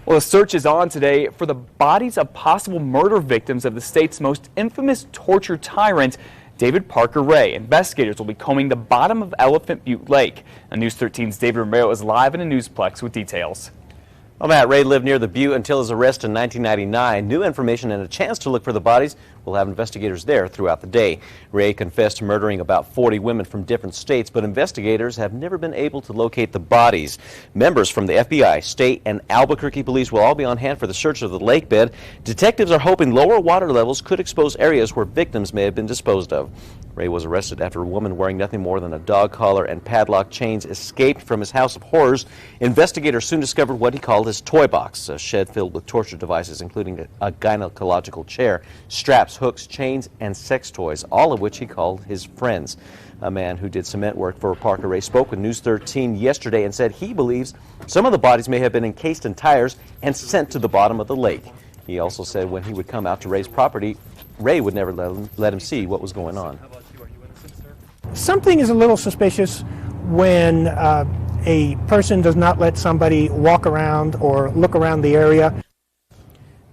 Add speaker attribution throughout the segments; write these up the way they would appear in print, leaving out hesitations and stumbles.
Speaker 1: Well, the search is on today for the bodies of possible murder victims of the state's most infamous torture tyrant, David Parker Ray. Investigators will be combing the bottom of Elephant Butte Lake. Now, News 13's David Romero is live in a Newsplex with details.
Speaker 2: Well, Matt, Ray lived near the butte until his arrest in 1999. New information and a chance to look for the bodies will have investigators there throughout the day. Ray confessed to murdering about 40 women from different states, but investigators have never been able to locate the bodies. Members from the FBI, state, and Albuquerque police will all be on hand for the search of the lake bed. Detectives are hoping lower water levels could expose areas where victims may have been disposed of. Ray was arrested after a woman wearing nothing more than a dog collar and padlock chains escaped from his house of horrors. Investigators soon discovered what he called his toy box, a shed filled with torture devices, including a gynecological chair, straps, hooks, chains, and sex toys, all of which he called his friends. A man who did cement work for Parker Ray spoke with News 13 yesterday and said he believes some of the bodies may have been encased in tires and sent to the bottom of the lake. He also said when he would come out to Ray's property, Ray would never let him see what was going on.
Speaker 3: Something is a little suspicious when a person does not let somebody walk around or look around the area.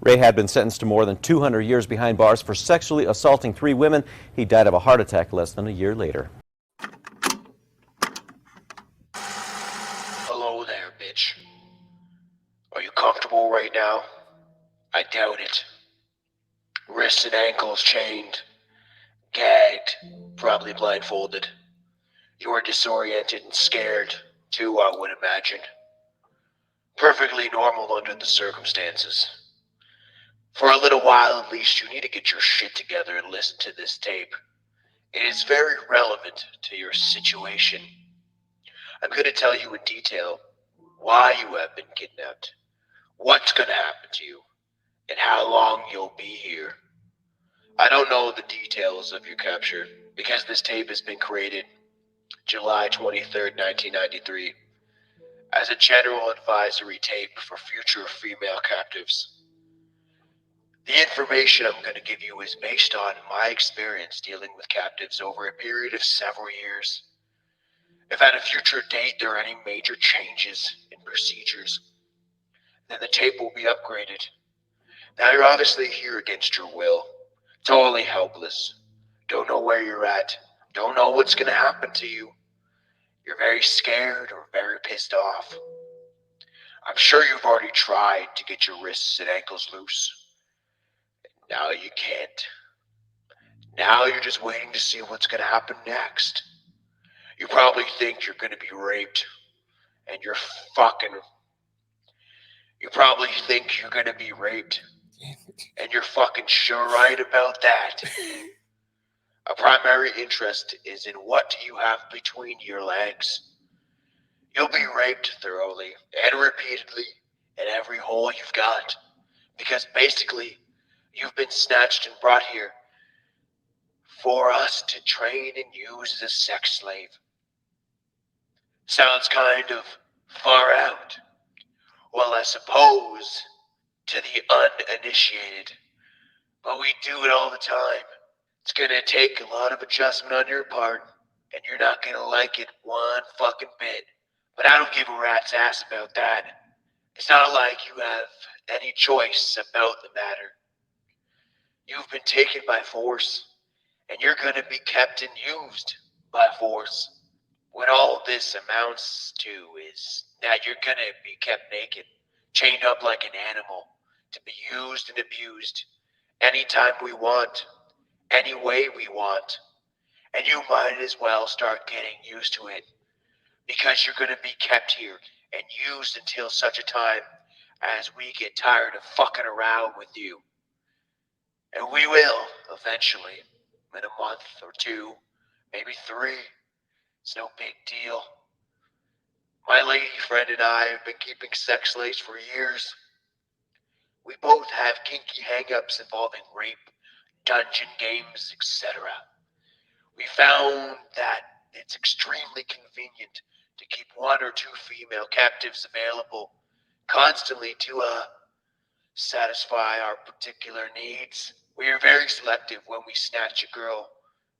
Speaker 2: Ray had been sentenced to more than 200 years behind bars for sexually assaulting 3 women. He died of a heart attack less than a year later.
Speaker 4: Hello there, bitch. Are you comfortable right now? I doubt it. Wrists and ankles chained, gagged, probably blindfolded. You are disoriented and scared, too, I would imagine. Perfectly normal under the circumstances. For a little while at least, you need to get your shit together and listen to this tape. It is very relevant to your situation. I'm going to tell you in detail why you have been kidnapped, what's going to happen to you, and how long you'll be here. I don't know the details of your capture because this tape has been created July 23rd, 1993 as a general advisory tape for future female captives. The information I'm going to give you is based on my experience dealing with captives over a period of several years. If at a future date there are any major changes in procedures, then the tape will be upgraded. Now you're obviously here against your will, totally helpless, don't know where you're at, don't know what's going to happen to you. You're very scared or very pissed off. I'm sure you've already tried to get your wrists and ankles loose. Now you can't. Now you're just waiting to see what's going to happen next. You probably think you're going to be raped, and you probably think you're going to be raped, and you're fucking sure right about that. A primary interest is in what you have between your legs. You'll be raped thoroughly and repeatedly in every hole you've got, because basically you've been snatched and brought here for us to train and use as a sex slave. Sounds kind of far out. Well, I suppose to the uninitiated, but we do it all the time. It's gonna take a lot of adjustment on your part, and you're not gonna like it one fucking bit. But I don't give a rat's ass about that. It's not like you have any choice about the matter. You've been taken by force, and you're gonna be kept and used by force. What all this amounts to is that you're gonna be kept naked, chained up like an animal, to be used and abused anytime we want, any way we want. And you might as well start getting used to it, because you're going to be kept here and used until such a time as we get tired of fucking around with you. And we will, eventually, in a month or 2, maybe 3. It's no big deal. My lady friend and I have been keeping sex slaves for years. We both have kinky hang-ups involving rape, dungeon games, etc. We found that it's extremely convenient to keep 1 or 2 female captives available constantly to satisfy our particular needs. We are very selective when we snatch a girl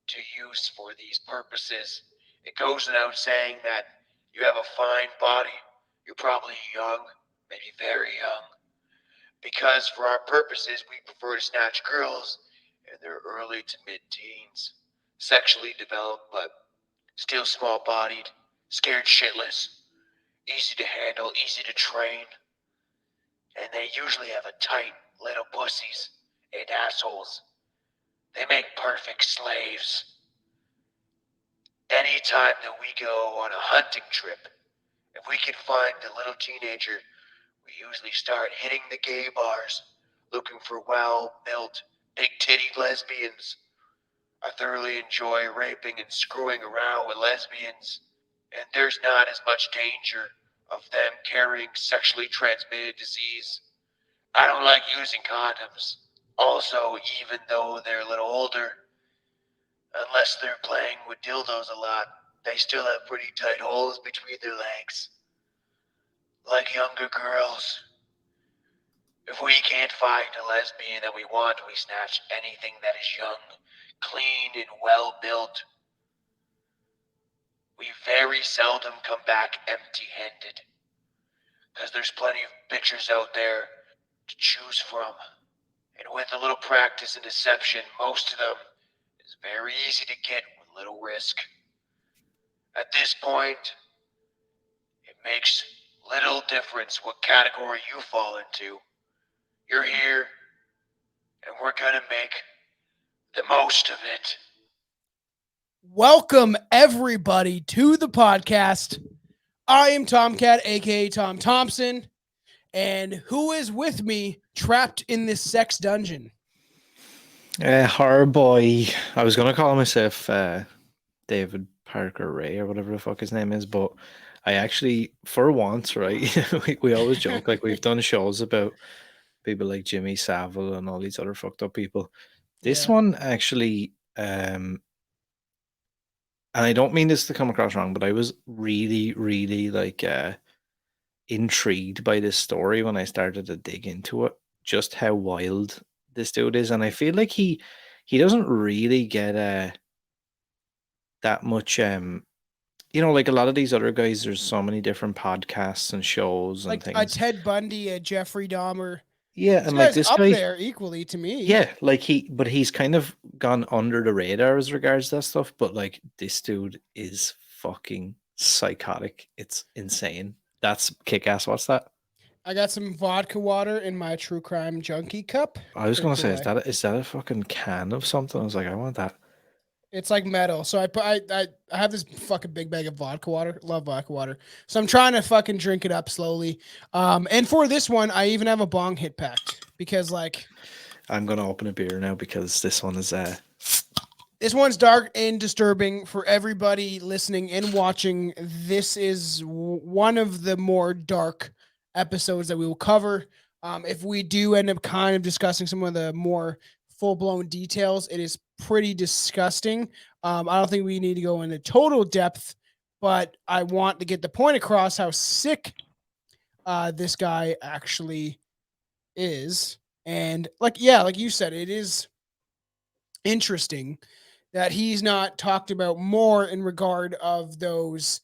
Speaker 4: to use for these purposes. It goes without saying that you have a fine body. You're probably young, maybe very young. because for our purposes we prefer to snatch girls in their early to mid-teens, sexually developed but still small-bodied, scared shitless, easy to handle, easy to train, and they usually have a tight little pussies and assholes. They make perfect slaves. Anytime that we go on a hunting trip, if we can find a little teenager, we usually start hitting the gay bars, looking for well-built, big-titty lesbians. I thoroughly enjoy raping and screwing around with lesbians, and there's not as much danger of them carrying sexually transmitted disease. I don't like using condoms. Also, even though they're a little older, unless they're playing with dildos a lot, they still have pretty tight holes between their legs. Like younger girls. If we can't find a lesbian that we want, we snatch anything that is young, clean, and well built. We very seldom come back empty handed, because there's plenty of pictures out there to choose from. And with a little practice and deception, most of them is very easy to get with little risk. At this point, it makes little difference what category you fall into. You're here, and we're gonna make the most of it.
Speaker 5: Welcome, everybody, to the podcast. I am Tomcat, aka Tom Thompson, and who is with me trapped in this sex dungeon?
Speaker 6: Horror boy. I was gonna call myself David Parker Ray or whatever the fuck his name is, but I actually, for once, right? we always joke like we've done shows about people like Jimmy Savile and all these other fucked up people. This one actually, and I don't mean this to come across wrong, but I was really like intrigued by this story when I started to dig into it. Just how wild this dude is, and I feel like he doesn't really get that much like a lot of these other guys, there's so many different podcasts and shows and
Speaker 5: Like
Speaker 6: things.
Speaker 5: a Ted Bundy, a Jeffrey Dahmer.
Speaker 6: Yeah,
Speaker 5: This
Speaker 6: and like
Speaker 5: guy's
Speaker 6: this
Speaker 5: up
Speaker 6: guy,
Speaker 5: there equally to me.
Speaker 6: yeah, like he's kind of gone under the radar as regards that stuff, but like this dude is fucking psychotic. It's insane. That's kick-ass. What's that?
Speaker 5: I got some vodka water in my true crime junkie cup.
Speaker 6: I was gonna say,
Speaker 5: Pretty cool,
Speaker 6: is that a fucking can of something? I was like, I want that.
Speaker 5: It's like metal. So I have this fucking big bag of vodka water. Love vodka water. So I'm trying to fucking drink it up slowly. And for this one, I even have a bong hit packed because like
Speaker 6: I'm gonna open a beer now because this one is
Speaker 5: this one's dark and disturbing for everybody listening and watching. This is one of the more dark episodes that we will cover. If we do end up kind of discussing some of the more full-blown details, it is pretty disgusting. I don't think we need to go into total depth, but I want to get the point across how sick this guy actually is. And like you said, it is interesting that he's not talked about more in regard of those,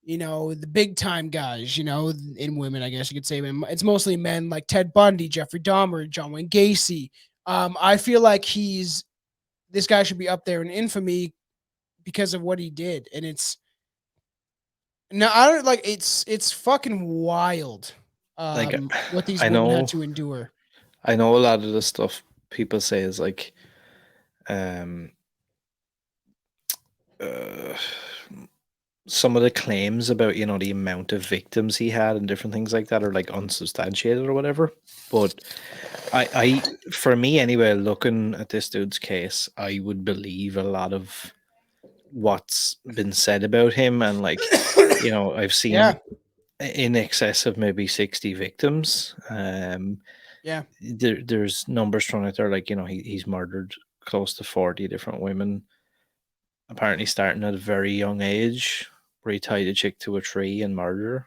Speaker 5: the big time guys, in women, I guess you could say. It's mostly men like Ted Bundy, Jeffrey Dahmer, John Wayne Gacy. I feel like this guy should be up there in infamy because of what he did. And it's fucking wild. What these women had to endure.
Speaker 6: I know a lot of the stuff people say is like, some of the claims about the amount of victims he had and different things like that are like unsubstantiated or whatever. But I for me anyway, looking at this dude's case, I would believe a lot of what's been said about him, and like I've seen in excess of maybe 60 victims. There's numbers thrown out there like he's murdered close to 40 different women, apparently starting at a very young age, where he tied a chick to a tree and murdered her.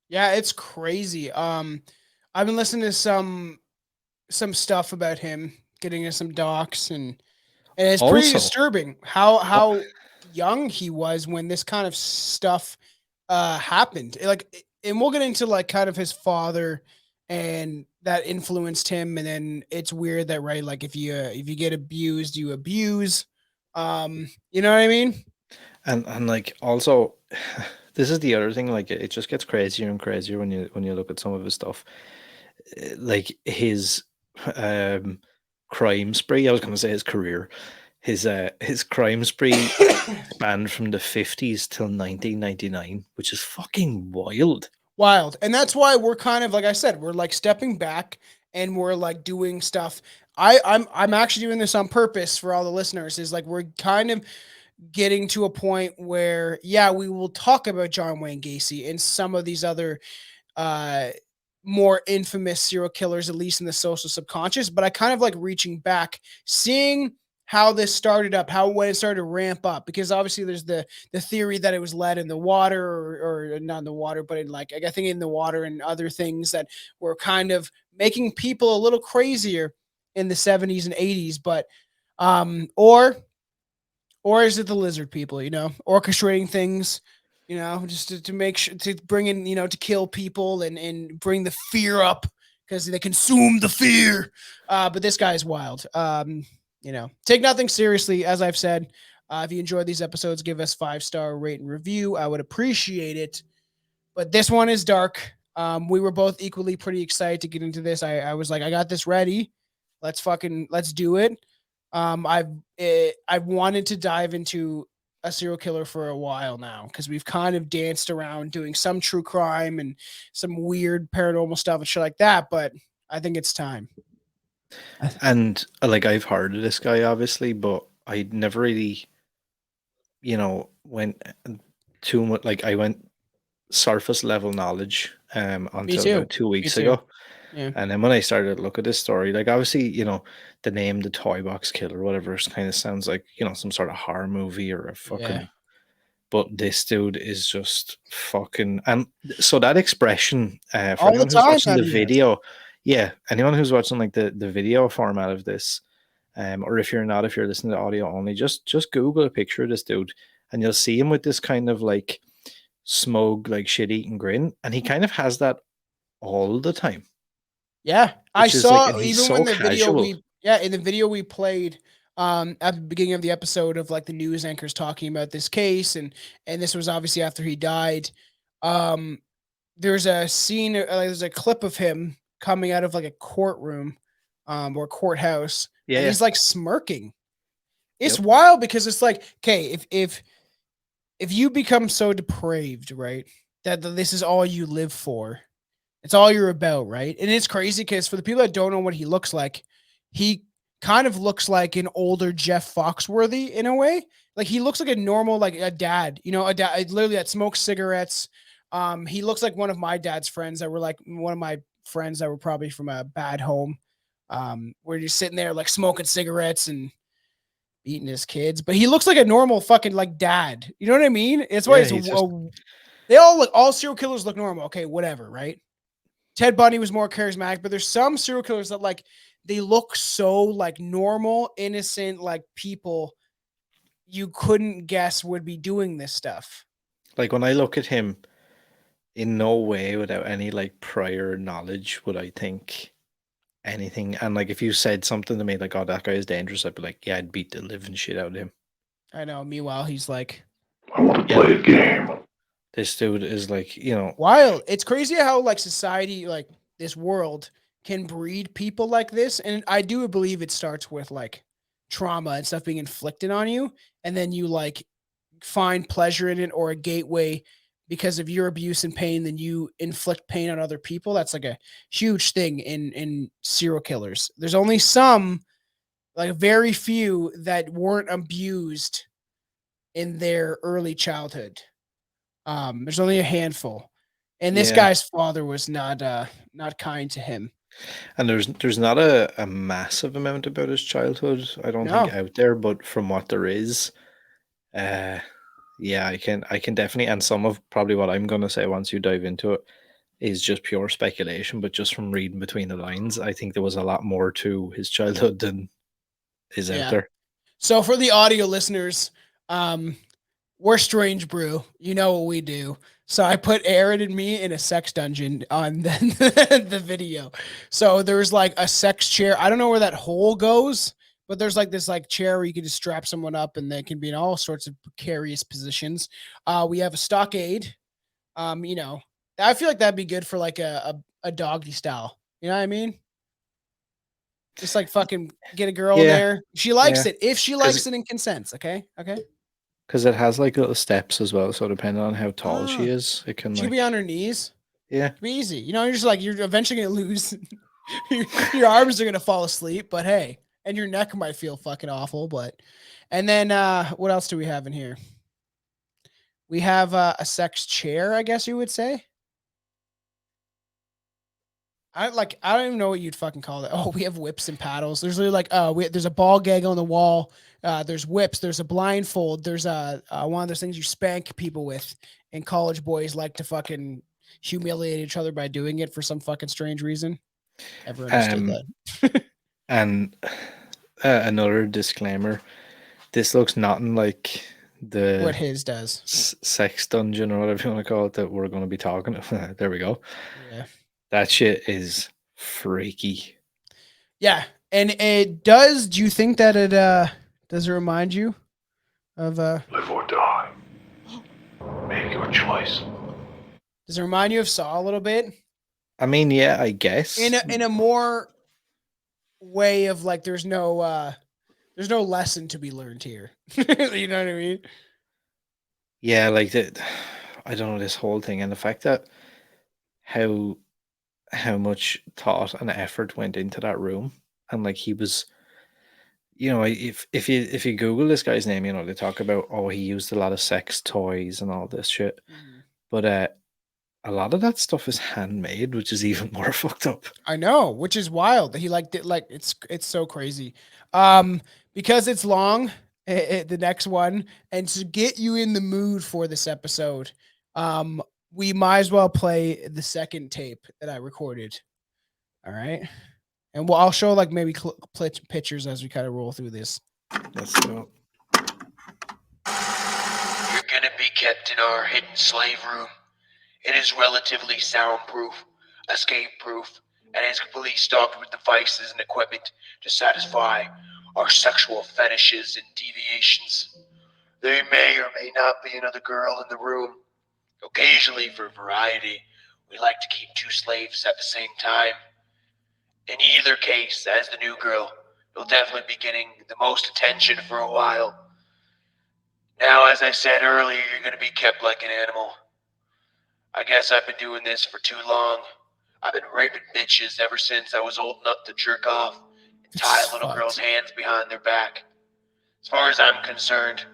Speaker 5: Yeah, it's crazy. I've been listening to some stuff about him, getting into some docs, and it's pretty disturbing how young he was when this kind of stuff happened. And we'll get into like kind of his father and that influenced him. And then it's weird that, right, like if you get abused, you abuse. You know what I mean?
Speaker 6: And like also, this is the other thing. Like it just gets crazier and crazier when you look at some of his stuff. Like his um crime spree. I was going to say his career. His crime spree spanned from the 50s till 1999, which is fucking wild.
Speaker 5: Wild. And that's why we're kind of, like I said, we're like stepping back and we're like doing stuff. I'm actually doing this on purpose for all the listeners. Is like we're kind of getting to a point where, yeah, we will talk about John Wayne Gacy and some of these other uh more infamous serial killers, at least in the social subconscious. But I kind of like reaching back, seeing how this started up, how when it started to ramp up, because obviously there's the theory that it was led in the water, or not in the water, but in like I think in the water and other things that were kind of making people a little crazier in the 70s and 80s. But or is it the lizard people, orchestrating things, just to make sure to bring in, to kill people and bring the fear up because they consume the fear. But this guy is wild. Take nothing seriously, as I've said. If you enjoyed these episodes, give us 5-star rate and review. I would appreciate it. But this one is dark. We were both equally pretty excited to get into this. I was like, I got this ready. Let's do it. I've wanted to dive into a serial killer for a while now because we've kind of danced around doing some true crime and some weird paranormal stuff and shit like that. But I think it's time.
Speaker 6: And like I've heard of this guy obviously, but I never really, went too much. Like I went surface level knowledge
Speaker 5: Me
Speaker 6: until
Speaker 5: too.
Speaker 6: about 2 weeks
Speaker 5: Me too.
Speaker 6: ago.
Speaker 5: Yeah.
Speaker 6: And then when I started to look at this story, like obviously, the name the toy box killer or whatever kind of sounds like, some sort of horror movie or a
Speaker 5: Yeah.
Speaker 6: fucking, but this dude is just fucking. And so that expression, for
Speaker 5: All the
Speaker 6: anyone who's
Speaker 5: time
Speaker 6: watching
Speaker 5: that
Speaker 6: the
Speaker 5: he has.
Speaker 6: video, yeah, anyone who's watching like the video format of this, or if you're not, if you're listening to audio only, just Google a picture of this dude and you'll see him with this kind of like smug, like shit eating grin, and he kind of has that all the time,
Speaker 5: Yeah, I
Speaker 6: which is like,
Speaker 5: saw
Speaker 6: and he's
Speaker 5: even when
Speaker 6: so
Speaker 5: the video
Speaker 6: casual.
Speaker 5: in the video we played at the beginning of the episode of like the news anchors talking about this case, and this was obviously after he died. Um there's a scene, there's a clip of him coming out of like a courtroom or courthouse,
Speaker 6: Yeah,
Speaker 5: and
Speaker 6: yeah.
Speaker 5: he's like smirking. It's
Speaker 6: Yep.
Speaker 5: wild because it's like, okay, if you become so depraved, right, that this is all you live for, it's all you're about, right? And it's crazy because for the people that don't know what he looks like, he kind of looks like an older Jeff Foxworthy in a way. Like he looks like a normal, like a dad, a dad literally that smokes cigarettes. He looks like one of my dad's friends that were like one of my friends that were probably from a bad home. Where you're sitting there like smoking cigarettes and beating his kids, but he looks like a normal fucking like dad. You know what I mean? It's why
Speaker 6: Yeah,
Speaker 5: it's
Speaker 6: he's just
Speaker 5: they all serial killers look normal. Okay, whatever, right? Ted Bundy was more charismatic, but there's some serial killers that like they look so like normal, innocent, like people you couldn't guess would be doing this stuff.
Speaker 6: like when I look at him, in no way without any like prior knowledge would I think anything. And like if you said something to me like, "Oh, that guy is dangerous," I'd be like, "Yeah, I'd beat the living shit out of him."
Speaker 5: I know. Meanwhile, he's like
Speaker 4: I want to play a game.
Speaker 6: This dude is like,
Speaker 5: wild. It's crazy how like society, like this world, can breed people like this, and I do believe it starts with like trauma and stuff being inflicted on you, and then you like find pleasure in it or a gateway because of your abuse and pain, then you inflict pain on other people. That's like a huge thing in serial killers. There's only some, like very few, that weren't abused in their early childhood. There's only a handful. And this
Speaker 6: yeah.
Speaker 5: guy's father was not kind to him.
Speaker 6: And there's not a massive amount about his childhood, I don't think,
Speaker 5: No.
Speaker 6: out there, but from what there is, uh yeah, I can definitely, and some of probably what I'm gonna say once you dive into it is just pure speculation, but just from reading between the lines, I think there was a lot more to his childhood than is out
Speaker 5: Yeah.
Speaker 6: there.
Speaker 5: So for the audio listeners, we're Strange Brew. You know what we do. So I put Aaron and me in a sex dungeon on the video. So there's like a sex chair. I don't know where that hole goes, but there's like this like chair where you can just strap someone up and they can be in all sorts of precarious positions. We have a stockade. You know, I feel like that'd be good for like a doggy style. You know what I mean? Just like fucking get a girl in
Speaker 6: Yeah,
Speaker 5: there. She likes
Speaker 6: yeah.
Speaker 5: it. If she likes it and consents, okay? Okay.
Speaker 6: Because it has like little steps as well. So depending on how tall she
Speaker 5: Ah,
Speaker 6: is, it can
Speaker 5: she could be on
Speaker 6: like,
Speaker 5: her knees.
Speaker 6: yeah.
Speaker 5: It'd be easy. You know, you're just like you're eventually gonna lose your arms are gonna fall asleep, but hey, and your neck might feel fucking awful, but and then what else do we have in here? We have a sex chair, I guess you would say. I don't even know what you'd fucking call it. Oh, we have whips and paddles. There's literally like there's a ball gag on the wall. There's whips. There's a blindfold. There's one of those things you spank people with. And college boys like to fucking humiliate each other by doing it for some fucking strange reason. Ever understood
Speaker 6: Um,
Speaker 5: that?
Speaker 6: and another disclaimer: this looks nothing like
Speaker 5: What
Speaker 6: the
Speaker 5: his does.
Speaker 6: sex dungeon or whatever you want to call it that we're going to be talking. There we go.
Speaker 5: Yeah.
Speaker 6: That shit is freaky.
Speaker 5: Yeah. And it does. Do you think that it does it remind you of
Speaker 4: Live or die. Make your choice.
Speaker 5: does it remind you of Saw a little bit?
Speaker 6: I mean, yeah, I guess.
Speaker 5: In a more way of like there's no lesson to be learned here. You know what I mean?
Speaker 6: Yeah, like the, I don't know, this whole thing and the fact that how much thought and effort went into that room, and like he was, if you Google this guy's name, they talk about, oh, he used a lot of sex toys and all this shit, but a lot of that stuff is handmade, which is even more fucked up.
Speaker 5: I know, which is wild that he liked it. Like it's so crazy. Because it's long, the next one, and to get you in the mood for this episode, we might as well play the second tape that I recorded. All right, and I'll show like maybe pictures as we kind of roll through this.
Speaker 6: Let's go.
Speaker 4: You're gonna be kept in our hidden slave room. It is relatively soundproof, escape-proof, and is completely stocked with devices and equipment to satisfy our sexual fetishes and deviations. There may or may not be another girl in the room. Occasionally, for variety, we like to keep two slaves at the same time. In either case, as the new girl, you'll definitely be getting the most attention for a while. Now, as I said earlier, you're going to be kept like an animal. I guess I've been doing this for too long. I've been raping bitches ever since I was old enough to jerk off and tie little
Speaker 5: Fucked.
Speaker 4: girls' hands behind their back. As far as I'm concerned,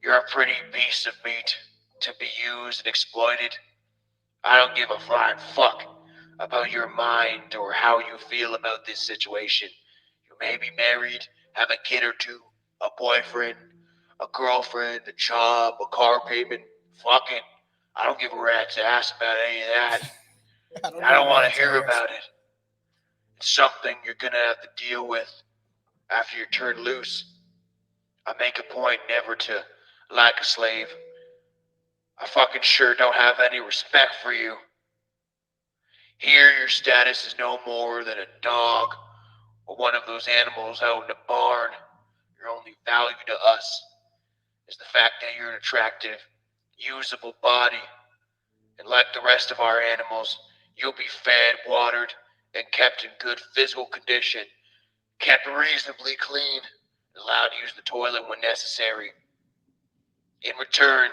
Speaker 4: you're a pretty piece of meat to be used and exploited. I don't give a flying fuck about your mind or how you feel about this situation. You may be married, have a kid or two, a boyfriend, a girlfriend, a job, a car payment. Fuck it. I don't give a rat's ass about any of that. I don't want to hear about it. It's something you're gonna have to deal with after you're turned loose. I make a point never to like a slave. I fucking sure don't have any respect for you. Here, your status is no more than a dog or one of those animals out in a barn. Your only value to us is the fact that you're an attractive, usable body. And like the rest of our animals, you'll be fed, watered, and kept in good physical condition, kept reasonably clean, and allowed to use the toilet when necessary. In return,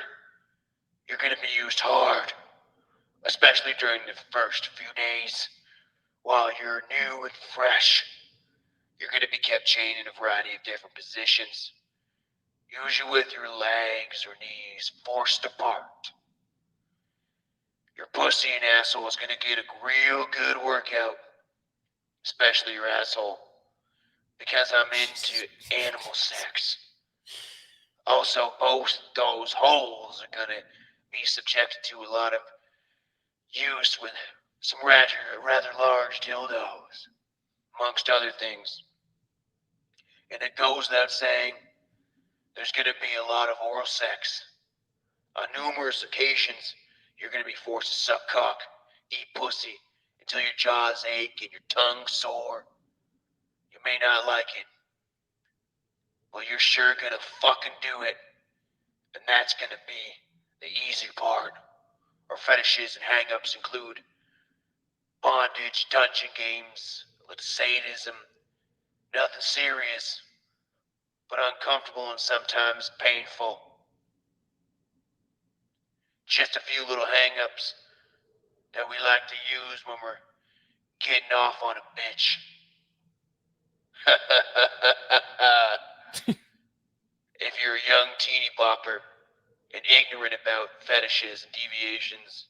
Speaker 4: you're going to be used hard, especially during the first few days. While you're new and fresh, you're going to be kept chained in a variety of different positions, usually with your legs or knees forced apart. Your pussy and asshole is going to get a real good workout, especially your asshole, because I'm into animal sex. Also, both those holes are going to be subjected to a lot of use with some rather large dildos, amongst other things. And it goes without saying, there's going to be a lot of oral sex. On numerous occasions, You're gonna be forced to suck cock, eat pussy, until your jaws ache and your tongue sore. You may not like it, but you're sure gonna fucking do it. And that's gonna be the easy part. Our fetishes and hang-ups include bondage, dungeon games, a little sadism, nothing serious, but uncomfortable and sometimes painful. Just a few little hang-ups that we like to use when we're getting off on a bitch. If you're a young teeny bopper and ignorant about fetishes and deviations,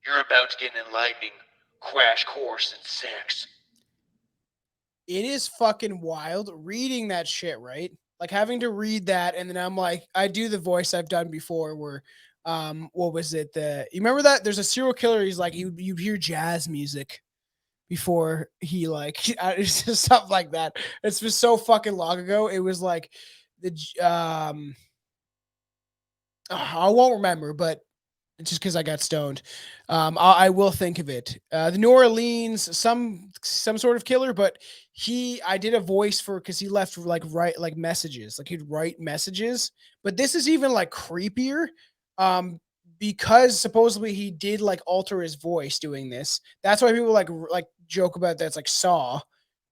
Speaker 4: you're about to get an enlightening crash course in sex.
Speaker 5: It is fucking wild reading that shit, right? Like having to read that, and then I'm like, I do the voice I've done before where what was it? You remember that? There's a serial killer, he's like, you hear jazz music before he like it's just stuff like that. It's been so fucking long ago. It was like I won't remember, but just because I got stoned, I will think of it. The New Orleans, some sort of killer, but I did a voice for because he left write like messages, like he'd write messages. But this is even like creepier, because supposedly he did like alter his voice doing this. That's why people like joke about that's like Saw,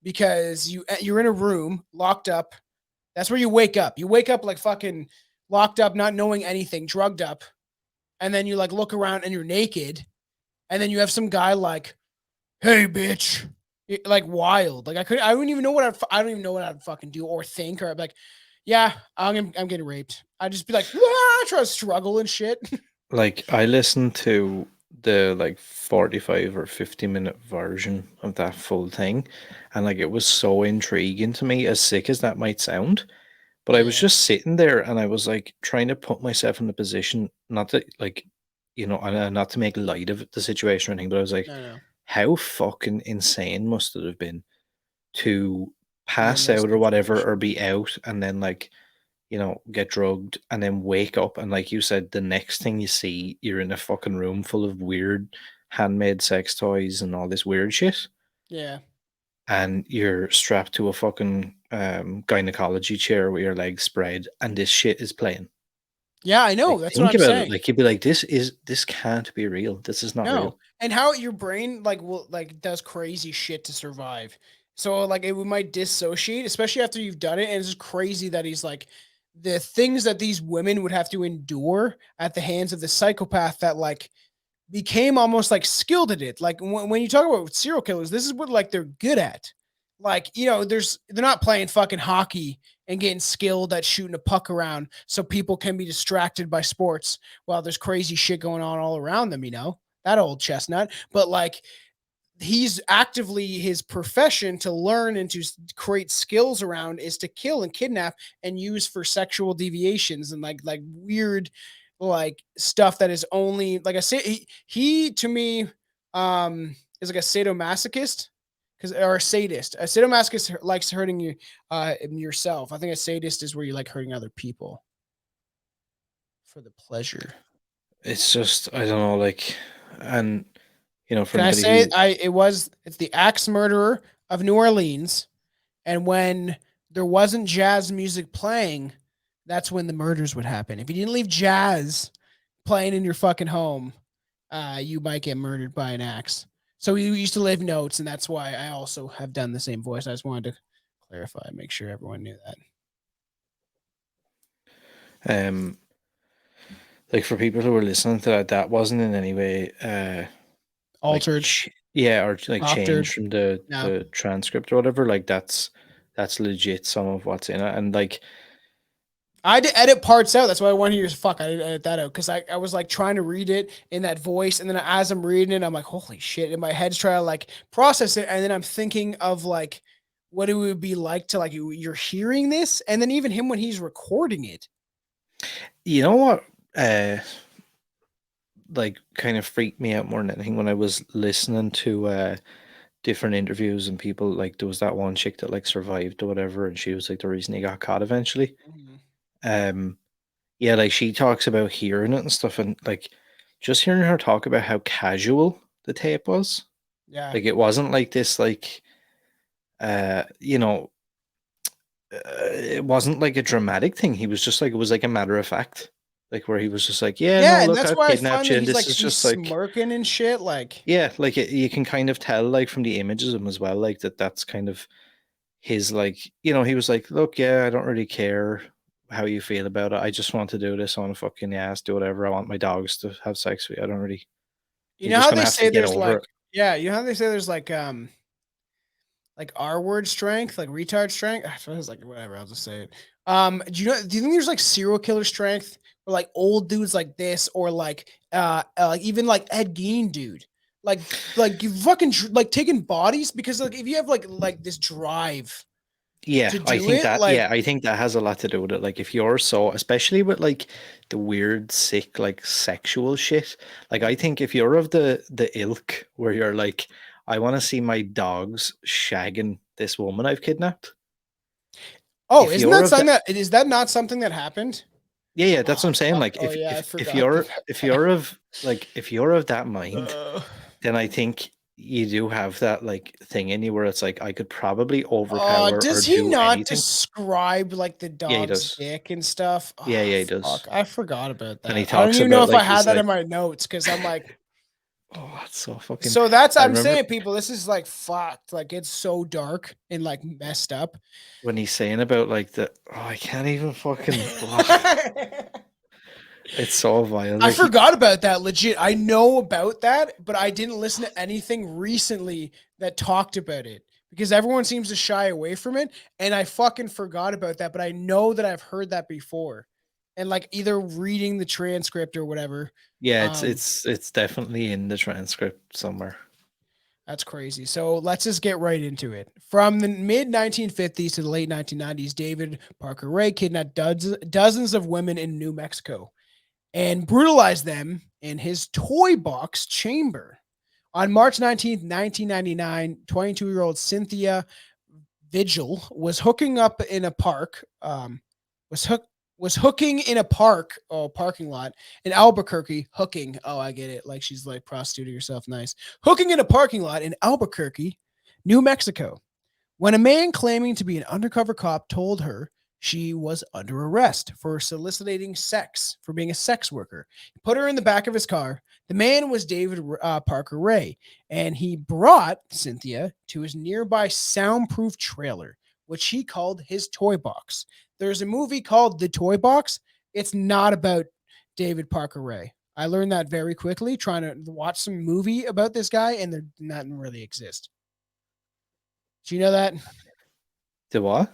Speaker 5: because you're in a room locked up. That's where you wake up. You wake up like fucking locked up, not knowing anything, drugged up, and then you like look around and you're naked, and then you have some guy like, "Hey, bitch," like wild. Like I wouldn't even know I don't even know what I'd fucking do or think, or I'd be like, "Yeah, I'm getting raped." I'd just be like, try to struggle and shit.
Speaker 6: Like I listened to the like 45 or 50-minute version of that full thing, and like it was so intriguing to me, as sick as that might sound. But I was
Speaker 5: Yeah,
Speaker 6: just sitting there and I was like trying to put myself in the position, not to like, and not to make light of the situation or anything, but I was like,
Speaker 5: no, no,
Speaker 6: how fucking insane must it have been to
Speaker 5: be in
Speaker 6: pass
Speaker 5: this
Speaker 6: out or whatever,
Speaker 5: situation.
Speaker 6: or be out and then like, get drugged and then wake up and like you said, the next thing you see, you're in a fucking room full of weird handmade sex toys and all this weird shit,
Speaker 5: Yeah,
Speaker 6: and you're strapped to a fucking gynecology chair with your legs spread, and this shit is playing.
Speaker 5: yeah, I
Speaker 6: Like,
Speaker 5: know. That's what
Speaker 6: think
Speaker 5: I'm
Speaker 6: about it.
Speaker 5: saying.
Speaker 6: Like, you'd be like, this can't be real. This is not real.
Speaker 5: No. And how your brain does crazy shit to survive. So like it might dissociate, especially after you've done it. And it's just crazy that he's like the things that these women would have to endure at the hands of the psychopath that like became almost like skilled at it. Like when you talk about serial killers, this is what like they're good at. Like, they're not playing fucking hockey and getting skilled at shooting a puck around so people can be distracted by sports while there's crazy shit going on all around them, that old chestnut. But like he's actively his profession to learn and to create skills around is to kill and kidnap and use for sexual deviations and like weird like stuff that is only like I say he to me is like a sadomasochist because or a sadist. A sadomasochist likes hurting you yourself. I think a sadist is where you like hurting other people for the pleasure.
Speaker 6: It's just, I don't know, like, and, for
Speaker 5: Can I
Speaker 6: anybody
Speaker 5: say
Speaker 6: who,
Speaker 5: it's the axe murderer of New Orleans, and when there wasn't jazz music playing, that's when the murders would happen. If you didn't leave jazz playing in your fucking home, you might get murdered by an axe. So we used to leave notes, and that's why I also have done the same voice. I just wanted to clarify, make sure everyone knew that.
Speaker 6: um, like, for people who were listening to that, that wasn't in any way, like,
Speaker 5: Altered,
Speaker 6: yeah, or like
Speaker 5: doctored.
Speaker 6: changed from the
Speaker 5: No.
Speaker 6: the transcript or whatever. Like, that's legit some of what's in it, and like,
Speaker 5: I had to edit parts out. That's why I wanted you to fuck. I didn't edit that out because I was like trying to read it in that voice. And then as I'm reading it, I'm like, holy shit. And my head's trying to like process it. And then I'm thinking of like what it would be like to like you're hearing this. And then even him when he's recording it.
Speaker 6: you know what, like kind of freaked me out more than anything when I was listening to different interviews and people, like there was that one chick that like survived or whatever, and she was like the reason he got caught eventually.
Speaker 5: Mhm.
Speaker 6: Yeah, like she talks about hearing it and stuff, and like just hearing her talk about how casual the tape was.
Speaker 5: Yeah.
Speaker 6: Like it wasn't like this, like, you know, it wasn't like a dramatic thing. He was just like, it was like a matter of fact, like where he was just like, yeah, no,
Speaker 5: Yeah, and
Speaker 6: look,
Speaker 5: that's
Speaker 6: I've
Speaker 5: why I
Speaker 6: kidnapped
Speaker 5: find
Speaker 6: you,
Speaker 5: that
Speaker 6: and this is
Speaker 5: he's
Speaker 6: just like,
Speaker 5: smirking and shit. Like,
Speaker 6: yeah, like you can kind of tell, like from the images of him as well, like that's kind of his, like, he was like, look, yeah, I don't really care how you feel about it. I just want to do this. I want to fucking ass, do whatever. I want my dogs to have sex with you. I don't really.
Speaker 5: you
Speaker 6: You're
Speaker 5: know
Speaker 6: just
Speaker 5: how
Speaker 6: gonna
Speaker 5: they
Speaker 6: have to
Speaker 5: say
Speaker 6: get
Speaker 5: there's
Speaker 6: over
Speaker 5: like,
Speaker 6: it.
Speaker 5: yeah, you know how they say there's like R word strength, like retard strength. I was like, whatever, I'll just say it. Do you think there's like serial killer strength or like old dudes like this or like even like Ed Gein dude? Like you fucking like taking bodies because like if you have like this drive
Speaker 6: Yeah,
Speaker 5: to do it,
Speaker 6: I think that has a lot to do with it. Like if you're so, especially with like the weird, sick, like sexual shit. Like I think if you're of the ilk where you're like, I want to see my dogs shagging this woman I've kidnapped.
Speaker 5: oh,
Speaker 6: If
Speaker 5: isn't
Speaker 6: you're
Speaker 5: that
Speaker 6: of
Speaker 5: something
Speaker 6: the
Speaker 5: that is that not something that happened?
Speaker 6: Yeah, yeah, that's
Speaker 5: Oh
Speaker 6: what I'm saying.
Speaker 5: fuck.
Speaker 6: Like
Speaker 5: Oh yeah, I
Speaker 6: if
Speaker 5: forgot
Speaker 6: you're
Speaker 5: about
Speaker 6: if
Speaker 5: that.
Speaker 6: you're of like if you're of that mind,
Speaker 5: Uh,
Speaker 6: then I think you do have that like thing in you where it's like I could probably overpower or
Speaker 5: does he
Speaker 6: do
Speaker 5: not
Speaker 6: anything.
Speaker 5: describe like the
Speaker 6: Yeah, he
Speaker 5: dog's
Speaker 6: does.
Speaker 5: dick and stuff?
Speaker 6: Yeah,
Speaker 5: Oh
Speaker 6: yeah, he does.
Speaker 5: fuck, I forgot about
Speaker 6: And he
Speaker 5: that. I don't
Speaker 6: talks
Speaker 5: even know
Speaker 6: about
Speaker 5: if I
Speaker 6: like
Speaker 5: had
Speaker 6: he's
Speaker 5: that in
Speaker 6: like,
Speaker 5: my notes because I'm like,
Speaker 6: oh, that's so fucking.
Speaker 5: so that's
Speaker 6: I
Speaker 5: I'm
Speaker 6: remember
Speaker 5: saying, people, this is like fucked. Like it's so dark and like messed up.
Speaker 6: when he's saying about like the. Oh, I can't even fucking. Oh, it's so vile.
Speaker 5: I
Speaker 6: Like he,
Speaker 5: forgot about that. Legit, I know about that, but I didn't listen to anything recently that talked about it because everyone seems to shy away from it, and I fucking forgot about that. But I know that I've heard that before, and like either reading the transcript or whatever.
Speaker 6: yeah, it's
Speaker 5: Um,
Speaker 6: it's it's definitely in the transcript somewhere.
Speaker 5: that's crazy. So let's just get right into it. From the mid 1950s to the late 1990s, David Parker Ray kidnapped dozens of women in New Mexico and brutalized them in his toy box chamber. On March 19th, 1999, 22-year-old Cynthia Vigil was hooking up in a park, was hook was hooking in a parking lot in Albuquerque. Hooking, oh, I get it. Like she's like prostituting herself. Nice. Hooking in a parking lot in Albuquerque, New Mexico, when a man claiming to be an undercover cop told her she was under arrest for soliciting sex, for being a sex worker. He put her in the back of his car. The man was David Parker Ray, and he brought Cynthia to his nearby soundproof trailer, which he called his toy box. There's a movie called The Toy Box. It's not about David Parker Ray. I learned that very quickly trying to watch some movie about this guy, and there doesn't really exist. Do you know that?
Speaker 6: The what?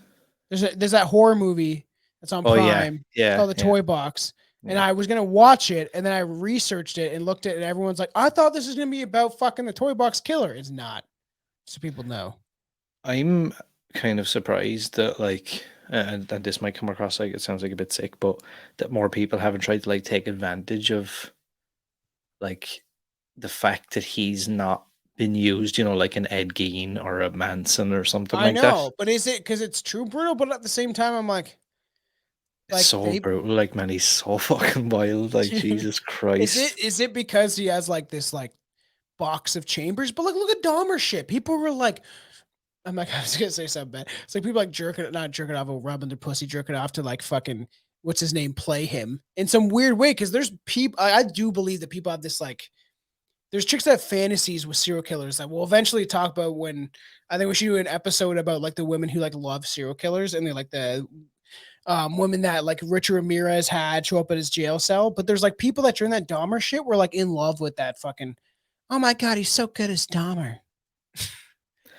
Speaker 5: There's that horror movie that's on
Speaker 6: Oh yeah,
Speaker 5: Prime. It's
Speaker 6: yeah,
Speaker 5: called The
Speaker 6: yeah,
Speaker 5: Toy Box. And
Speaker 6: yeah.
Speaker 5: I was gonna watch it, and then I researched it and looked at it, and everyone's like, I thought this was gonna be about fucking the Toy Box killer. It's not. So people know.
Speaker 6: I'm kind of surprised that like, and this might come across like it sounds like a bit sick, but that more people haven't tried to like take advantage of like the fact that he's not been used, like an Ed Gein or a Manson or something
Speaker 5: I
Speaker 6: like that.
Speaker 5: know, but is it because it's true brutal? But at the same time, I'm
Speaker 6: It's
Speaker 5: like
Speaker 6: so
Speaker 5: they
Speaker 6: brutal, like man, he's so fucking wild, like Jesus Christ.
Speaker 5: is it because he has like this like box of chambers? But like look at Dahmer shit. People were like, I'm like, I was gonna say something bad. It's like people like not jerking off, or rubbing their pussy, jerking off to like fucking what's his name, play him in some weird way. Because there's people, I do believe that people have this like, there's chicks that have fantasies with serial killers that we'll eventually talk about. When I think we should do an episode about like the women who like love serial killers and they like the women that like Richard Ramirez had show up at his jail cell. But there's like people that during that Dahmer shit were like in love with that fucking. Oh my god, he's so good as Dahmer.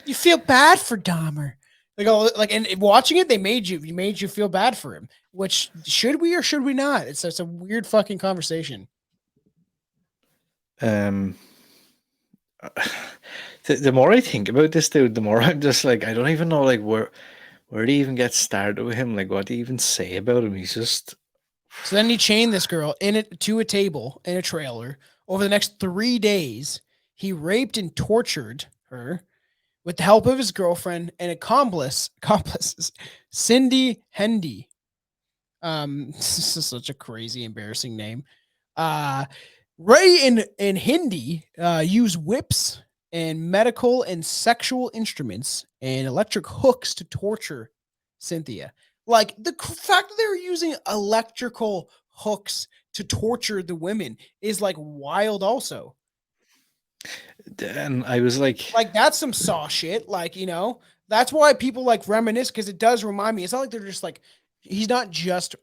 Speaker 5: You feel bad for Dahmer. Like, oh, like, and watching it, you made you feel bad for him. Which should we or should we not? It's a weird fucking conversation.
Speaker 6: Um, the more I think about this dude, the more I'm just like, I don't even know like where do you even get started with him? Like, what do you even say about him? He's just
Speaker 5: So then he chained this girl in it to a table in a trailer. Over the next 3 days, he raped and tortured her with the help of his girlfriend and accomplices, Cindy Hendy. This is such a crazy, embarrassing name. Uh, Ray and Hindi use whips and medical and sexual instruments and electric hooks to torture Cynthia. Like the fact that they're using electrical hooks to torture the women is like wild. Also,
Speaker 6: And I was like,
Speaker 5: like that's some saw shit. Like that's why people like reminisce because it does remind me. It's not like they're just like he's not just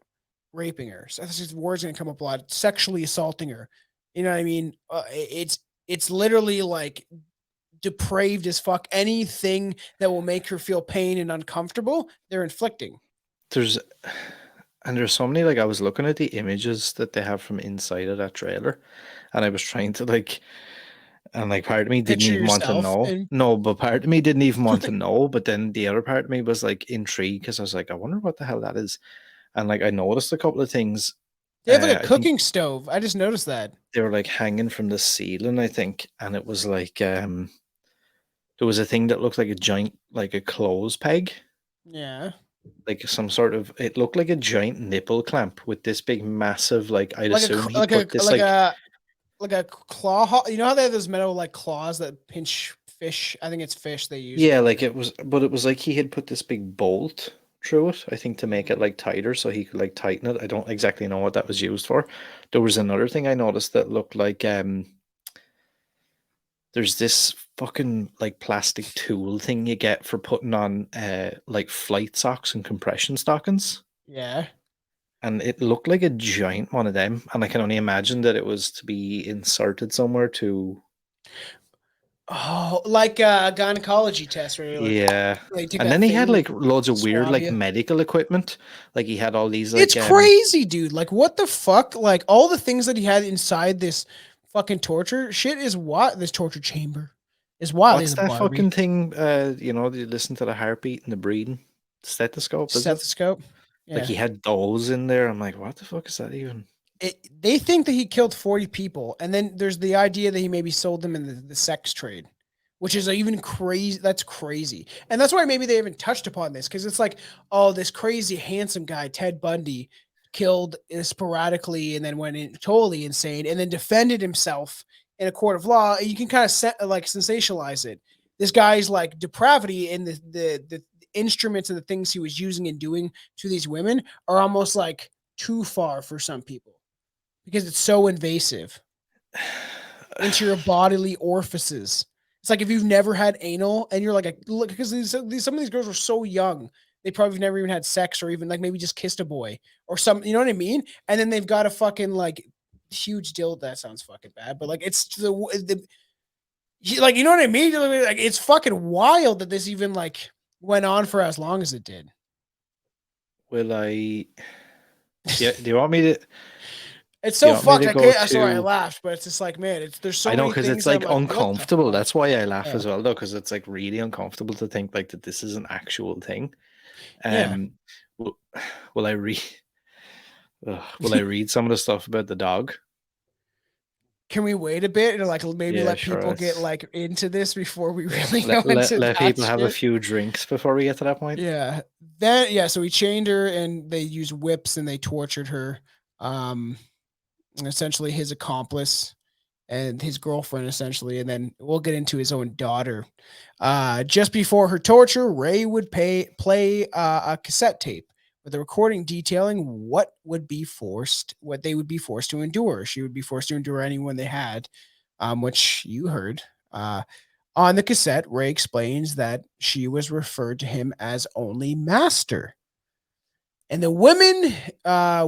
Speaker 5: raping her. So this is word's gonna come up a lot. Sexually assaulting her. You know what I mean? It's literally like depraved as fuck. Anything that will make her feel pain and uncomfortable, they're inflicting.
Speaker 6: there's there's so many, like, I was looking at the images that they have from inside of that trailer, and I was trying to like, and like part of me didn't
Speaker 5: Picture
Speaker 6: even want to
Speaker 5: yourself
Speaker 6: know.
Speaker 5: and
Speaker 6: No, but part of me didn't even want to know. But then the other part of me was like intrigued because I was like, I wonder what the hell that is. And like I noticed a couple of things.
Speaker 5: they have like a
Speaker 6: I think
Speaker 5: cooking stove. I just noticed that.
Speaker 6: they were like hanging from the ceiling, I think, and it was like there was a thing that looked like a giant, like a clothes peg,
Speaker 5: Yeah.
Speaker 6: like some sort of. It looked like a giant nipple clamp with this big, massive, like I'd
Speaker 5: Like
Speaker 6: assume he
Speaker 5: like a
Speaker 6: put this
Speaker 5: like
Speaker 6: like.
Speaker 5: a like a claw. You know how they have those metal like claws that pinch fish? I think it's fish they use
Speaker 6: Yeah,
Speaker 5: for
Speaker 6: like
Speaker 5: like
Speaker 6: it was, but it was like he had put this big bolt through it, I think, to make it like tighter so he could like tighten it. I don't exactly know what that was used for. There was another thing I noticed that looked like there's this fucking like plastic tool thing you get for putting on like flight socks and compression stockings.
Speaker 5: yeah.
Speaker 6: And it looked like a giant one of them, and I can only imagine that it was to be inserted somewhere to.
Speaker 5: Oh, like a gynecology test where like
Speaker 6: Yeah.
Speaker 5: they take
Speaker 6: And
Speaker 5: that
Speaker 6: then he had
Speaker 5: thing,
Speaker 6: like loads of weird
Speaker 5: swab
Speaker 6: like
Speaker 5: you.
Speaker 6: medical equipment. Like he had all these
Speaker 5: It's
Speaker 6: like
Speaker 5: crazy, dude. Like, what the fuck? Like, all the things that he had inside this fucking torture shit is what this torture chamber is wild.
Speaker 6: what's
Speaker 5: He's a
Speaker 6: that fucking
Speaker 5: Barbie
Speaker 6: thing, you listen to the heartbeat and the breathing? Stethoscope, is it?
Speaker 5: stethoscope.
Speaker 6: Like
Speaker 5: Yeah.
Speaker 6: he had those in there. I'm like, what the fuck is that even?
Speaker 5: They think that he killed 40 people. And then there's the idea that he maybe sold them in the sex trade, which is even crazy. That's crazy. And that's why maybe they haven't touched upon this because it's like, oh, this crazy, handsome guy, Ted Bundy, killed sporadically and then went in totally insane and then defended himself in a court of law. You can kind of like sensationalize it. This guy's like depravity and the instruments and the things he was using and doing to these women are almost like too far for some people because it's so invasive into your bodily orifices. It's like if you've never had anal and you're like, look, because some of these girls were so young, they probably never even had sex or even like maybe just kissed a boy or some, you know what I mean? And then they've got a fucking like huge dildo. That sounds fucking bad, but like it's like, you know what I mean? Like it's fucking wild that this even like went on for as long as it did.
Speaker 6: Will I? Yeah. Do you want me to?
Speaker 5: It's
Speaker 6: Do you
Speaker 5: so
Speaker 6: want me
Speaker 5: fucked.
Speaker 6: to
Speaker 5: I
Speaker 6: go
Speaker 5: can't. I'm sorry, I
Speaker 6: to?
Speaker 5: laughed, but it's just like, man, there's so
Speaker 6: I know,
Speaker 5: many
Speaker 6: because
Speaker 5: things
Speaker 6: it's
Speaker 5: that I'm
Speaker 6: like
Speaker 5: like, what the
Speaker 6: uncomfortable.
Speaker 5: fuck?
Speaker 6: That's why I laugh
Speaker 5: Yeah.
Speaker 6: as well, though, because it's like really uncomfortable to think like that this is an actual thing.
Speaker 5: Yeah.
Speaker 6: Um, will, will I read? Will I read some of the stuff about the dog?
Speaker 5: Can we wait a bit and like maybe
Speaker 6: Yeah,
Speaker 5: let
Speaker 6: sure.
Speaker 5: people get like into this before we really go
Speaker 6: Let
Speaker 5: into that
Speaker 6: people have a
Speaker 5: shit?
Speaker 6: few drinks before we get to that point.
Speaker 5: Yeah. Then yeah, so he chained her and they used whips and they tortured her. Um Essentially his accomplice and his girlfriend essentially, and then we'll get into his own daughter. Just before her torture, Ray would play a cassette tape with a recording detailing what they would be forced to endure. She would be forced to endure anyone they had, which you heard. On the cassette, Ray explains that she was referred to him as only master, and the women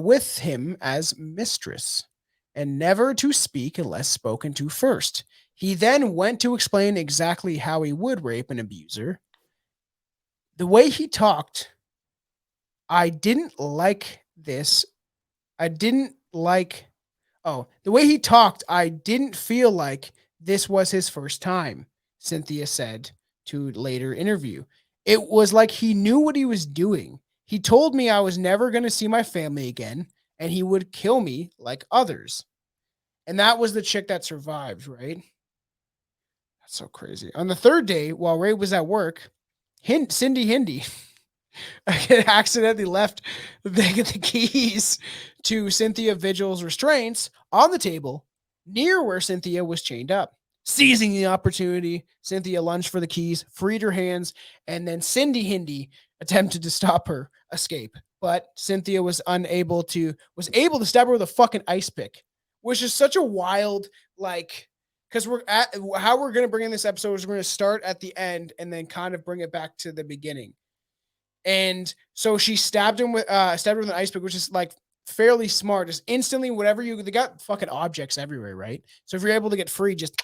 Speaker 5: with him as mistress, and never to speak unless spoken to first. He then went to explain exactly how he would rape an abuser. The way he talked, I didn't like this. I didn't like, the way he talked, I didn't feel like this was his first time, Cynthia said to later interview. It was like he knew what he was doing. He told me I was never going to see my family again and he would kill me like others. And that was the chick that survived, right? That's so crazy. On the third day, while Ray was at work, Cindy Hindi accidentally left the keys to Cynthia Vigil's restraints on the table near where Cynthia was chained up. Seizing the opportunity, Cynthia lunged for the keys, freed her hands, and then Cindy Hindy attempted to stop her escape. But Cynthia was able to stab her with a fucking ice pick, which is such a wild, like, because how we're gonna bring in this episode is we're gonna start at the end and then kind of bring it back to the beginning. And so she stabbed her with an ice pick, which is like fairly smart. Just instantly, they got fucking objects everywhere, right? So if you're able to get free, just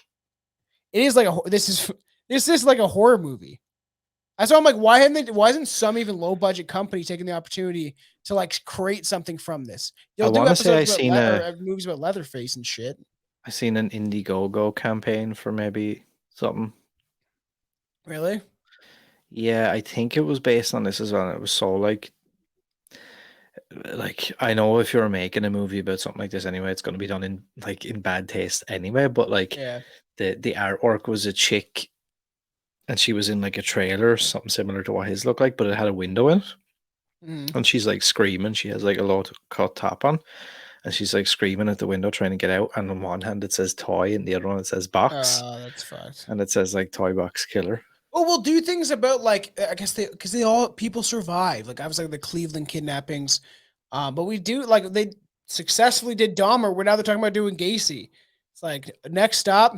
Speaker 5: it is like this is like a horror movie. That's why I'm like, why isn't some even low budget company taking the opportunity to like create something from this?
Speaker 6: I
Speaker 5: They'll do
Speaker 6: want to say
Speaker 5: episodes about movies about Leatherface and shit.
Speaker 6: I seen an Indiegogo campaign for maybe something.
Speaker 5: Really?
Speaker 6: Yeah, I think it was based on this as well. It was so like I know if you're making a movie about something like this anyway, it's going to be done in bad taste anyway. But like
Speaker 5: Yeah.
Speaker 6: the artwork was a chick, and she was in like a trailer, something similar to what his looked like, but it had a window in it, and she's like screaming. She has like a low cut top on, and she's like screaming at the window trying to get out. And on one hand it says toy, and the other one it says box,
Speaker 5: That's fucked.
Speaker 6: and it says like toy box killer.
Speaker 5: Oh, we'll do things about like I guess because they all people survive. Like I was like the Cleveland kidnappings, but we do like they successfully did Dahmer. We're now they're talking about doing Gacy. It's like next stop,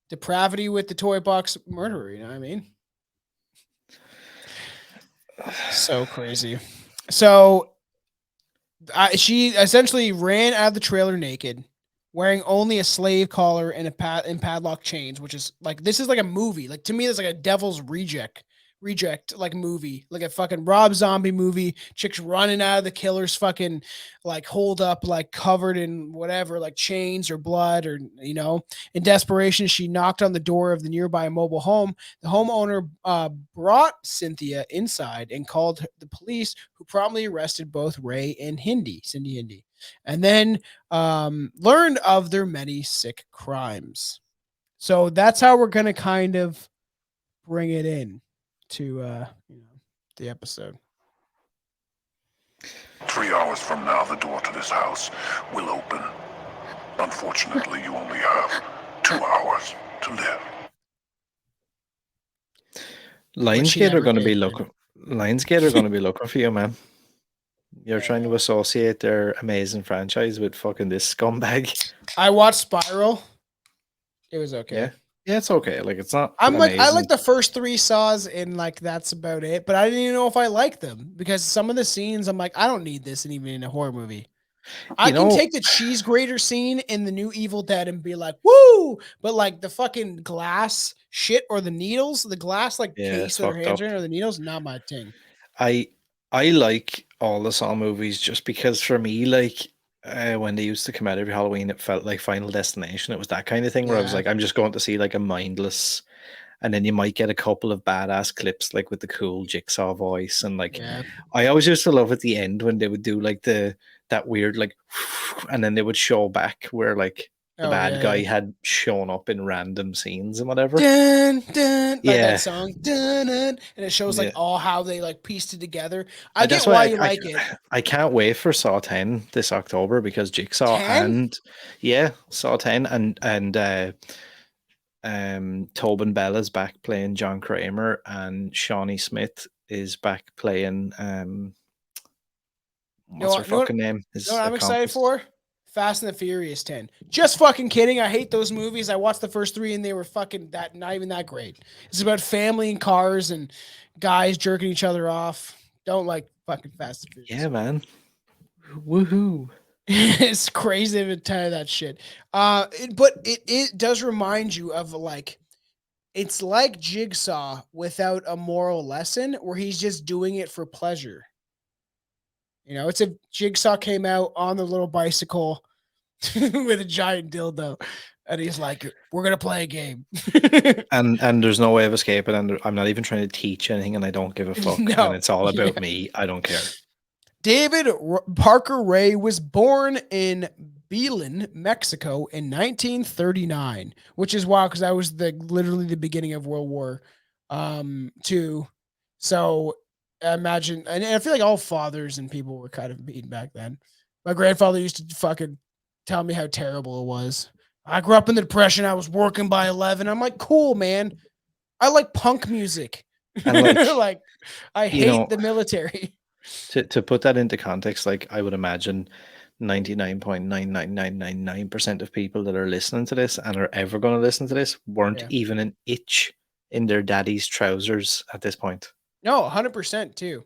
Speaker 5: depravity with the toy box murderer. You know what I mean? So crazy. So she essentially ran out of the trailer naked, wearing only a slave collar and and padlock chains, which is like this is like a movie. Like to me, it's like a Devil's Reject like movie, like a fucking Rob Zombie movie. Chicks running out of the killer's fucking like hold up, like covered in whatever, like chains or blood or In desperation, she knocked on the door of the nearby mobile home. The homeowner brought Cynthia inside and called the police, who promptly arrested both Ray and Cindy Hindy, and then learned of their many sick crimes. So that's how we're gonna kind of bring it in to the episode.
Speaker 7: 3 hours from now, the door to this house will open. Unfortunately, you only have 2 hours to live.
Speaker 6: Lionsgate are going to be looking. Lionsgate are going to be looking for you, man. You're trying to associate their amazing franchise with fucking this scumbag.
Speaker 5: I watched Spiral. It was okay.
Speaker 6: Yeah, it's okay. Like it's not.
Speaker 5: I'm like, I like the first 3 Saws, and like that's about it. But I didn't even know if I liked them because some of the scenes, I'm like, I don't need this, and even in a horror movie. I can take the cheese grater scene in the new Evil Dead and be like, woo! But like the fucking glass shit or the needles, the glass like case that her hands are in or the needles, not my thing.
Speaker 6: I like all the Saw movies just because for me, like when they used to come out every Halloween, it felt like Final Destination. It was that kind of thing where I was like, I'm just going to see like a mindless, and then you might get a couple of badass clips like with the cool Jigsaw voice. And like I always used to love at the end when they would do like that weird like and then they would show back where like the bad guy had shown up in random scenes and whatever.
Speaker 5: Dun, dun, like that song. Dun, dun, and it shows like all how they like pieced it together. I get why you like it.
Speaker 6: I can't wait for Saw 10 this October because Jigsaw 10? and Saw 10 and Tobin Bell is back playing John Kramer and Shawnee Smith is back playing what's her fucking name?
Speaker 5: You know what I'm excited for? Fast and the Furious 10. Just fucking kidding. I hate those movies. I watched the first 3 and they were fucking not even that great. It's about family and cars and guys jerking each other off. Don't like fucking Fast and Furious.
Speaker 6: Yeah, man. Woohoo.
Speaker 5: It's crazy to tell you that shit. But it does remind you of like, it's like Jigsaw without a moral lesson where he's just doing it for pleasure. It's if Jigsaw came out on the little bicycle with a giant dildo, and he's like, "We're gonna play a game,"
Speaker 6: and there's no way of escaping. And I'm not even trying to teach anything, and I don't give a fuck. No. And it's all about me. I don't care.
Speaker 5: David Parker Ray was born in Belen, Mexico, in 1939, which is wild because that was literally the beginning of World War II. So. I imagine, and I feel like all fathers and people were kind of mean back then. My grandfather used to fucking tell me how terrible it was. I grew up in the Depression. I was working by 11. I'm like, cool, man. I like punk music.
Speaker 6: And
Speaker 5: like, I
Speaker 6: you
Speaker 5: hate
Speaker 6: know,
Speaker 5: the military.
Speaker 6: to put that into context, like I would imagine 99.99999% of people that are listening to this and are ever going to listen to this weren't
Speaker 5: Yeah.
Speaker 6: even an itch in their daddy's trousers at this point.
Speaker 5: No, 100% too.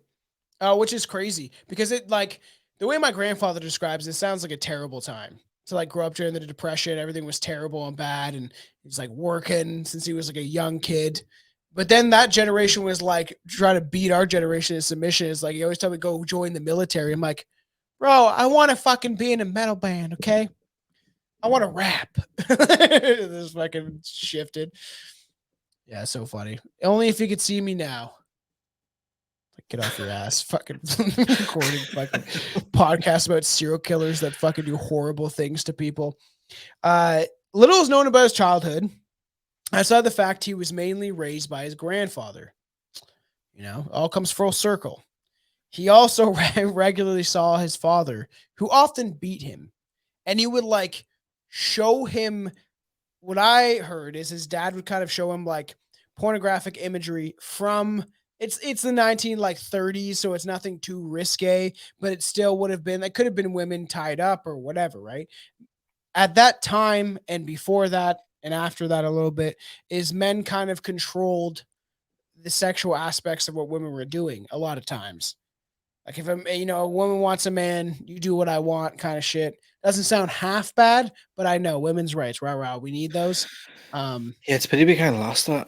Speaker 5: Which is crazy because it like the way my grandfather describes it sounds like a terrible time to like grow up during the Depression. Everything was terrible and bad, and he's like working since he was like a young kid. But then that generation was like trying to beat our generation in submission. It's like he always tell me go join the military. I'm like, bro, I want to fucking be in a metal band, okay? I want to rap. This fucking shifted. Yeah, so funny. Only if you could see me now. Like, get off your ass. Fucking recording fucking podcast about serial killers that fucking do horrible things to people. Little is known about his childhood. Outside the fact he was mainly raised by his grandfather. You know, all comes full circle. He also regularly saw his father, who often beat him. And he would like show him what I heard is his dad would kind of show him like pornographic imagery from it's the 30s, so it's nothing too risque, but it still would have been it could have been women tied up or whatever, right? At that time and before that and after that a little bit is men kind of controlled the sexual aspects of what women were doing a lot of times. Like if a woman wants a man, you do what I want kind of shit. Doesn't sound half bad, but I know women's rights. Rah, we need those.
Speaker 6: Yeah, it's pity we kind of lost that.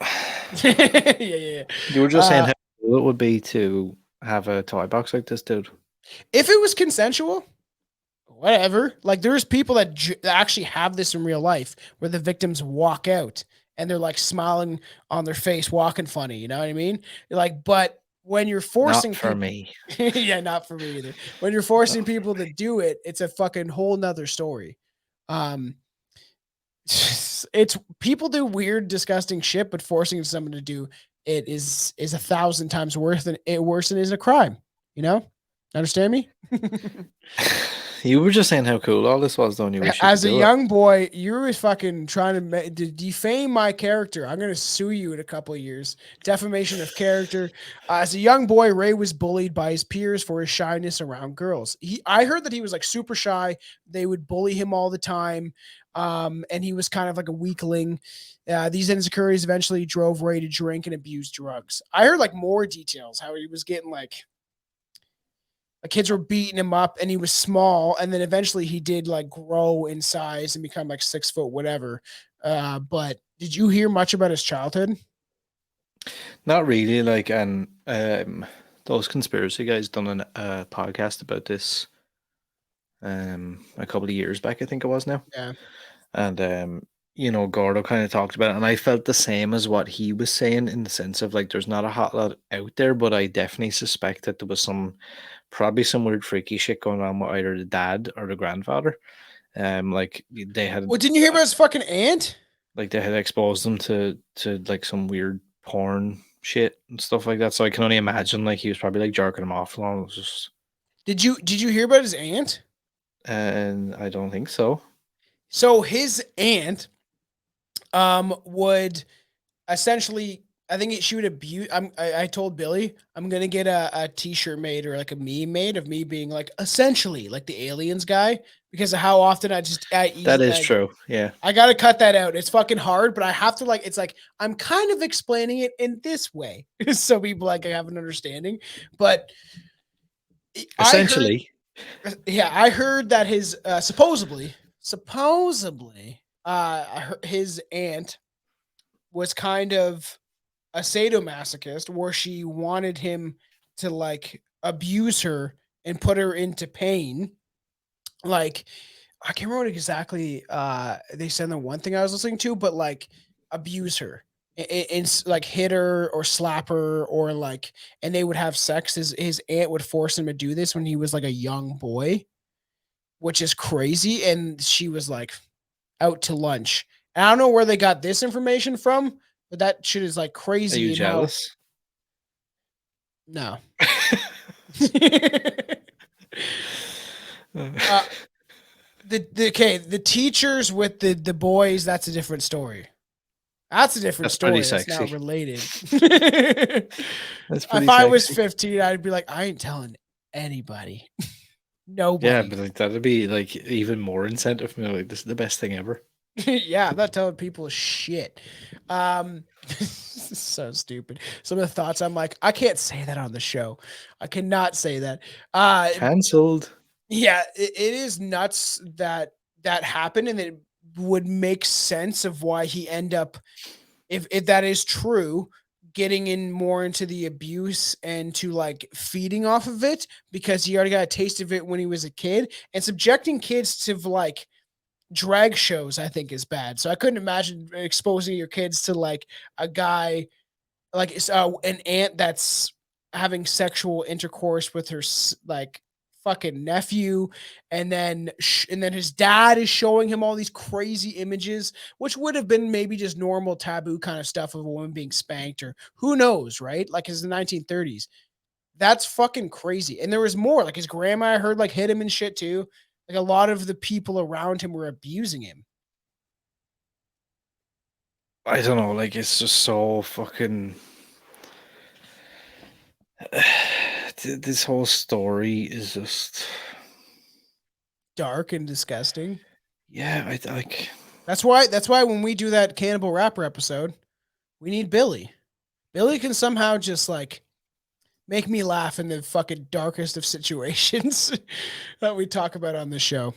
Speaker 5: Yeah.
Speaker 6: You were just saying how cool it would be to have a toy box like this, dude.
Speaker 5: If it was consensual, whatever. Like there's people that actually have this in real life where the victims walk out and they're like smiling on their face, walking funny. You know what I mean? You're like, but when you're forcing
Speaker 6: Not for me.
Speaker 5: yeah, not for me either. When you're forcing people to do it, it's a fucking whole nother story. It's people do weird, disgusting shit, but forcing someone to do it is 1,000 times worse than it is a crime. You know, understand me?
Speaker 6: You were just saying how cool all this was, though. You wish you
Speaker 5: As
Speaker 6: could
Speaker 5: a
Speaker 6: do it.
Speaker 5: young boy, you were fucking trying to defame my character. I'm going to sue you in a couple of years. Defamation of character. As a young boy, Ray was bullied by his peers for his shyness around girls. I heard that he was like super shy. They would bully him all the time. And he was kind of like a weakling. These insecurities eventually drove Ray to drink and abuse drugs. I heard like more details, how he was getting like kids were beating him up and he was small. And then eventually he did like grow in size and become like 6 foot, whatever. But did you hear much about his childhood?
Speaker 6: Not really. Like, and those conspiracy guys done a podcast about this a couple of years back, I think it was now.
Speaker 5: Yeah.
Speaker 6: And Gordo kind of talked about it, and I felt the same as what he was saying in the sense of like there's not a hot lot out there, but I definitely suspect that there was probably some weird freaky shit going on with either the dad or the grandfather. Like they had
Speaker 5: Well, didn't you hear about his fucking aunt?
Speaker 6: like they had exposed them to like some weird porn shit and stuff like that. So I can only imagine like he was probably like jerking them off and all. It was just
Speaker 5: Did you hear about his aunt?
Speaker 6: and I don't think so.
Speaker 5: So his aunt would essentially I think she would abuse. I told Billy I'm gonna get a T-shirt made or like a meme made of me being like essentially like the aliens guy because of how often I eat.
Speaker 6: That is true. Yeah.
Speaker 5: I gotta cut that out. It's fucking hard, but I have to like. It's like I'm kind of explaining it in this way so people like have an understanding. But
Speaker 6: Essentially,
Speaker 5: I heard that his supposedly his aunt was kind of a sadomasochist where she wanted him to like abuse her and put her into pain. Like, I can't remember what exactly they said the one thing I was listening to, but like abuse her and like hit her or slap her or like, and they would have sex. His aunt would force him to do this when he was like a young boy, which is crazy. And she was like out to lunch. And I don't know where they got this information from, but that shit is like
Speaker 6: are
Speaker 5: crazy.
Speaker 6: you jealous?
Speaker 5: No. the teachers with the boys, that's a different story. That's a different
Speaker 6: That's pretty
Speaker 5: story. That's not
Speaker 6: sexy.
Speaker 5: related.
Speaker 6: That's pretty
Speaker 5: If I was
Speaker 6: sexy.
Speaker 5: 15, I'd be like, I ain't telling anybody.
Speaker 6: Yeah,
Speaker 5: Nobody.
Speaker 6: but like that'd be like even more incentive for me. Like this is the best thing ever.
Speaker 5: Yeah, I'm not telling people shit. This is so stupid. Some of the thoughts I'm like, I can't say that on the show. I cannot say that.
Speaker 6: Cancelled.
Speaker 5: Yeah, it is nuts that that happened, and it would make sense of why he end up, if that is true, getting in more into the abuse and to like feeding off of it because he already got a taste of it when he was a kid, and subjecting kids to like drag shows I think is bad. So I couldn't imagine exposing your kids to like a guy like an aunt that's having sexual intercourse with her like fucking nephew, and then and then his dad is showing him all these crazy images, which would have been maybe just normal taboo kind of stuff of a woman being spanked or who knows, right? Like it's the 1930s. That's fucking crazy. And there was more. Like his grandma, I heard, like hit him and shit too. Like a lot of the people around him were abusing him.
Speaker 6: I don't know. Like it's just so fucking. This whole story is just.
Speaker 5: Dark and disgusting.
Speaker 6: Yeah, I like.
Speaker 5: That's why when we do that cannibal rapper episode, we need Billy. Billy can somehow just like make me laugh in the fucking darkest of situations that we talk about on the show.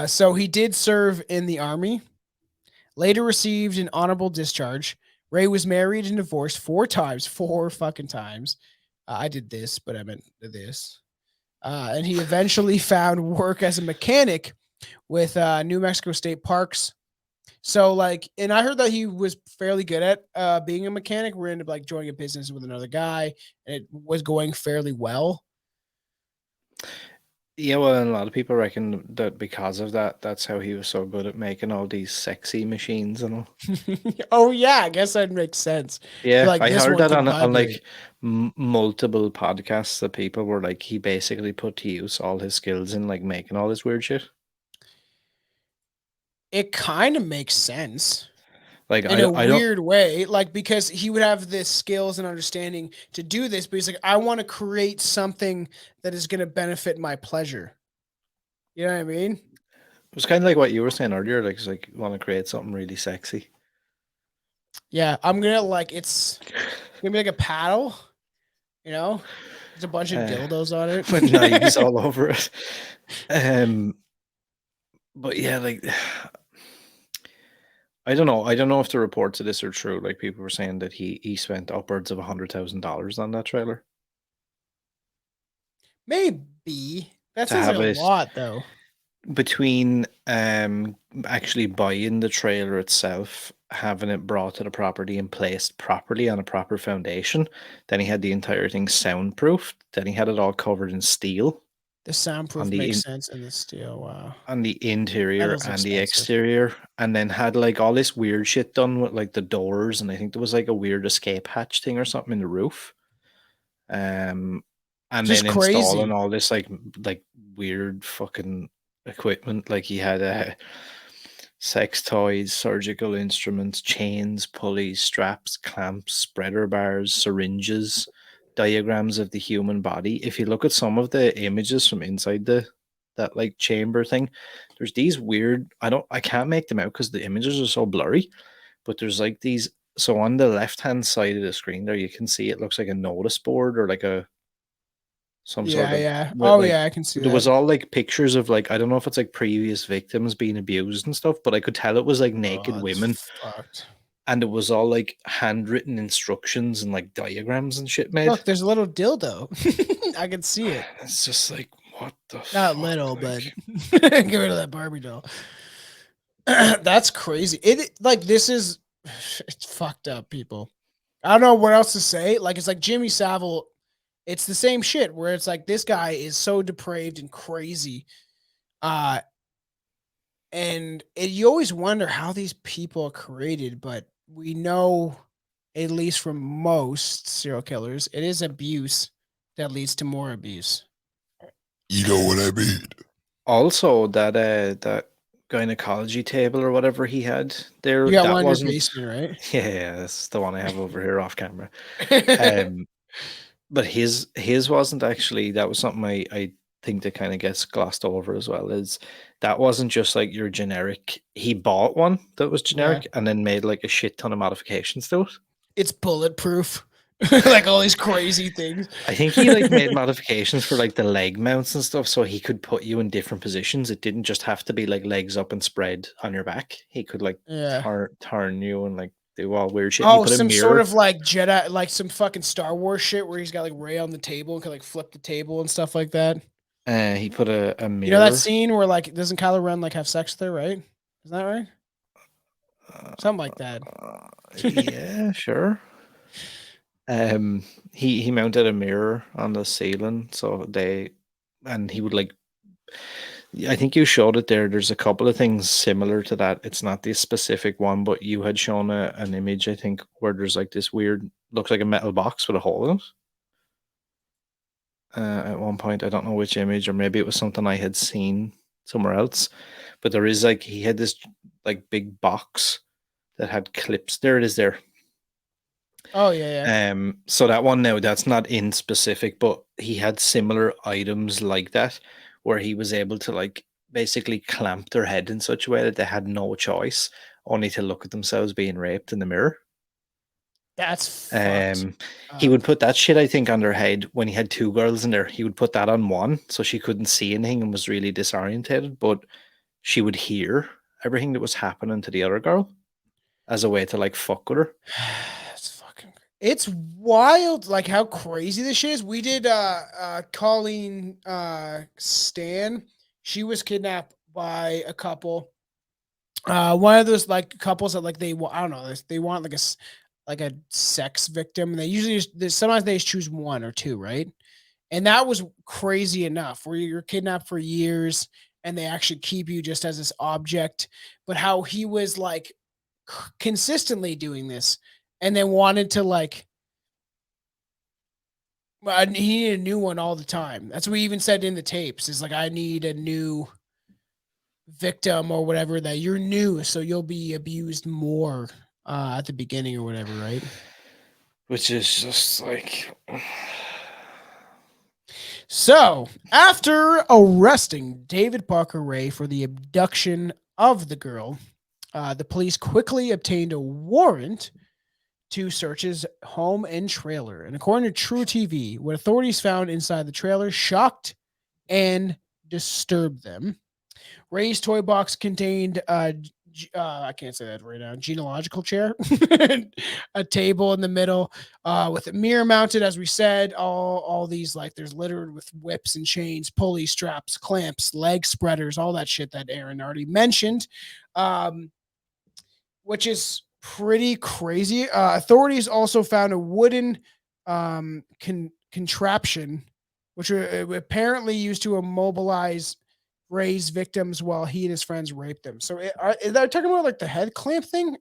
Speaker 5: So he did serve in the army, later received an honorable discharge. Ray was married and divorced 4 times, 4 fucking times. I did this, but I meant this. And he eventually found work as a mechanic with New Mexico State Parks. So like, and I heard that he was fairly good at being a mechanic. We ended up like joining a business with another guy, and it was going fairly well.
Speaker 6: Yeah, well, and a lot of people reckon that because of that, that's how he was so good at making all these sexy machines and all.
Speaker 5: Oh yeah, I guess that makes sense.
Speaker 6: Yeah,
Speaker 5: Like
Speaker 6: I
Speaker 5: this
Speaker 6: heard
Speaker 5: one
Speaker 6: that
Speaker 5: could
Speaker 6: on
Speaker 5: vibrate.
Speaker 6: like multiple podcasts that people were like, he basically put to use all his skills in like making all this weird shit.
Speaker 5: It kind of makes sense
Speaker 6: Like
Speaker 5: in a
Speaker 6: I don't.
Speaker 5: weird way, like because he would have the skills and understanding to do this, but he's like, I want to create something that is going to benefit my pleasure. You know what I mean?
Speaker 6: It was kind of like what you were saying earlier. Like, it's like you want to create something really sexy.
Speaker 5: Yeah, I'm gonna like it's gonna be like a paddle, you know? There's a bunch of
Speaker 6: Uh,
Speaker 5: dildos on it.
Speaker 6: with knives all over it. Um, but yeah, like I don't know. I don't know if the reports of this are true. Like people were saying that he spent upwards of $100,000 on that trailer
Speaker 5: Maybe. That
Speaker 6: to
Speaker 5: sounds like
Speaker 6: have
Speaker 5: a
Speaker 6: it
Speaker 5: lot though.
Speaker 6: between actually buying the trailer itself, having it brought to the property and placed properly on a proper foundation. Then he had the entire thing soundproofed. Then he had it all covered in steel
Speaker 5: The
Speaker 6: on
Speaker 5: soundproof
Speaker 6: the
Speaker 5: makes sense in the steel. Wow.
Speaker 6: on the interior
Speaker 5: Metal's
Speaker 6: and the
Speaker 5: expensive.
Speaker 6: exterior, and then had like all this weird shit done with like the doors, and I think there was like a weird escape hatch thing or something in the roof. And
Speaker 5: Just
Speaker 6: then installing
Speaker 5: crazy.
Speaker 6: all this like weird fucking equipment. Like he had sex toys, surgical instruments, chains, pulleys, straps, clamps, spreader bars, syringes, diagrams of the human body. If you look at some of the images from inside that like chamber thing, there's these weird, I can't make them out because the images are so blurry, but there's like these. So on the left hand side of the screen there, you can see it looks like a notice board or like a some sort
Speaker 5: Yeah,
Speaker 6: of
Speaker 5: yeah.
Speaker 6: with
Speaker 5: Oh
Speaker 6: like
Speaker 5: yeah, I can see
Speaker 6: there was
Speaker 5: that.
Speaker 6: all like pictures of like I don't know if it's like previous victims being abused and stuff, but I could tell it was like naked
Speaker 5: Oh,
Speaker 6: women,
Speaker 5: it's fucked.
Speaker 6: and it was all like handwritten instructions and like diagrams and shit made.
Speaker 5: Look, there's a little dildo. I can see it.
Speaker 6: It's just like what the
Speaker 5: Not
Speaker 6: fuck?
Speaker 5: little, but
Speaker 6: Like,
Speaker 5: get rid of that Barbie doll. That's crazy. It like this is it's fucked up, people. I don't know what else to say. Like it's like Jimmy Savile. It's the same shit where it's like this guy is so depraved and crazy. Uh and you always wonder how these people are created, but we know at least from most serial killers, it is abuse that leads to more abuse.
Speaker 7: You know what I mean?
Speaker 6: Also, that gynecology table or whatever he had there,
Speaker 5: You got
Speaker 6: that
Speaker 5: one in your
Speaker 6: wasn't.
Speaker 5: basement, right?
Speaker 6: Yeah, that's the one I have over here off camera. Um, but his wasn't actually. That was something I think that kind of gets glossed over as well. Is that wasn't just like your generic. He bought one that was
Speaker 5: Yeah.
Speaker 6: generic and then made like a shit ton of modifications to it.
Speaker 5: It's bulletproof. Like all these crazy things.
Speaker 6: I think he like made modifications for like the leg mounts and stuff so he could put you in different positions. It didn't just have to be like legs up and spread on your back. He could like
Speaker 5: Yeah.
Speaker 6: turn you and like do all weird shit. He
Speaker 5: Oh,
Speaker 6: put a
Speaker 5: some sort
Speaker 6: mirror.
Speaker 5: of like Jedi, like some fucking Star Wars shit where he's got like Ray on the table and can like flip the table and stuff like that.
Speaker 6: He put a
Speaker 5: You know that
Speaker 6: mirror.
Speaker 5: scene where like doesn't Kylo Ren like have sex with her, right? Is that right? Something like that.
Speaker 6: Yeah, sure. He mounted a mirror on the ceiling so and he would like I think you showed it there. There's a couple of things similar to that. It's not this specific one, but you had shown an image, I think, where there's like this weird, looks like a metal box with a hole in it. At one point, I don't know which image, or maybe it was something I had seen somewhere else. But there is like he had this like big box that had clips. There it is there.
Speaker 5: Oh yeah.
Speaker 6: So that one now that's not in specific, but he had similar items like that where he was able to like basically clamp their head in such a way that they had no choice, only to look at themselves being raped in the mirror.
Speaker 5: That's fucked
Speaker 6: He
Speaker 5: up.
Speaker 6: would put that shit, I think, on their head when he had two girls in there. He would put that on one so she couldn't see anything and was really disorientated, but she would hear everything that was happening to the other girl as a way to like fuck with her.
Speaker 5: That's fucking. It's wild, like how crazy this shit is. We did Colleen Stan. She was kidnapped by a couple. One of those like couples that like I don't know, they want like like a sex victim. They usually sometimes they just choose one or two, right? And that was crazy enough where you're kidnapped for years and they actually keep you just as this object. But how he was like consistently doing this and then wanted to like he needed a new one all the time. That's what we even said in the tapes is like I need a new victim or whatever that you're new so you'll be abused more at the beginning or whatever, right?
Speaker 6: Which is just like
Speaker 5: So, after arresting David Parker Ray for the abduction of the girl, the police quickly obtained a warrant to search his home and trailer. And according to True TV, what authorities found inside the trailer shocked and disturbed them. Ray's toy box contained I can't say that right now. Genealogical chair, a table in the middle, with a mirror mounted, as we said. All these like there's littered with whips and chains, pulley straps, clamps, leg spreaders, all that shit that Aaron already mentioned, which is pretty crazy. Authorities also found a wooden contraption, which were apparently used to immobilize Ray's victims while he and his friends raped them. So is that talking about like the head clamp thing?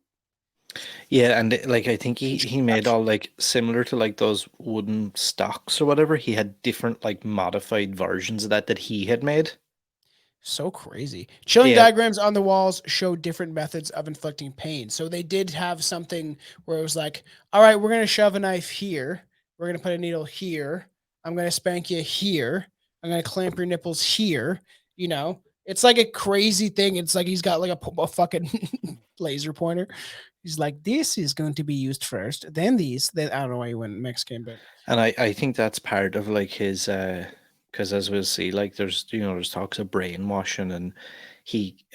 Speaker 6: yeah, and like I think he made all like similar to like those wooden stocks or whatever. He had different like modified versions of that he had made.
Speaker 5: So crazy. Chilling
Speaker 6: Yeah,
Speaker 5: diagrams on the walls show different methods of inflicting pain. So they did have something where it was like, all right, we're going to shove a knife here. We're going to put a needle here. I'm going to spank you here. I'm going to clamp your nipples here. You know, it's like a crazy thing. It's like he's got like a fucking laser pointer. He's like, this is going to be used first, then these. Then I don't know why he went Mexican, but
Speaker 6: and I think that's part of like his because as we'll see, like there's talks of brainwashing, and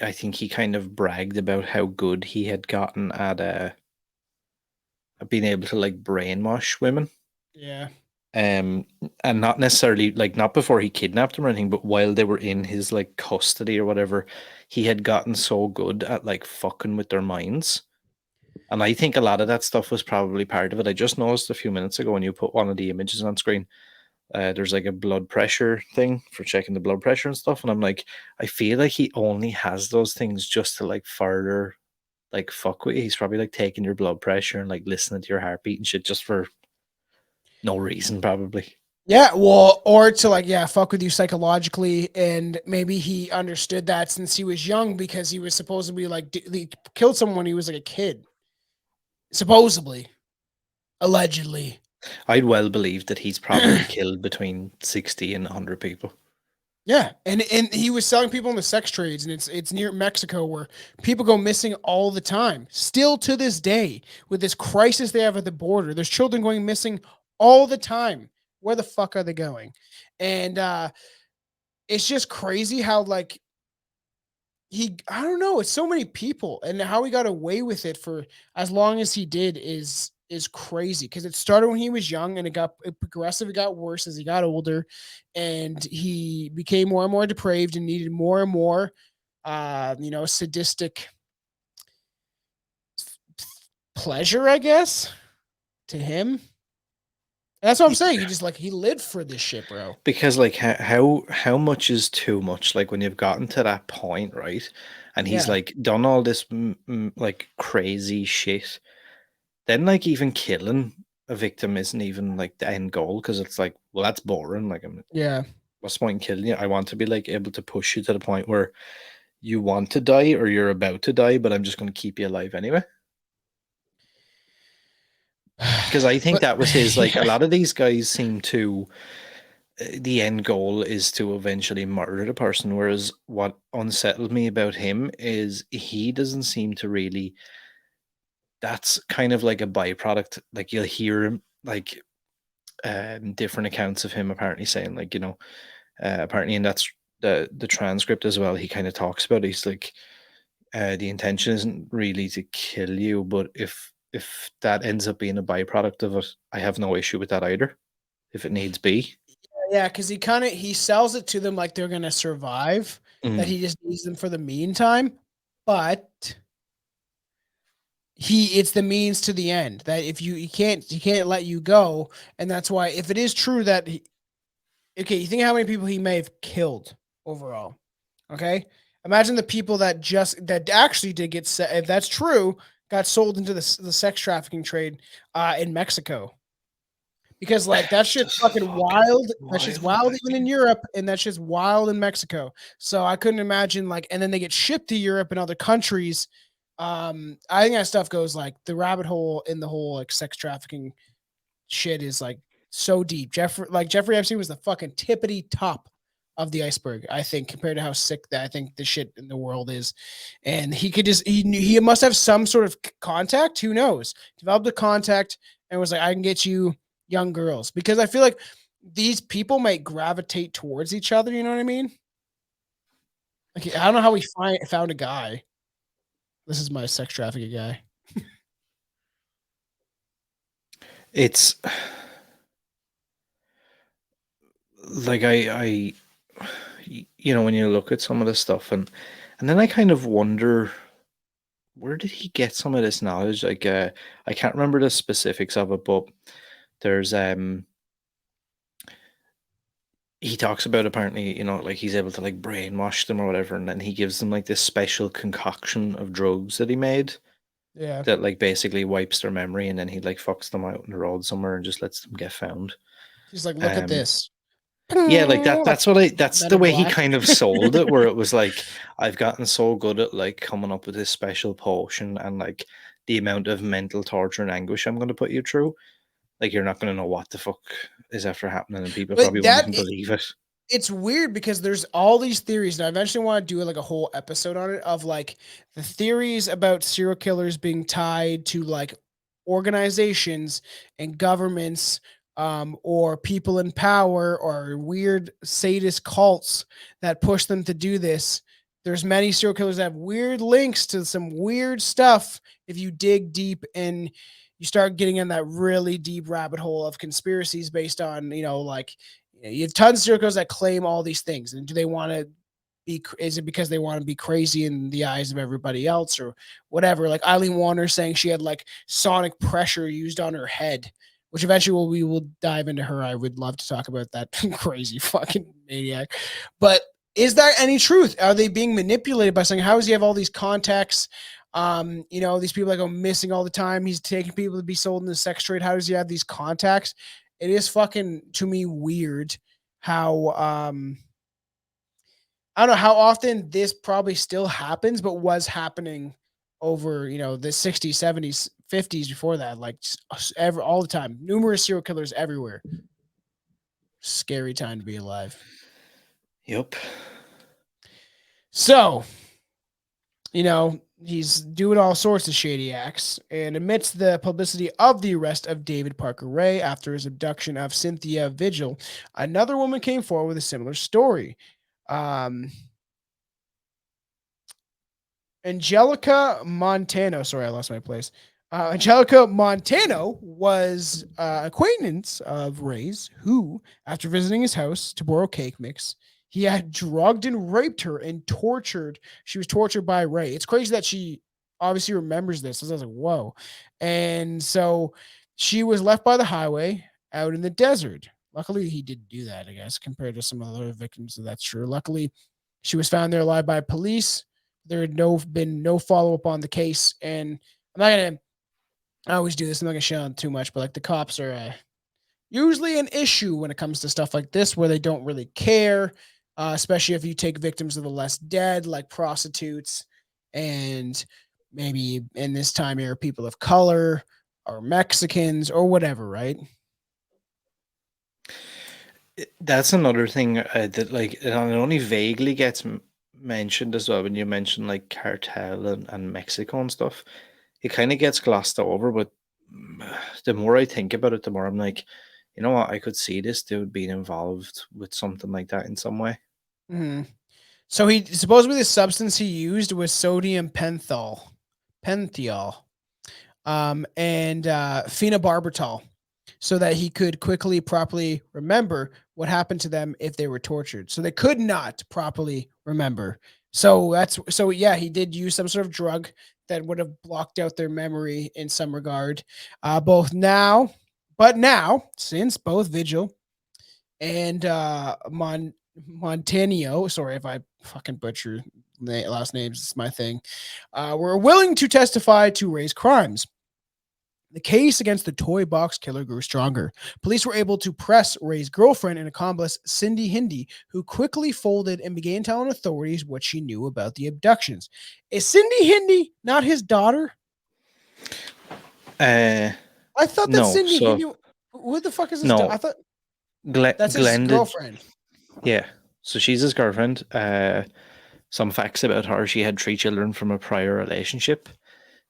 Speaker 6: I think he kind of bragged about how good he had gotten at being able to like brainwash women.
Speaker 5: yeah.
Speaker 6: And not necessarily like not before he kidnapped them or anything, but while they were in his like custody or whatever, he had gotten so good at like fucking with their minds. And I think a lot of that stuff was probably part of it. I just noticed a few minutes ago when you put one of the images on screen, there's like a blood pressure thing for checking the blood pressure and stuff. And I'm like, I feel like he only has those things just to like further like fuck with you. He's probably like taking your blood pressure and like listening to your heartbeat and shit just for no reason, probably.
Speaker 5: Yeah, well, or to like, yeah, fuck with you psychologically, and maybe he understood that since he was young because he was supposedly like he killed someone when he was like a kid, supposedly, allegedly.
Speaker 6: I'd well believe that he's probably killed between 60 and 100 people.
Speaker 5: Yeah, and he was selling people in the sex trades, and it's near Mexico where people go missing all the time. Still to this day, with this crisis they have at the border, there's children going missing all the time. Where the fuck are they going? And it's just crazy how like I don't know, it's so many people, and how he got away with it for as long as he did is crazy because it started when he was young and it progressively got worse as he got older, and he became more and more depraved and needed more and more sadistic pleasure, I guess, to him. And that's what I'm saying. He just like he lived for this shit, bro.
Speaker 6: Because like how much is too much? Like when you've gotten to that point, right? And he's
Speaker 5: Yeah.
Speaker 6: like done all this like crazy shit. Then like even killing a victim isn't even like the end goal because it's like, well, that's boring. Like,
Speaker 5: Yeah.
Speaker 6: what's the point in killing you? I want to be like able to push you to the point where you want to die or you're about to die, but I'm just going to keep you alive anyway. Because I think
Speaker 5: But
Speaker 6: that was his, like, a
Speaker 5: yeah.
Speaker 6: lot of these guys seem to, the end goal is to eventually murder the person. Whereas what unsettled me about him is he doesn't seem to really, that's kind of like a byproduct. Like, you'll hear him, like, different accounts of him apparently saying, like, apparently, and that's the transcript as well. He kind of talks about it. He's like, the intention isn't really to kill you, but if that ends up being a byproduct of it, I have no issue with that either. If it needs be.
Speaker 5: Yeah, because he sells it to them like they're gonna survive, that
Speaker 6: Mm.
Speaker 5: he just needs them for the meantime. But it's the means to the end. That if he can't let you go. And that's why if it is true that okay, you think how many people he may have killed overall. Okay. Imagine the people that actually did get set, if that's true, got sold into the sex trafficking trade in Mexico. Because like that shit's fucking wild. That shit's wild even in Europe, and that shit's wild in Mexico. So I couldn't imagine like, and then they get shipped to Europe and other countries. I think that stuff goes like the rabbit hole in the whole like sex trafficking shit is like so deep. Jeffrey Epstein was the fucking tippity top of the iceberg, I think, compared to how sick that I think the shit in the world is. And he must have some sort of contact. Who knows? Developed a contact and was like, I can get you young girls, because I feel like these people might gravitate towards each other. You know what I mean? Like, I don't know how we found a guy. This is my sex trafficking guy.
Speaker 6: It's like when you look at some of the stuff and then I kind of wonder, where did he get some of this knowledge? Like, I can't remember the specifics of it, but there's he talks about apparently, like he's able to like brainwash them or whatever, and then he gives them like this special concoction of drugs that he made
Speaker 5: Yeah.
Speaker 6: that like basically wipes their memory, and then he like fucks them out on the road somewhere and just lets them get found.
Speaker 5: He's like, look at this.
Speaker 6: Yeah, like that.
Speaker 5: Like
Speaker 6: That's
Speaker 5: Men
Speaker 6: the
Speaker 5: in
Speaker 6: way he
Speaker 5: Black.
Speaker 6: kind of sold it, where it was like, I've gotten so good at like coming up with this special potion and like the amount of mental torture and anguish I'm going to put you through. Like, you're not going to know what the fuck is after happening, and people
Speaker 5: But
Speaker 6: probably won't even believe it.
Speaker 5: it's weird because there's all these theories, and I eventually want to do like a whole episode on it of like the theories about serial killers being tied to like organizations and governments, or people in power or weird sadist cults that push them to do this. There's many serial killers that have weird links to some weird stuff if you dig deep and you start getting in that really deep rabbit hole of conspiracies based on, like you have tons of serial killers that claim all these things. And do they want to is it because they want to be crazy in the eyes of everybody else or whatever? Like Eileen Warner saying she had like sonic pressure used on her head, which eventually we will dive into her. I would love to talk about that crazy fucking maniac. But is there any truth? Are they being manipulated by saying, how does he have all these contacts? These people that go missing all the time. He's taking people to be sold in the sex trade. How does he have these contacts? it is fucking to me weird how I don't know how often this probably still happens, but was happening over, the 60s, 70s, 50s before that, like all the time. Numerous serial killers everywhere. Scary time to be alive.
Speaker 6: Yep.
Speaker 5: So, he's doing all sorts of shady acts. And amidst the publicity of the arrest of David Parker Ray after his abduction of Cynthia Vigil, another woman came forward with a similar story. Angelica Montano. Sorry, I lost my place. Angelica Montano was acquaintance of Ray's, who, after visiting his house to borrow cake mix, he had drugged and raped her and tortured. She was tortured by Ray. It's crazy that she obviously remembers this. I was like, whoa. And so she was left by the highway out in the desert. Luckily, he didn't do that, I guess, compared to some other victims. So that's true. Luckily, she was found there alive by police. There had been no follow up on the case, and I'm not gonna. I always do this. I'm not gonna shit on too much, but like the cops are usually an issue when it comes to stuff like this, where they don't really care, especially if you take victims of the less dead, like prostitutes, and maybe in this time era, people of color or Mexicans or whatever, right?
Speaker 6: That's another thing that like it only vaguely gets mentioned as well when you mention like cartel and Mexico and stuff. It kind of gets glossed over, but the more I think about it, the more I'm like, you know what? I could see this dude being involved with something like that in some way.
Speaker 5: Mm-hmm. So he supposedly the substance he used was sodium pentyl, and phenobarbital, so that he could quickly, properly remember what happened to them if they were tortured. So they could not properly remember. So yeah, he did use some sort of drug that would have blocked out their memory in some regard. But now, since both Vigil and Montanio, sorry if I fucking butcher last names, it's my thing, were willing to testify to Ray's crimes. The case against the toy box killer grew stronger. Police were able to press Ray's girlfriend and accomplice, Cindy Hindi, who quickly folded and began telling authorities what she knew about the abductions. Is Cindy Hindi not his daughter? I thought that
Speaker 6: No.
Speaker 5: Cindy
Speaker 6: So
Speaker 5: Hindi. Who the fuck is this?
Speaker 6: no,
Speaker 5: I thought that's his
Speaker 6: Glenn did.
Speaker 5: girlfriend.
Speaker 6: Yeah. So she's his girlfriend. Some facts about her: she had 3 children from a prior relationship.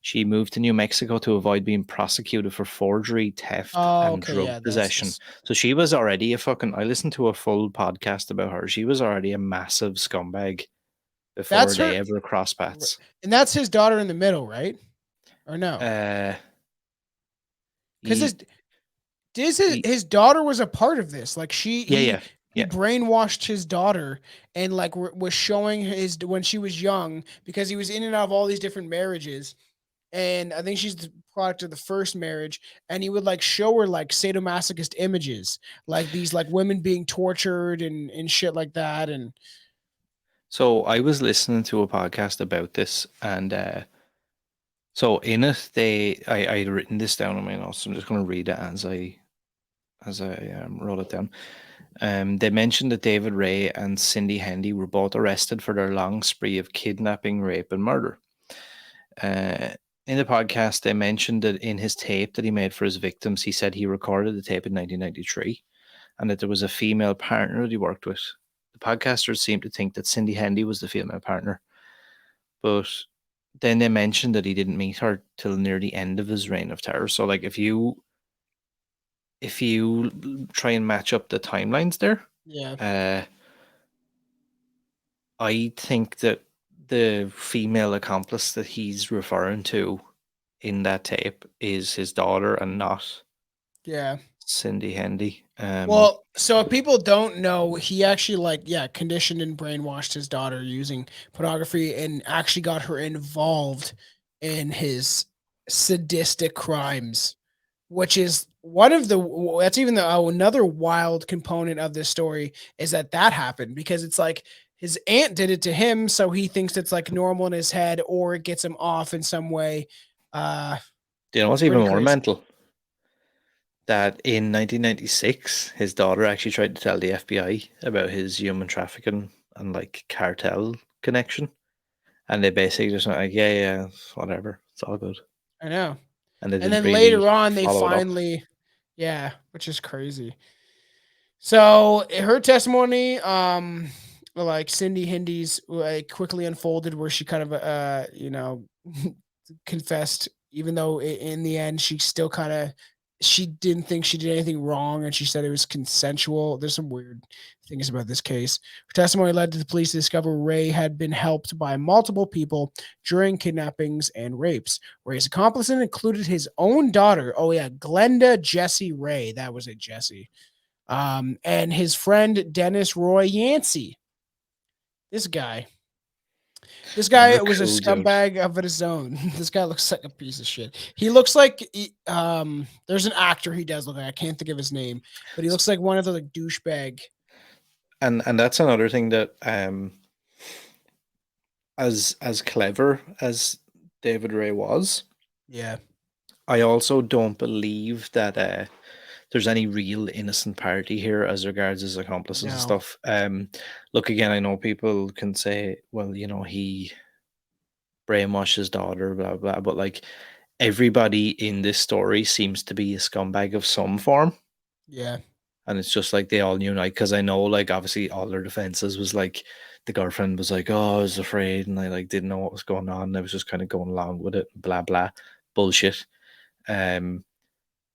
Speaker 6: She moved to New Mexico to avoid being prosecuted for forgery, theft,
Speaker 5: Oh,
Speaker 6: and
Speaker 5: okay,
Speaker 6: drug
Speaker 5: yeah,
Speaker 6: possession. So she was already a fucking. I listened to a full podcast about her. She was already a massive scumbag before
Speaker 5: that's
Speaker 6: they
Speaker 5: her,
Speaker 6: ever crossed paths.
Speaker 5: and that's his daughter in the middle, right? Or no? Because his daughter was a part of this. Like he brainwashed his daughter and like was showing his when she was young, because he was in and out of all these different marriages. And I think she's the product of the first marriage. And he would like show her like sadomasochist images, like these like women being tortured and shit like that. And
Speaker 6: So I was listening to a podcast about this, and so in it, I had written this down on my notes. So I'm just going to read it as I wrote it down. They mentioned that David Ray and Cindy Hendy were both arrested for their long spree of kidnapping, rape, and murder. In the podcast, they mentioned that in his tape that he made for his victims, he said he recorded the tape in 1993 and that there was a female partner that he worked with. The podcasters seemed to think that Cindy Hendy was the female partner, but then they mentioned that he didn't meet her till near the end of his reign of terror. So, like, if you try and match up the timelines there, I think that the female accomplice that he's referring to in that tape is his daughter and not Cindy Hendy.
Speaker 5: Well, so if people don't know, he actually conditioned and brainwashed his daughter using pornography and actually got her involved in his sadistic crimes, which is another wild component of this story is that happened, because it's like his aunt did it to him, so he thinks it's like normal in his head, or it gets him off in some way.
Speaker 6: Do you know what's even more mental? that in 1996, his daughter actually tried to tell the FBI about his human trafficking and like cartel connection, and they basically just went like, "Yeah, yeah, whatever, it's all good,"
Speaker 5: I know.
Speaker 6: and they
Speaker 5: And
Speaker 6: didn't
Speaker 5: then
Speaker 6: really
Speaker 5: later on, they
Speaker 6: follow it up.
Speaker 5: finally, yeah, which is crazy. So her testimony, like Cindy Hindy's, like quickly unfolded where she kind of, confessed, even though in the end she still kind of she didn't think she did anything wrong, and she said it was consensual. There's some weird things about this case. Her testimony led to the police to discover Ray had been helped by multiple people during kidnappings and rapes. Ray's accomplices included his own daughter. Oh yeah, Glenda Jessie Ray. That was a Jessie. And his friend Dennis Roy Yancey. This guy. This
Speaker 6: Another
Speaker 5: guy was a
Speaker 6: cool dude.
Speaker 5: scumbag of his own. This guy looks like a piece of shit. He looks like there's an actor he does look like. I can't think of his name, but he looks like one of the like douchebag.
Speaker 6: And that's another thing that as clever as David Ray was,
Speaker 5: Yeah.
Speaker 6: I also don't believe that there's any real innocent party here as regards his accomplices and
Speaker 5: No.
Speaker 6: stuff. Look, again, I know people can say, well, he brainwashed his daughter, blah blah, but like everybody in this story seems to be a scumbag of some form.
Speaker 5: Yeah.
Speaker 6: And it's just like they all unite, because I know, like, obviously all their defenses was like the girlfriend was like, "Oh, I was afraid," and I like didn't know what was going on. I was just kind of going along with it, blah blah, bullshit. Um,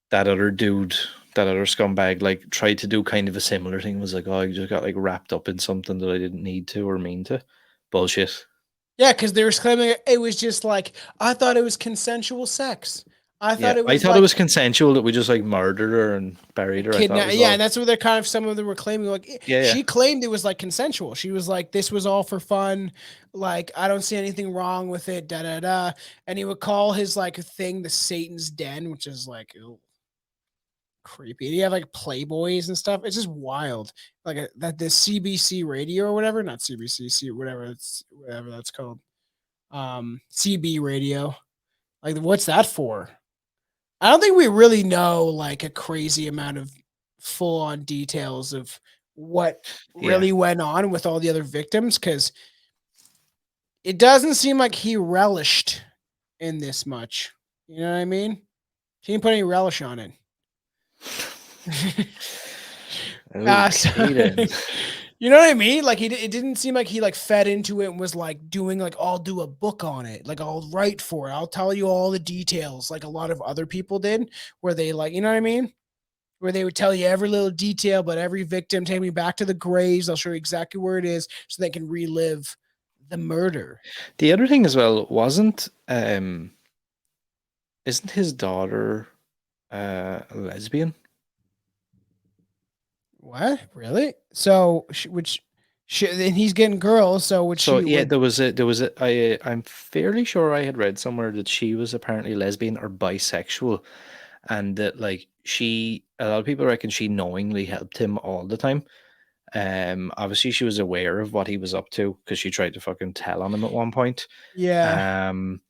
Speaker 6: that other dude, that other scumbag, like tried to do kind of a similar thing. Was like, "Oh, I just got like wrapped up in something that I didn't need to or mean to." Bullshit.
Speaker 5: Yeah, because they were claiming it was just like I thought it was consensual sex. I thought
Speaker 6: Yeah,
Speaker 5: it
Speaker 6: I
Speaker 5: was
Speaker 6: thought it
Speaker 5: like
Speaker 6: was consensual that we just like murdered her and buried her. I thought it
Speaker 5: kidnap.
Speaker 6: was
Speaker 5: Yeah,
Speaker 6: all
Speaker 5: and that's what they're kind of some of them were claiming. Like
Speaker 6: yeah, yeah.
Speaker 5: she claimed it was like consensual. She was like, "This was all for fun. Like I don't see anything wrong with it." Da da da. And he would call his like thing the Satan's Den, which is like ew, creepy. And he had like Playboys and stuff. It's just wild. Like that the CBC radio or whatever, not CBC, whatever that's called. CB radio. Like what's that for? I don't think we really know like a crazy amount of full on details of what
Speaker 6: Yeah.
Speaker 5: really went on with all the other victims because it doesn't seem like he relished in this much. You know what I mean? He didn't put any relish on it.
Speaker 6: Okay, then.
Speaker 5: You know what I mean? Like it didn't seem like he like fed into it and was like doing like I'll do a book on it, like I'll write for it, I'll tell you all the details, like a lot of other people did, where they like, you know what I mean? Where they would tell you every little detail, but every victim, take me back to the graves. I'll show you exactly where it is, so they can relive the murder.
Speaker 6: The other thing as well isn't his daughter a lesbian?
Speaker 5: What really? So, and he's getting girls. So would
Speaker 6: So
Speaker 5: she?
Speaker 6: yeah,
Speaker 5: Would
Speaker 6: I'm fairly sure I had read somewhere that she was apparently lesbian or bisexual, and that like a lot of people reckon she knowingly helped him all the time. Obviously she was aware of what he was up to because she tried to fucking tell on him at one point.
Speaker 5: yeah,
Speaker 6: Um,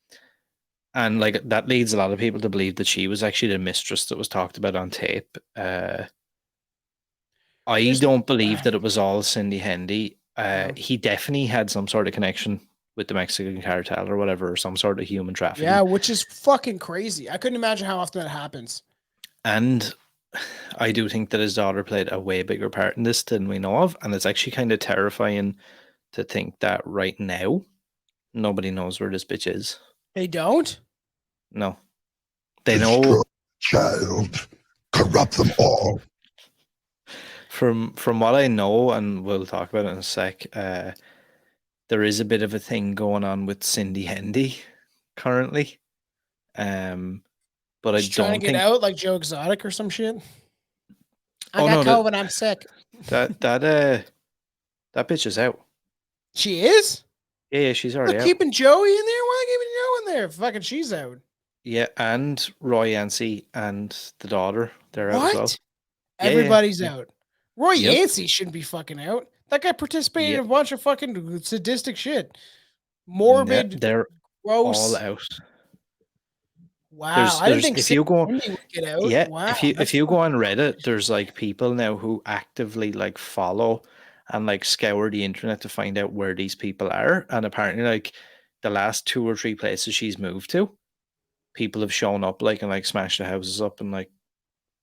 Speaker 6: and like that leads a lot of people to believe that she was actually the mistress that was talked about on tape. I
Speaker 5: there's
Speaker 6: don't believe that it was all Cindy Hendy.
Speaker 5: no.
Speaker 6: He definitely had some sort of connection with the Mexican cartel or whatever, or some sort of human
Speaker 5: Yeah,
Speaker 6: trafficking.
Speaker 5: which is fucking crazy. I couldn't imagine how often that happens.
Speaker 6: And I do think that his daughter played a way bigger part in this than we know of. And it's actually kind of terrifying to think that right now, nobody knows where this bitch is.
Speaker 5: They don't.
Speaker 6: No. They know.
Speaker 7: Child, corrupt them all.
Speaker 6: From what I know, and we'll talk about it in a sec, there is a bit of a thing going on with Cindy Hendy currently. But
Speaker 5: She's trying to get out like Joe Exotic or some shit. I got COVID. I'm sick.
Speaker 6: that bitch is out.
Speaker 5: She is.
Speaker 6: Yeah, she's already
Speaker 5: They're
Speaker 6: out.
Speaker 5: keeping Joey in there. Why keeping Joe in there? Fucking, she's out.
Speaker 6: Yeah, and Roy Yancey and the daughter, they're out as well.
Speaker 5: What? Everybody's
Speaker 6: yeah.
Speaker 5: out. Roy
Speaker 6: Yep.
Speaker 5: Yancey shouldn't be fucking out. That guy participated
Speaker 6: Yep.
Speaker 5: in a bunch of fucking sadistic shit. Morbid,
Speaker 6: They're
Speaker 5: gross.
Speaker 6: all out.
Speaker 5: Wow, I didn't think
Speaker 6: If
Speaker 5: Sid
Speaker 6: you go,
Speaker 5: Bundy would get out.
Speaker 6: yeah,
Speaker 5: Wow,
Speaker 6: if
Speaker 5: that's
Speaker 6: you go
Speaker 5: fucking
Speaker 6: on Reddit,
Speaker 5: crazy.
Speaker 6: there's like people now who actively like follow and like scour the internet to find out where these people are. And apparently, like the last 2 or 3 places she's moved to, people have shown up like and like smashed the houses up and like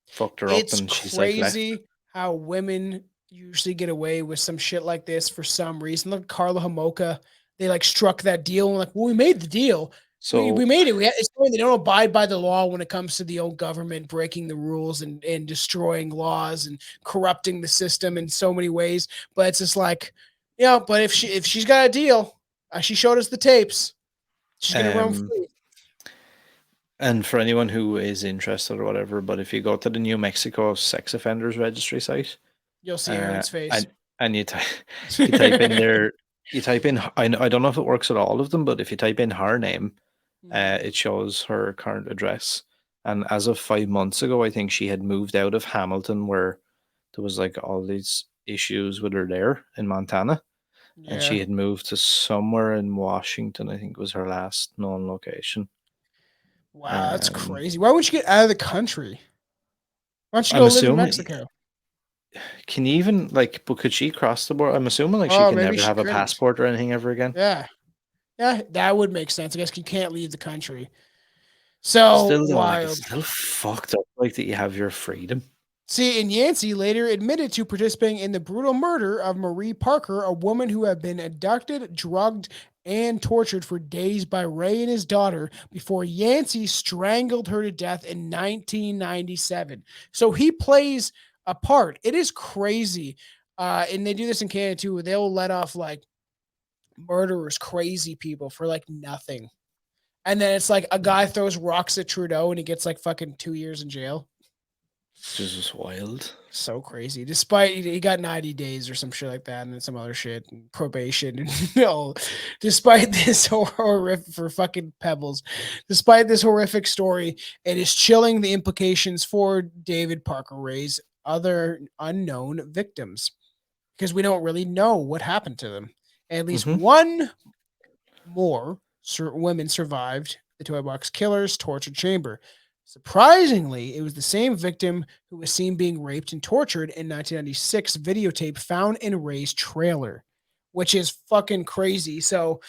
Speaker 6: fucked her up,
Speaker 5: It's
Speaker 6: and she's like left.
Speaker 5: crazy how women usually get away with some shit like this for some reason. Look, Carla Homolka, they like struck that deal and like, well, we made the deal. We
Speaker 6: So
Speaker 5: made it. It's funny they don't abide by the law when it comes to the old government breaking the rules and destroying laws and corrupting the system in so many ways. But it's just like, but if she's got a deal, she showed us the tapes. She's gonna roam
Speaker 6: um
Speaker 5: free.
Speaker 6: and for anyone who is interested or whatever, but if you go to the New Mexico sex offenders registry site,
Speaker 5: You'll see Aaron's face.
Speaker 6: and you type in there, you type in, I don't know if it works at all of them, but if you type in her name, it shows her current address. And as of 5 months ago, I think she had moved out of Hamilton, where there was like all these issues with her there in Montana, and
Speaker 5: Yeah.
Speaker 6: she had moved to somewhere in Washington. I think was her last known location.
Speaker 5: Wow, that's
Speaker 6: Um,
Speaker 5: crazy. Why wouldn't you get out of the country? Why don't you
Speaker 6: I'm
Speaker 5: go live in
Speaker 6: assuming.
Speaker 5: Mexico?
Speaker 6: Can you even like? But could she cross the border? I'm assuming like she
Speaker 5: Oh,
Speaker 6: can
Speaker 5: maybe
Speaker 6: never
Speaker 5: she
Speaker 6: have a
Speaker 5: couldn't.
Speaker 6: passport or anything ever again.
Speaker 5: Yeah. Yeah, that would make sense. I guess you can't leave the country. So
Speaker 6: Still though, like it's
Speaker 5: wild.
Speaker 6: still fucked up. Like that you have your freedom.
Speaker 5: See, and Yancey later admitted to participating in the brutal murder of Marie Parker, a woman who had been abducted, drugged, and tortured for days by Ray and his daughter before Yancey strangled her to death in 1997. So he plays a part. It is crazy. And they do this in Canada too. They'll let off like murderers, crazy people for like nothing. And then it's like a guy throws rocks at Trudeau and he gets like fucking 2 years in jail.
Speaker 6: This is wild.
Speaker 5: So crazy. Despite he got 90 days or some shit like that, and then some other shit, and probation, and despite this horrific for fucking pebbles, despite this horrific story, it is chilling the implications for David Parker Ray's other unknown victims because we don't really know what happened to them. At least one more women survived the toy box killer's torture chamber. Surprisingly, it was the same victim who was seen being raped and tortured in 1996 videotape found in Ray's trailer, which is fucking crazy. So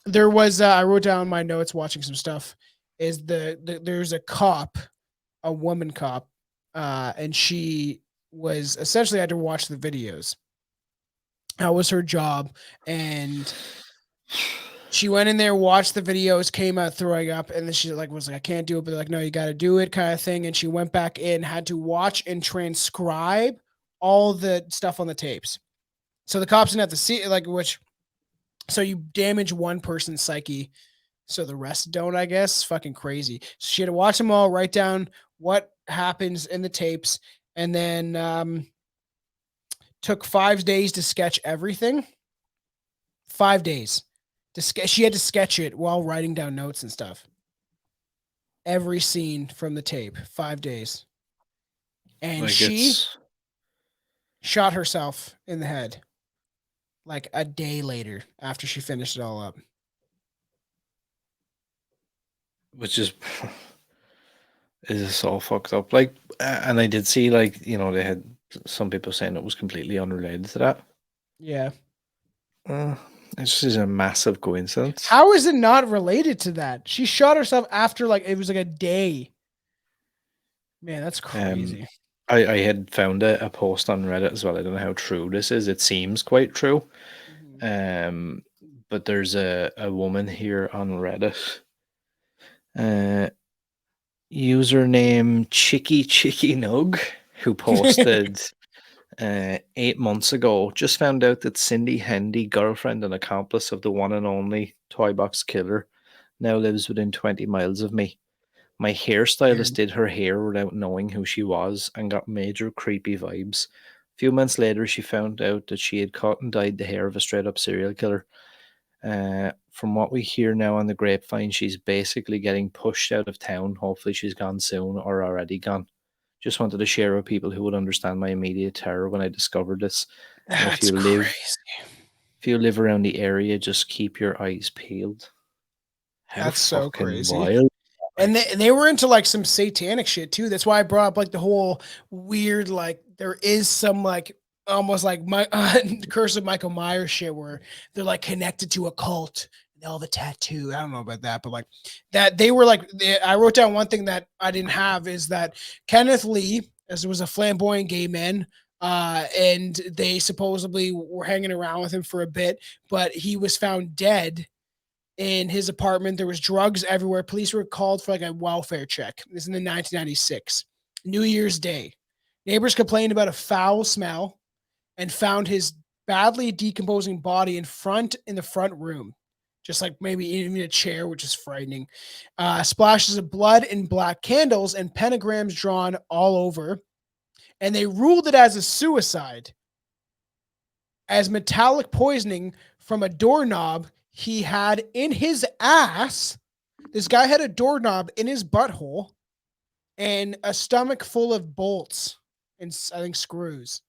Speaker 5: there was I wrote down my notes watching some stuff is there's a cop, a woman cop, and she was essentially had to watch the videos. That was her job, and she went in there, watched the videos, came out throwing up, and then she was like, I can't do it. But they're like, no, you got to do it, kind of thing. And she went back in, had to watch and transcribe all the stuff on the tapes. So the cops didn't have to see it, so you damage one person's psyche, so the rest don't, I guess. Fucking crazy. So she had to watch them all, write down what happens in the tapes, and then took 5 days to sketch everything. 5 days. She had to sketch it while writing down notes and stuff. Every scene from the tape, 5 days. And
Speaker 6: Like
Speaker 5: she shot herself in the head like a day later after she finished it all up.
Speaker 6: which is all fucked up. Like, and I did see like they had some people saying it was completely unrelated to that.
Speaker 5: Yeah.
Speaker 6: It just is a massive coincidence.
Speaker 5: How is it not related to that? She shot herself after it was like a day. Man, that's crazy.
Speaker 6: I had found a post on Reddit as well. I don't know how true this is. It seems quite true. But there's a woman here on Reddit. Username Chicky Nug, who posted 8 months ago, just found out that Cindy Hendy, girlfriend and accomplice of the one and only toy box killer, now lives within 20 miles of me. My hairstylist did her hair without knowing who she was and got major creepy vibes. A few months later, she found out that she had caught and dyed the hair of a straight up serial killer. From what we hear now on the grapevine, she's basically getting pushed out of town. Hopefully she's gone soon or already gone. Just wanted to share with people who would understand my immediate terror when I discovered this. And
Speaker 5: That's crazy.
Speaker 6: if you live around the area, just keep your eyes peeled. How
Speaker 5: That's so
Speaker 6: fucking
Speaker 5: crazy.
Speaker 6: wild.
Speaker 5: And they were into like some satanic shit too. That's why I brought up like the whole weird, like there is some like almost like my Curse of Michael Myers shit where they're like connected to a cult and all the tattoo. I don't know about that, but like that they were like I wrote down one thing that I didn't have is that Kenneth Lee, as was a flamboyant gay man, and they supposedly were hanging around with him for a bit, but he was found dead in his apartment. There was drugs everywhere. Police were called for like a welfare check. This is in the 1996, New Year's Day. Neighbors complained about a foul smell and found his badly decomposing body in the front room, just like maybe even a chair, which is frightening. Splashes of blood and black candles and pentagrams drawn all over, and they ruled it as a suicide, as metallic poisoning from a doorknob he had in his ass. This guy had a doorknob in his butthole and a stomach full of bolts and I think screws.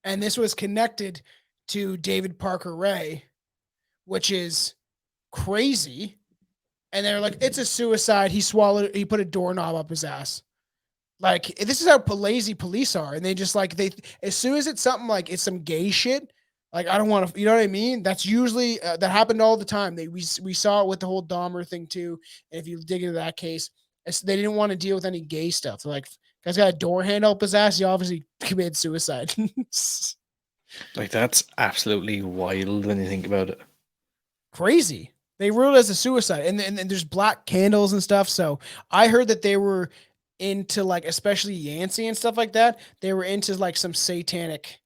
Speaker 5: And this was connected to David Parker Ray, which is crazy. And they're like, it's a suicide. He put a doorknob up his ass. Like, this is how lazy police are. And they just like, as soon as it's something like it's some gay shit, like, I don't want to, you know what I mean? That's usually, that happened all the time. We saw it with the whole Dahmer thing too. And if you dig into that case, they didn't want to deal with any gay stuff. They're like, guy's got a door handle up his ass. He obviously committed suicide.
Speaker 6: Like, that's absolutely wild when you think about it.
Speaker 5: Crazy. They ruled it as a suicide. And there's black candles and stuff. So I heard that they were into like, especially Yancey and stuff like that. They were into like some satanic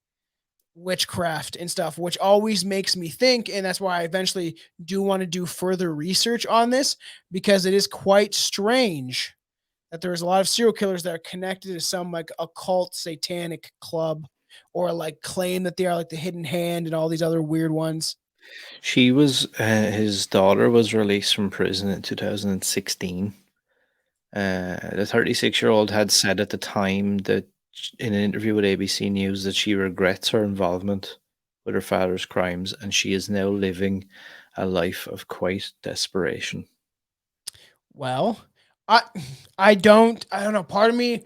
Speaker 5: witchcraft and stuff, which always makes me think, and that's why I eventually do want to do further research on this, because it is quite strange that there's a lot of serial killers that are connected to some like occult satanic club, or like claim that they are like the hidden hand and all these other weird ones.
Speaker 6: She was, his daughter was released from prison in 2016. The 36-year-old had said at the time that in an interview with ABC News that she regrets her involvement with her father's crimes, and she is now living a life of quite desperation.
Speaker 5: Well, I don't know. Part of me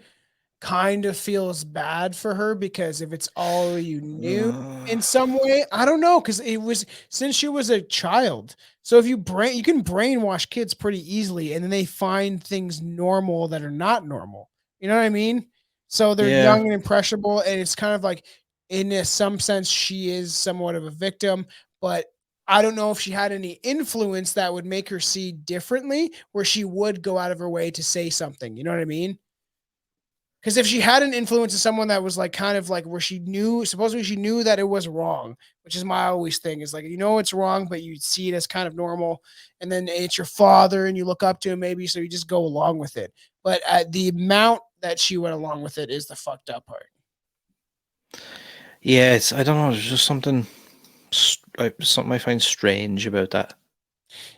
Speaker 5: kind of feels bad for her, because if it's all you knew in some way, I don't know, because it was since she was a child. So if you can brainwash kids pretty easily, and then they find things normal that are not normal. You know what I mean? So they're young and impressionable, and it's kind of like, in some sense, she is somewhat of a victim, but I don't know if she had any influence that would make her see differently, where she would go out of her way to say something. You know what I mean? Because if she had an influence of someone that was like kind of like where supposedly she knew that it was wrong, which is my always thing, is like, you know, it's wrong, but you see it as kind of normal. And then it's your father and you look up to him maybe, so you just go along with it. But the amount that she went along with it is the fucked up part.
Speaker 6: Yeah, I don't know. There's just something I find strange about that.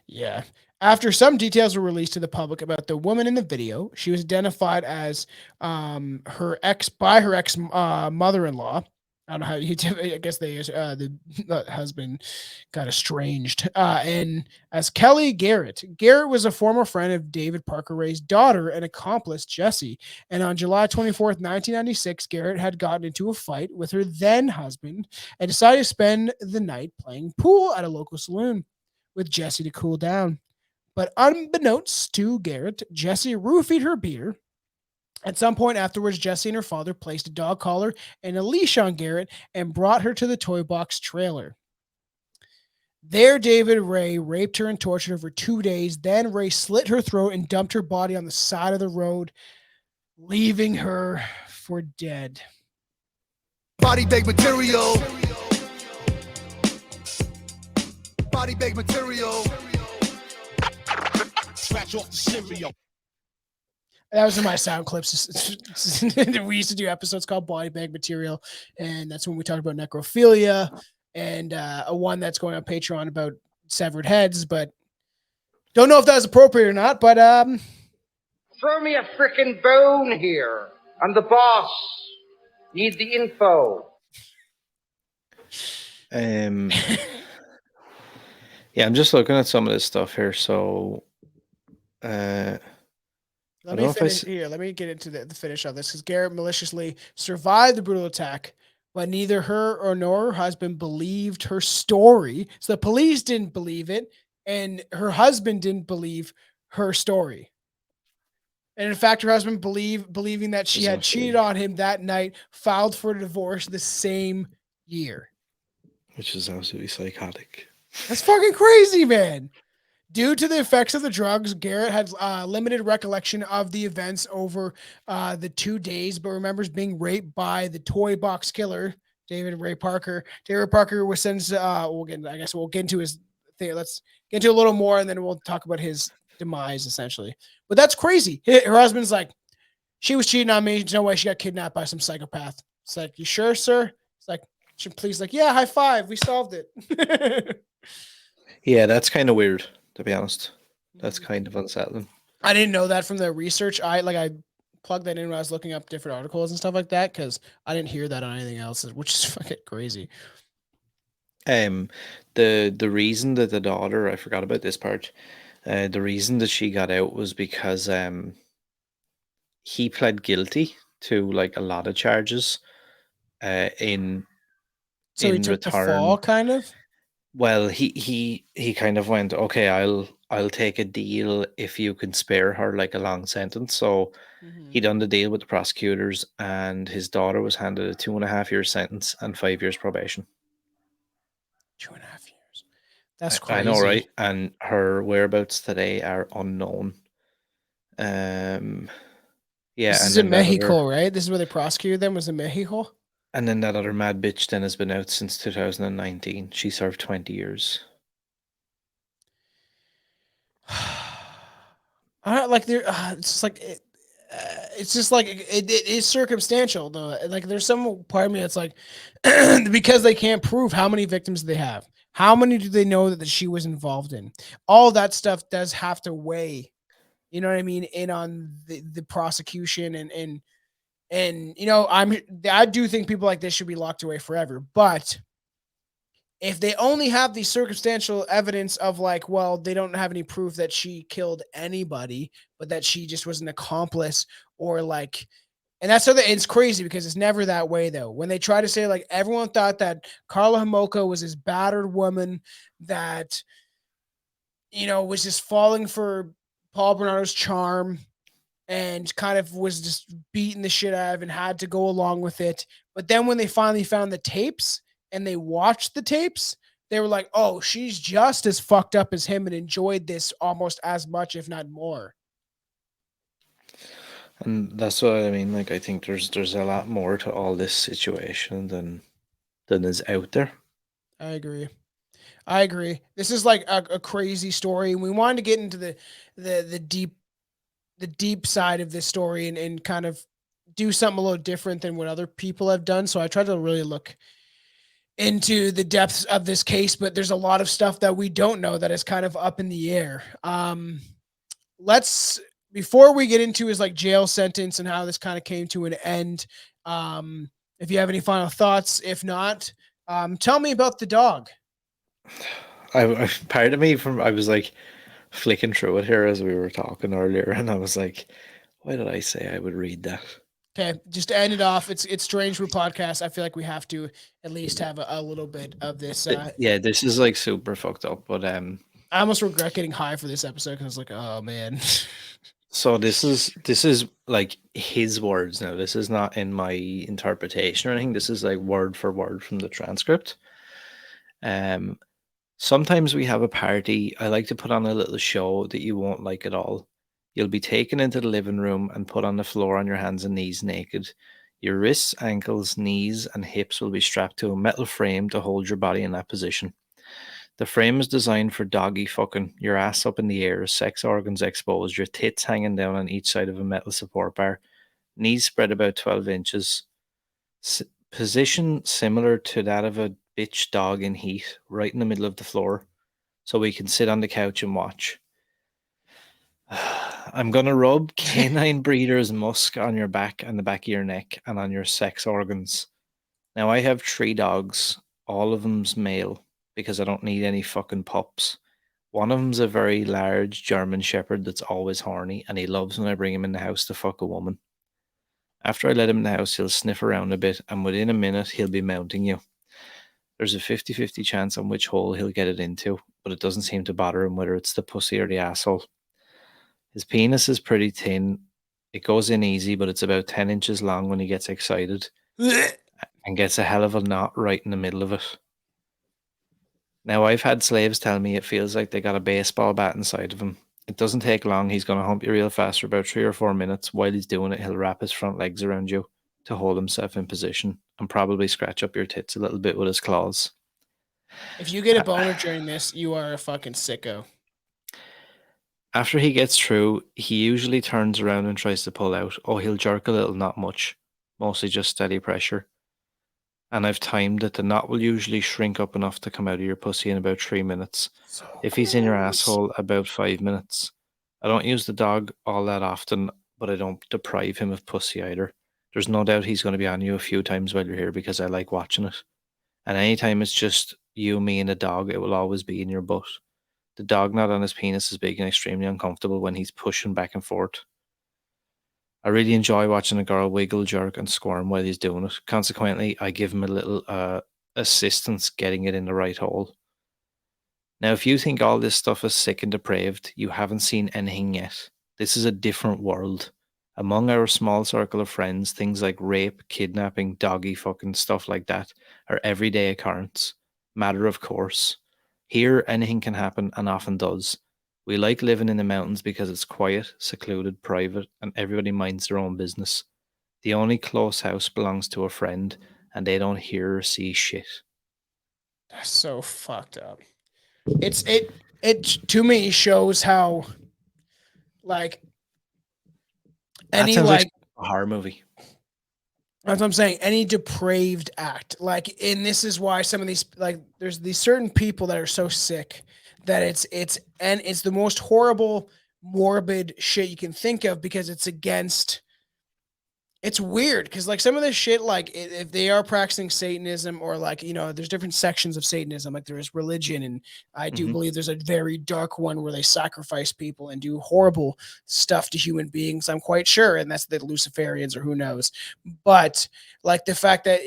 Speaker 5: Yeah. After some details were released to the public about the woman in the video, she was identified as her ex mother-in-law. I don't know how I guess the husband got estranged. And as Kelly Garrett. Garrett was a former friend of David Parker Ray's daughter and accomplice, Jesse. And on July 24th, 1996, Garrett had gotten into a fight with her then husband and decided to spend the night playing pool at a local saloon with Jesse to cool down. But unbeknownst to Garrett, Jesse roofied her beer. At some point afterwards, Jesse and her father placed a dog collar and a leash on Garrett and brought her to the toy box trailer. There, David Ray raped her and tortured her for 2 days. Then Ray slit her throat and dumped her body on the side of the road, leaving her for dead.
Speaker 8: Body bag material. Body bag material. Scratch off the cereal.
Speaker 5: That was in my sound clips. We used to do episodes called Body Bag Material, and that's when we talked about necrophilia, and a one that's going on Patreon about severed heads, but don't know if that was appropriate or not, but
Speaker 9: throw me a frickin' bone here. I'm the boss. Need the info.
Speaker 6: Yeah, I'm just looking at some of this stuff here. So I
Speaker 5: Let
Speaker 6: don't
Speaker 5: me
Speaker 6: know if I.
Speaker 5: finish here. Let me get into the finish of this because Garrett maliciously survived the brutal attack, but neither her or nor her husband believed her story. So the police didn't believe it, and her husband didn't believe her story. And in fact, her husband believing that she
Speaker 6: Is
Speaker 5: had cheated
Speaker 6: absolutely,
Speaker 5: on him that night, filed for divorce the same year.
Speaker 6: which is absolutely psychotic.
Speaker 5: That's fucking crazy, man. Due to the effects of the drugs, Garrett had limited recollection of the events over the 2 days, but remembers being raped by the toy box killer, David Ray Parker. David Parker was sentenced. I guess we'll get into his thing. Let's get into a little more, and then we'll talk about his demise, essentially. But that's crazy. Her husband's like, she was cheating on me. There's no way she got kidnapped by some psychopath. It's like, you sure, sir? It's like, please, like, yeah, high five. We solved it.
Speaker 6: Yeah, that's kind of weird, to be honest. That's kind of unsettling.
Speaker 5: I didn't know that from the research. I plugged that in when I was looking up different articles and stuff like that because I didn't hear that on anything else, which is fucking crazy.
Speaker 6: Um, the reason that the daughter, I forgot about this part. The reason that she got out was because he pled guilty to like a lot of charges. In
Speaker 5: So he
Speaker 6: in
Speaker 5: took the fall,
Speaker 6: return,
Speaker 5: kind of.
Speaker 6: well, he kind of went, okay, I'll take a deal if you can spare her like a long sentence. So he done the deal with the prosecutors, and his daughter was handed a 2.5 year sentence and 5 years probation.
Speaker 5: 2.5 years. That's
Speaker 6: I know,
Speaker 5: crazy.
Speaker 6: right? And her whereabouts today are unknown. Yeah,
Speaker 5: This
Speaker 6: and
Speaker 5: is in
Speaker 6: then that other
Speaker 5: Mexico, right? This is where they prosecuted them. Was in Mexico.
Speaker 6: mad bitch then has been out since 2019. She served 20 years.
Speaker 5: I don't like there. It's just like it's just like it is circumstantial though. Like there's some part of me that's like because they can't prove how many victims they have, how many do they know that she was involved in. All that stuff does have to weigh. You know what I mean? In on the prosecution and I do think people like this should be locked away forever, but if they only have the circumstantial evidence of like, well, they don't have any proof that she killed anybody, but that she just was an accomplice or like, and that's something it's crazy because it's never that way though. When they try to say like everyone thought that Carla Homolka was this battered woman that, was just falling for Paul Bernardo's charm and kind of was just beating the shit out of and had to go along with it. But then when they finally found the tapes and they watched the tapes, they were like, oh, she's just as fucked up as him and enjoyed this almost as much, if not more.
Speaker 6: And that's what I mean. Like I think there's a lot more to all this situation than is out there.
Speaker 5: I agree. This is like a crazy story. We wanted to get into the deep side of this story and kind of do something a little different than what other people have done. So I tried to really look into the depths of this case, but there's a lot of stuff that we don't know that is kind of up in the air. Let's before we get into his like jail sentence and how this kind of came to an end. If you have any final thoughts, if not, tell me about the dog.
Speaker 6: I part of me from I was like flicking through it here as we were talking earlier, and I was like, why did I say I would read that?
Speaker 5: Okay, just to end it off, it's Strange Brew podcast. I feel like we have to at least have a little bit of this.
Speaker 6: Yeah, this is like super fucked up, but
Speaker 5: I almost regret getting high for this episode because I was like, oh man.
Speaker 6: so this is like his words now. This is not in my interpretation or anything. This is like word for word from the transcript. Sometimes we have a party. I like to put on a little show that you won't like at all. You'll be taken into the living room and put on the floor on your hands and knees naked. Your wrists, ankles, knees, and hips will be strapped to a metal frame to hold your body in that position. The frame is designed for doggy fucking, your ass up in the air, sex organs exposed, your tits hanging down on each side of a metal support bar, knees spread about 12 inches. Position similar to that of a bitch dog in heat, right in the middle of the floor, so we can sit on the couch and watch. I'm going to rub canine breeder's musk on your back and the back of your neck and on your sex organs. Now, I have 3 dogs. All of them's male because I don't need any fucking pups. One of them's a very large German Shepherd that's always horny, and he loves when I bring him in the house to fuck a woman. After I let him in the house, he'll sniff around a bit, and within a minute, he'll be mounting you. There's a 50-50 chance on which hole he'll get it into, but it doesn't seem to bother him whether it's the pussy or the asshole. His penis is pretty thin. It goes in easy, but it's about 10 inches long when he gets excited and gets a hell of a knot right in the middle of it. Now, I've had slaves tell me it feels like they got a baseball bat inside of him. It doesn't take long. He's going to hump you real fast for about 3 or 4 minutes. While he's doing it, he'll wrap his front legs around you to hold himself in position and probably scratch up your tits a little bit with his claws.
Speaker 5: If you get a boner during this, you are a fucking sicko.
Speaker 6: After he gets through, he usually turns around and tries to pull out. Oh, he'll jerk a little, not much. Mostly just steady pressure. And I've timed it. The knot will usually shrink up enough to come out of your pussy in about 3 minutes. If he's in your asshole, about 5 minutes. I don't use the dog all that often, but I don't deprive him of pussy either. There's no doubt he's going to be on you a few times while you're here because I like watching it. And anytime it's just you, me, and the dog, it will always be in your butt. The dog knot on his penis is big and extremely uncomfortable when he's pushing back and forth. I really enjoy watching a girl wiggle, jerk, and squirm while he's doing it. Consequently, I give him a little assistance getting it in the right hole. Now, if you think all this stuff is sick and depraved, you haven't seen anything yet. This is a different world. Among our small circle of friends, things like rape, kidnapping, doggy fucking stuff like that are everyday occurrence. Matter of course. Here, anything can happen and often does. We like living in the mountains because it's quiet, secluded, private, and everybody minds their own business. The only close house belongs to a friend, and they don't hear or see shit.
Speaker 5: That's so fucked up. It to me shows how like
Speaker 6: That
Speaker 5: any
Speaker 6: sounds like
Speaker 5: like
Speaker 6: a horror movie.
Speaker 5: that's what I'm saying. Any depraved act, like, and this is why some of these, like, there's these certain people that are so sick that it's the most horrible, morbid shit you can think of because it's against. It's weird because like some of this shit, like if they are practicing Satanism or like there's different sections of Satanism. Like there is religion, and I do believe there's a very dark one where they sacrifice people and do horrible stuff to human beings. I'm quite sure, and that's the Luciferians or who knows. But like the fact that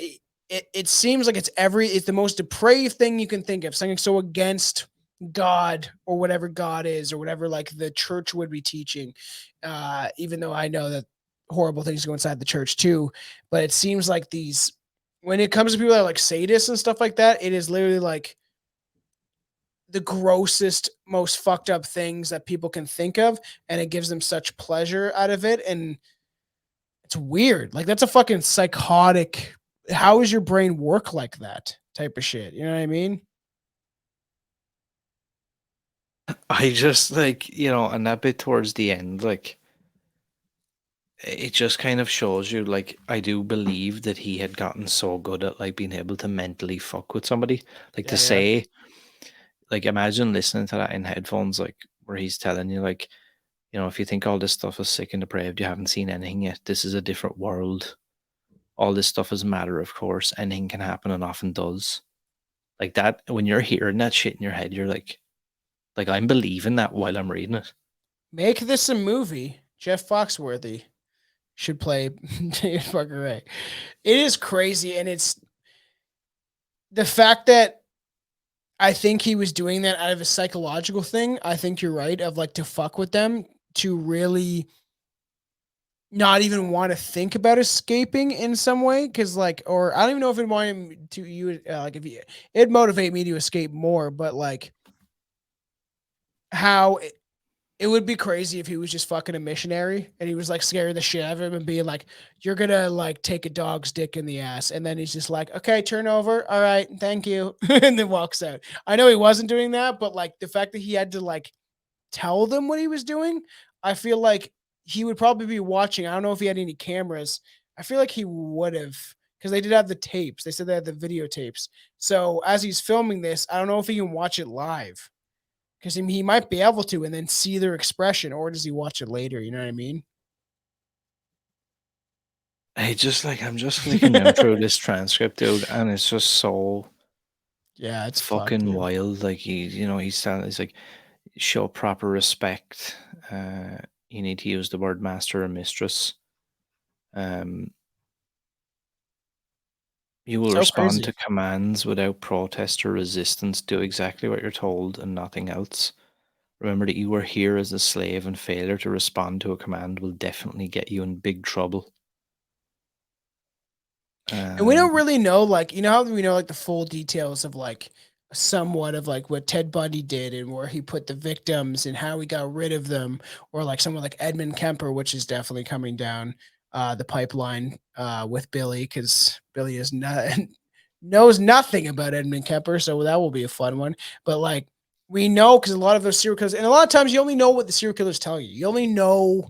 Speaker 5: it seems like it's the most depraved thing you can think of, something so against God or whatever God is or whatever like the church would be teaching. Even though I know that horrible things go inside the church too, but it seems like when it comes to people that are like sadists and stuff like that, it is literally like the grossest, most fucked up things that people can think of, and it gives them such pleasure out of it, and it's weird. Like that's a fucking psychotic. How does your brain work like that type of shit? You know what I mean?
Speaker 6: I just like, and that bit towards the end, like, it just kind of shows you, like, I do believe that he had gotten so good at, like, being able to mentally fuck with somebody. Like, to say, like, imagine listening to that in headphones, like, where he's telling you, like, if you think all this stuff is sick and depraved, you haven't seen anything yet. This is a different world. All this stuff is matter of course. Anything can happen and often does. Like that, when you're hearing that shit in your head, you're like I'm believing that while I'm reading it.
Speaker 5: Make this a movie. Jeff Foxworthy should play David Parker Ray. It is crazy, and it's the fact that I think he was doing that out of a psychological thing. I think you're right, of like to fuck with them, to really not even want to think about escaping in some way, because like, or I don't even know if it wanted him to you like if it'd motivate me to escape more, but like how it would be crazy if he was just fucking a missionary and he was like scaring the shit out of him and being like, you're gonna like take a dog's dick in the ass. And then he's just like, okay, turn over. All right. Thank you. And then walks out. I know he wasn't doing that, but like the fact that he had to like tell them what he was doing, I feel like he would probably be watching. I don't know if he had any cameras. I feel like he would have, because they did have the tapes. They said they had the videotapes. So as he's filming this, I don't know if he can watch it live, because he might be able to and then see their expression, or does he watch it later? You know what I mean?
Speaker 6: I'm just flicking down through this transcript, dude, and it's just so
Speaker 5: it's
Speaker 6: fucking
Speaker 5: fucked,
Speaker 6: wild. Like he's telling, he's like, show proper respect. You need to use the word master or mistress. Um, you will
Speaker 5: So
Speaker 6: respond
Speaker 5: crazy.
Speaker 6: to commands without protest or resistance. Do exactly what you're told and nothing else. Remember that you were here as a slave, and failure to respond to a command will definitely get you in big trouble.
Speaker 5: And we don't
Speaker 6: Um,
Speaker 5: really know, like, you know how we know like the full details of like somewhat of like what Ted Bundy did and where he put the victims and how he got rid of them, or like someone like Edmund Kemper, which is definitely coming down the pipeline with Billy, because Billy is not knows nothing about Edmund Kemper, so that will be a fun one. But like we know because a lot of those serial killers, and a lot of times you only know what the serial killers tell you. You only know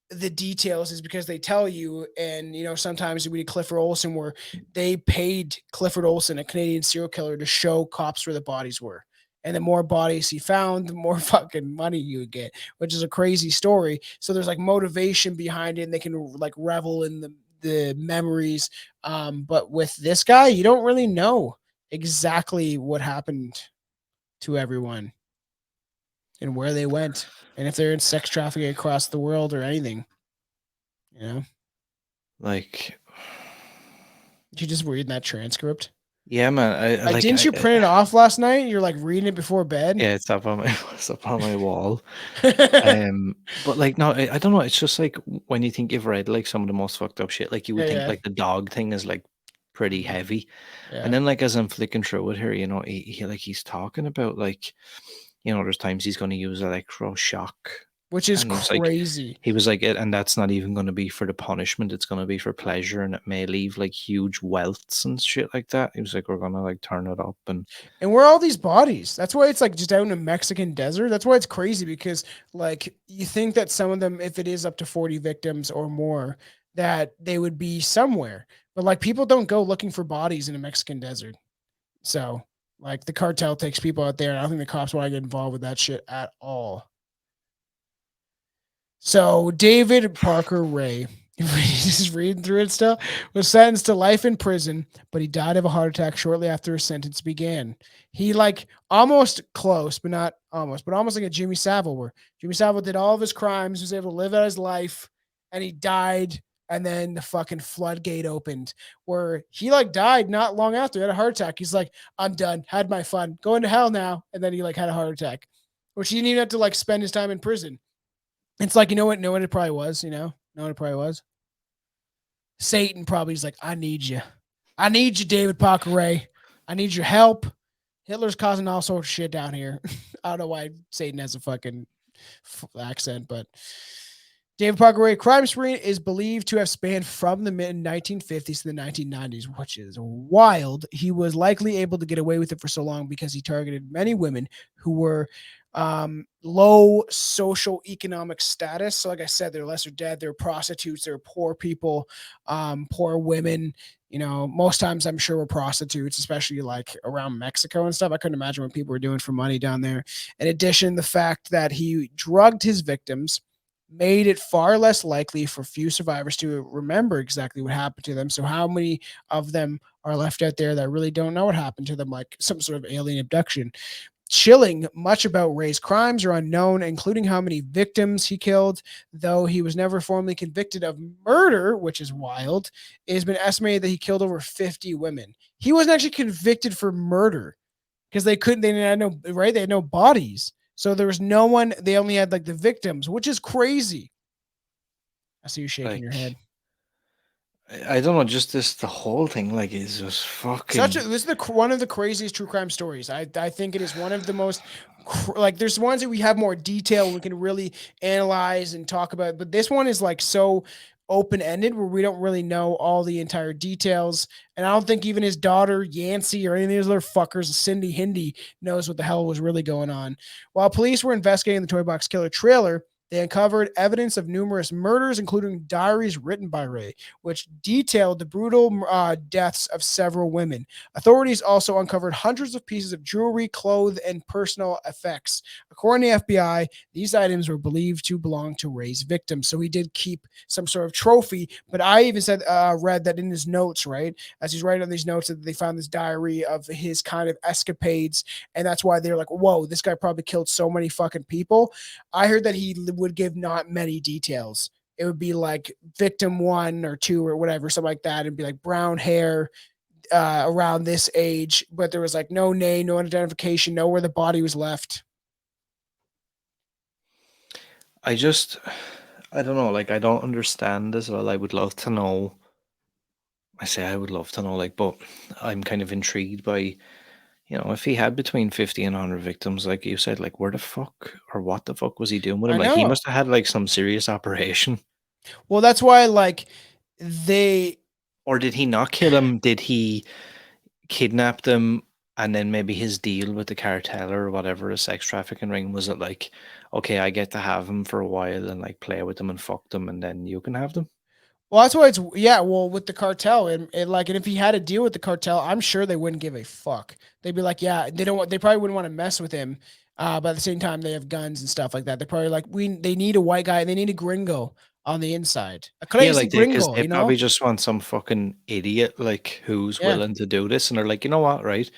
Speaker 5: the details is because they tell you. And you know, sometimes we did Clifford Olson where they paid Clifford Olson, a Canadian serial killer, to show cops where the bodies were. And the more bodies he found, the more fucking money you would get, which is a crazy story. So there's like motivation behind it, and they can like revel in the memories. But with this guy, you don't really know exactly what happened to everyone and where they went, and if they're in sex trafficking across the world or anything. You know,
Speaker 6: like,
Speaker 5: you just reading that transcript.
Speaker 6: yeah, man.
Speaker 5: Didn't you print it off last night? You're like reading it before bed.
Speaker 6: Yeah, it's up on my it's up on my wall. But like, no, I don't know. It's just like when you think you've read like some of the most fucked up shit, like you would
Speaker 5: Yeah,
Speaker 6: think
Speaker 5: yeah,
Speaker 6: like the dog thing is like pretty heavy, and
Speaker 5: yeah.
Speaker 6: then like as I'm flicking through it here, you know, he like he's talking about like, you know, there's times he's going to use electroshock,
Speaker 5: Which is
Speaker 6: and
Speaker 5: crazy.
Speaker 6: he was like, and that's not even going to be for the punishment; it's going to be for pleasure, and it may leave like huge welts and shit like that. He was like, we're gonna like turn it up, and
Speaker 5: And where are all these bodies? That's why it's like just out in the Mexican desert. That's why it's crazy, because like you think that some of them, if it is up to 40 victims or more, that they would be somewhere. But like people don't go looking for bodies in a Mexican desert. So like the cartel takes people out there, and I don't think the cops want to get involved with that shit at all. So David Parker Ray, just reading through it still, was sentenced to life in prison, but he died of a heart attack shortly after his sentence began. He like almost close, but not almost, but almost like a Jimmy Savile, where Jimmy Savile did all of his crimes, was able to live out his life, and he died. And then the fucking floodgate opened, where he like died not long after. He had a heart attack. He's like, I'm done, had my fun, going to hell now. And then he like had a heart attack, which he didn't even have to like spend his time in prison. It's like, you know what? Know what it probably was, Know what it probably was? Satan probably is like, I need you. I need you, David Parker Ray. I need your help. Hitler's causing all sorts of shit down here. I don't know why Satan has a fucking accent, but David Parker Ray crime spree is believed to have spanned from the mid 1950s to the 1990s, which is wild. He was likely able to get away with it for so long because he targeted many women who were low social economic status. So like I said, they're lesser dead, they're prostitutes, they're poor people, poor women. You know, most times I'm sure we're prostitutes, especially like around Mexico and stuff. I couldn't imagine what people were doing for money down there. In addition, the fact that he drugged his victims made it far less likely for few survivors to remember exactly what happened to them. So how many of them are left out there that really don't know what happened to them, like some sort of alien abduction? Chilling, much about Ray's crimes are unknown, including how many victims he killed, though he was never formally convicted of murder, which is wild. It has been estimated that he killed over 50 women. He wasn't actually convicted for murder because they had no, right? They had no bodies. So there was no one, they only had like the victims, which is crazy. I see you shaking your head.
Speaker 6: like, I don't know, just the whole thing like is just fucking.
Speaker 5: This is one of the craziest true crime stories. I think it is one of the most like there's ones that we have more detail we can really analyze and talk about, but this one is like so open ended where we don't really know all the entire details. And I don't think even his daughter Yancey or any of these other fuckers, Cindy Hindi, knows what the hell was really going on. While police were investigating the Toy Box Killer trailer, They uncovered evidence of numerous murders, including diaries written by Ray, which detailed the brutal deaths of several women. Authorities also uncovered hundreds of pieces of jewelry, clothes, and personal effects. According to the FBI, these items were believed to belong to Ray's victims. So he did keep some sort of trophy. But I even read that in his notes, right? As he's writing on these notes, that they found this diary of his kind of escapades. And that's why they're like, whoa, this guy probably killed so many fucking people. I heard that he would give not many details. It would be like victim 1 or 2 or whatever, something like that. It'd be like brown hair, around this age, but there was like no name, no identification, no where the body was left.
Speaker 6: I don't know, like I don't understand as well. I would love to know. I say I would love to know, like, but I'm kind of intrigued by, if he had between 50 and 100 victims, like you said, like where the fuck or what the fuck was he doing with
Speaker 5: I
Speaker 6: him? Like he
Speaker 5: know.
Speaker 6: must have had like some serious operation.
Speaker 5: Well, that's why like they
Speaker 6: Or did he not kill him? Did he kidnap them? And then maybe his deal with the cartel or whatever, a sex trafficking ring, was it like, okay, I get to have him for a while and like play with them and fuck them, and then you can have them?
Speaker 5: well, that's why it's yeah. Well, with the cartel and if he had a deal with the cartel, I'm sure they wouldn't give a fuck. They'd be like, yeah, they don't. They probably wouldn't want to mess with him. But at the same time, they have guns and stuff like that. They're probably like, they need a white guy. They need a gringo on the inside, a
Speaker 6: Yeah,
Speaker 5: crazy
Speaker 6: like because
Speaker 5: gringo.
Speaker 6: they
Speaker 5: You know?
Speaker 6: probably just want some fucking idiot like who's
Speaker 5: Yeah.
Speaker 6: willing to do this, and they're like, you know what, right?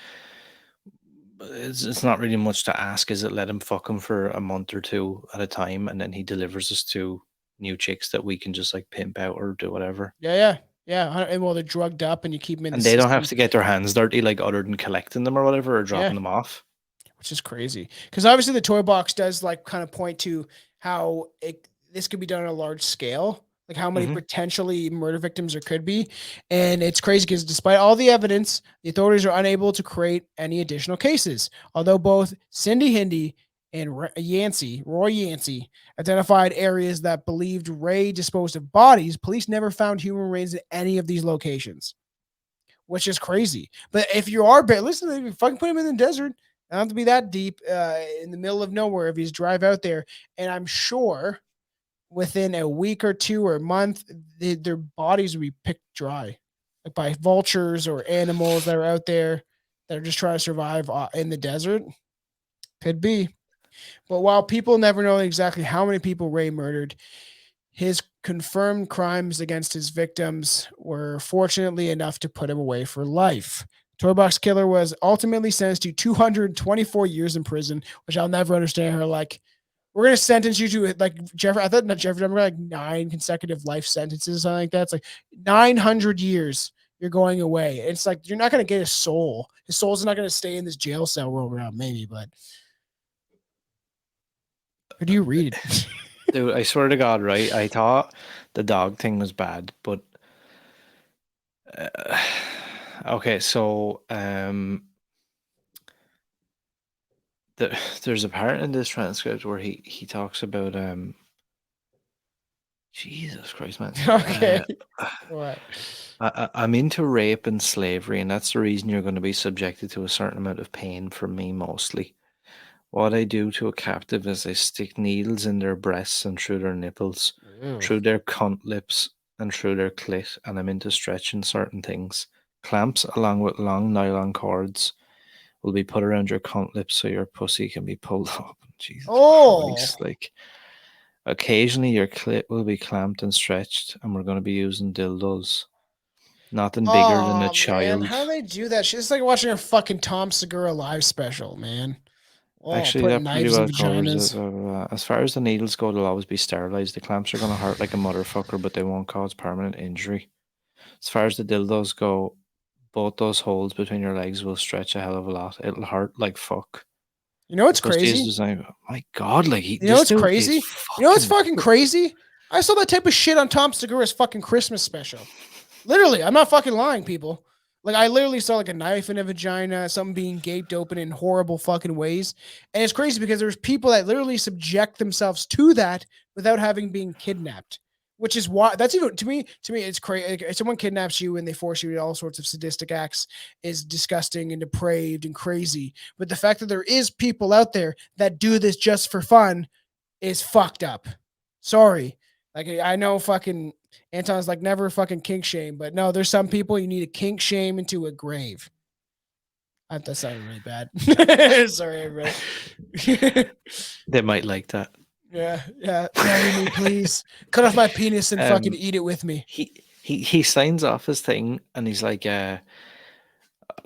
Speaker 6: It's not really much to ask, is it? Let him fuck him for a month or two at a time, and then he delivers us to new chicks that we can just like pimp out or do whatever.
Speaker 5: Yeah. And well, they're drugged up, and you keep them in the
Speaker 6: And they don't have
Speaker 5: system.
Speaker 6: to get their hands dirty, like other than collecting them or whatever, or
Speaker 5: Yeah.
Speaker 6: dropping them off.
Speaker 5: Which is crazy because obviously the toy box does like kind of point to how this could be done on a large scale, like how many
Speaker 6: Mhm.
Speaker 5: potentially murder victims there could be. And it's crazy because despite all the evidence, the authorities are unable to create any additional cases. Although both Cindy Hindi and Roy Yancey identified areas that believed Ray disposed of bodies, police never found human remains in any of these locations, which is crazy. But if you are, listen, if you fucking put him in the desert, not have to be that deep, in the middle of nowhere. If he's drive out there, and I'm sure within a week or two or a month, their bodies will be picked dry, like by vultures or animals that are out there that are just trying to survive in the desert. Could be. But while people never know exactly how many people Ray murdered, his confirmed crimes against his victims were fortunately enough to put him away for life. Toy Box Killer was ultimately sentenced to 224 years in prison, which I'll never understand. Her like, we're gonna sentence you to like Jeffrey. I thought not Jeffrey. I'm like 9 consecutive life sentences, something like that. It's like 900 years you're going away. It's like you're not gonna get his soul. His soul's not gonna stay in this jail cell room around, maybe, but. Or do you read?
Speaker 6: Dude, I swear to God, right? I thought the dog thing was bad, but okay, so there's a part in this transcript where he talks about Jesus Christ, man.
Speaker 5: Okay. What?
Speaker 6: I'm into rape and slavery, and that's the reason you're going to be subjected to a certain amount of pain from me mostly. What I do to a captive is I stick needles in their breasts and through their nipples, through their cunt lips and through their clit, and I'm into stretching certain things. Clamps along with long nylon cords will be put around your cunt lips so your pussy can be pulled up. Jesus Christ, like occasionally your clit will be clamped and stretched, and we're going to be using dildos. Nothing bigger than a
Speaker 5: Oh man,
Speaker 6: child.
Speaker 5: how do they do that shit? It's like watching a fucking Tom Segura live special, man. Oh,
Speaker 6: Actually,
Speaker 5: putting
Speaker 6: that pretty
Speaker 5: knives in
Speaker 6: well covers it.
Speaker 5: vaginas.
Speaker 6: As far as the needles go, they'll always be sterilized. The clamps are going to hurt like a motherfucker, but they won't cause permanent injury. As far as the dildos go, both those holes between your legs will stretch a hell of a lot. It'll hurt like fuck.
Speaker 5: You know what's
Speaker 6: The pussy is
Speaker 5: crazy?
Speaker 6: designed. My God, like
Speaker 5: You know
Speaker 6: this
Speaker 5: what's
Speaker 6: dude is
Speaker 5: crazy? You know what's fucking
Speaker 6: fucking.
Speaker 5: crazy? I saw that type of shit on Tom Segura's fucking Christmas special. Literally, I'm not fucking lying, people. Like I literally saw like a knife in a vagina, something being gaped open in horrible fucking ways. And it's crazy because there's people that literally subject themselves to that without having been kidnapped. Which is why that's even to me, it's crazy. Like, if someone kidnaps you and they force you to all sorts of sadistic acts is disgusting and depraved and crazy. But the fact that there is people out there that do this just for fun is fucked up. Sorry. Like I know fucking Anton's like never fucking kink shame, but no, there's some people you need to kink shame into a grave. That sounded really bad. Sorry, everybody.
Speaker 6: They might like that.
Speaker 5: Yeah. Marry me, please. Cut off my penis and fucking
Speaker 6: Um,
Speaker 5: eat it with me.
Speaker 6: he signs off his thing, and he's like,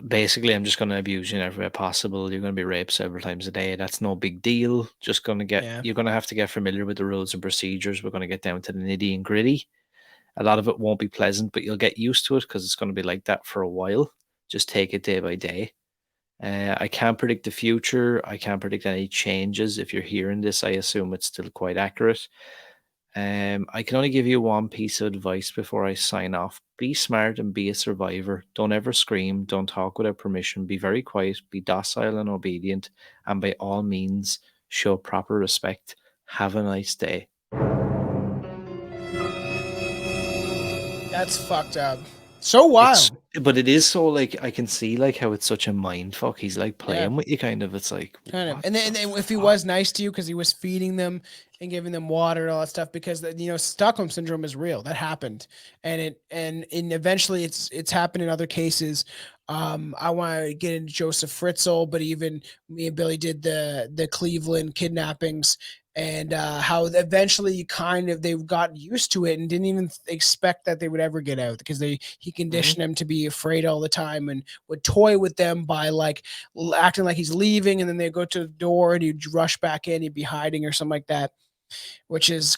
Speaker 6: basically, I'm just going to abuse you in every way possible. You're going to be raped several times a day. That's no big deal. Just going to
Speaker 5: Yeah.
Speaker 6: you're going to have to get familiar with the rules and procedures. We're going to get down to the nitty and gritty. A lot of it won't be pleasant, but you'll get used to it because it's going to be like that for a while. Just take it day by day. I can't predict the future. I can't predict any changes. If you're hearing this, I assume it's still quite accurate. I can only give you one piece of advice before I sign off. Be smart and be a survivor. Don't ever scream. Don't talk without permission. Be very quiet. Be docile and obedient. And by all means, show proper respect. Have a nice day.
Speaker 5: That's fucked up. So wild.
Speaker 6: But it is so like I can see like how it's such a mind fuck. He's like playing
Speaker 5: Yeah.
Speaker 6: with you, kind of. It's like
Speaker 5: Kind of.
Speaker 6: what
Speaker 5: And then
Speaker 6: the
Speaker 5: if he
Speaker 6: fuck?
Speaker 5: was nice to you because he was feeding them and giving them water and all that stuff, because Stockholm syndrome is real. That happened. And eventually it's happened in other cases. I want to get into Joseph Fritzl, but even me and Billy did the Cleveland kidnappings, and how eventually they've gotten used to it and didn't even expect that they would ever get out, because he conditioned them to be afraid all the time and would toy with them by like acting like he's leaving, and then they go to the door and he'd rush back in, he'd be hiding or something like that, which is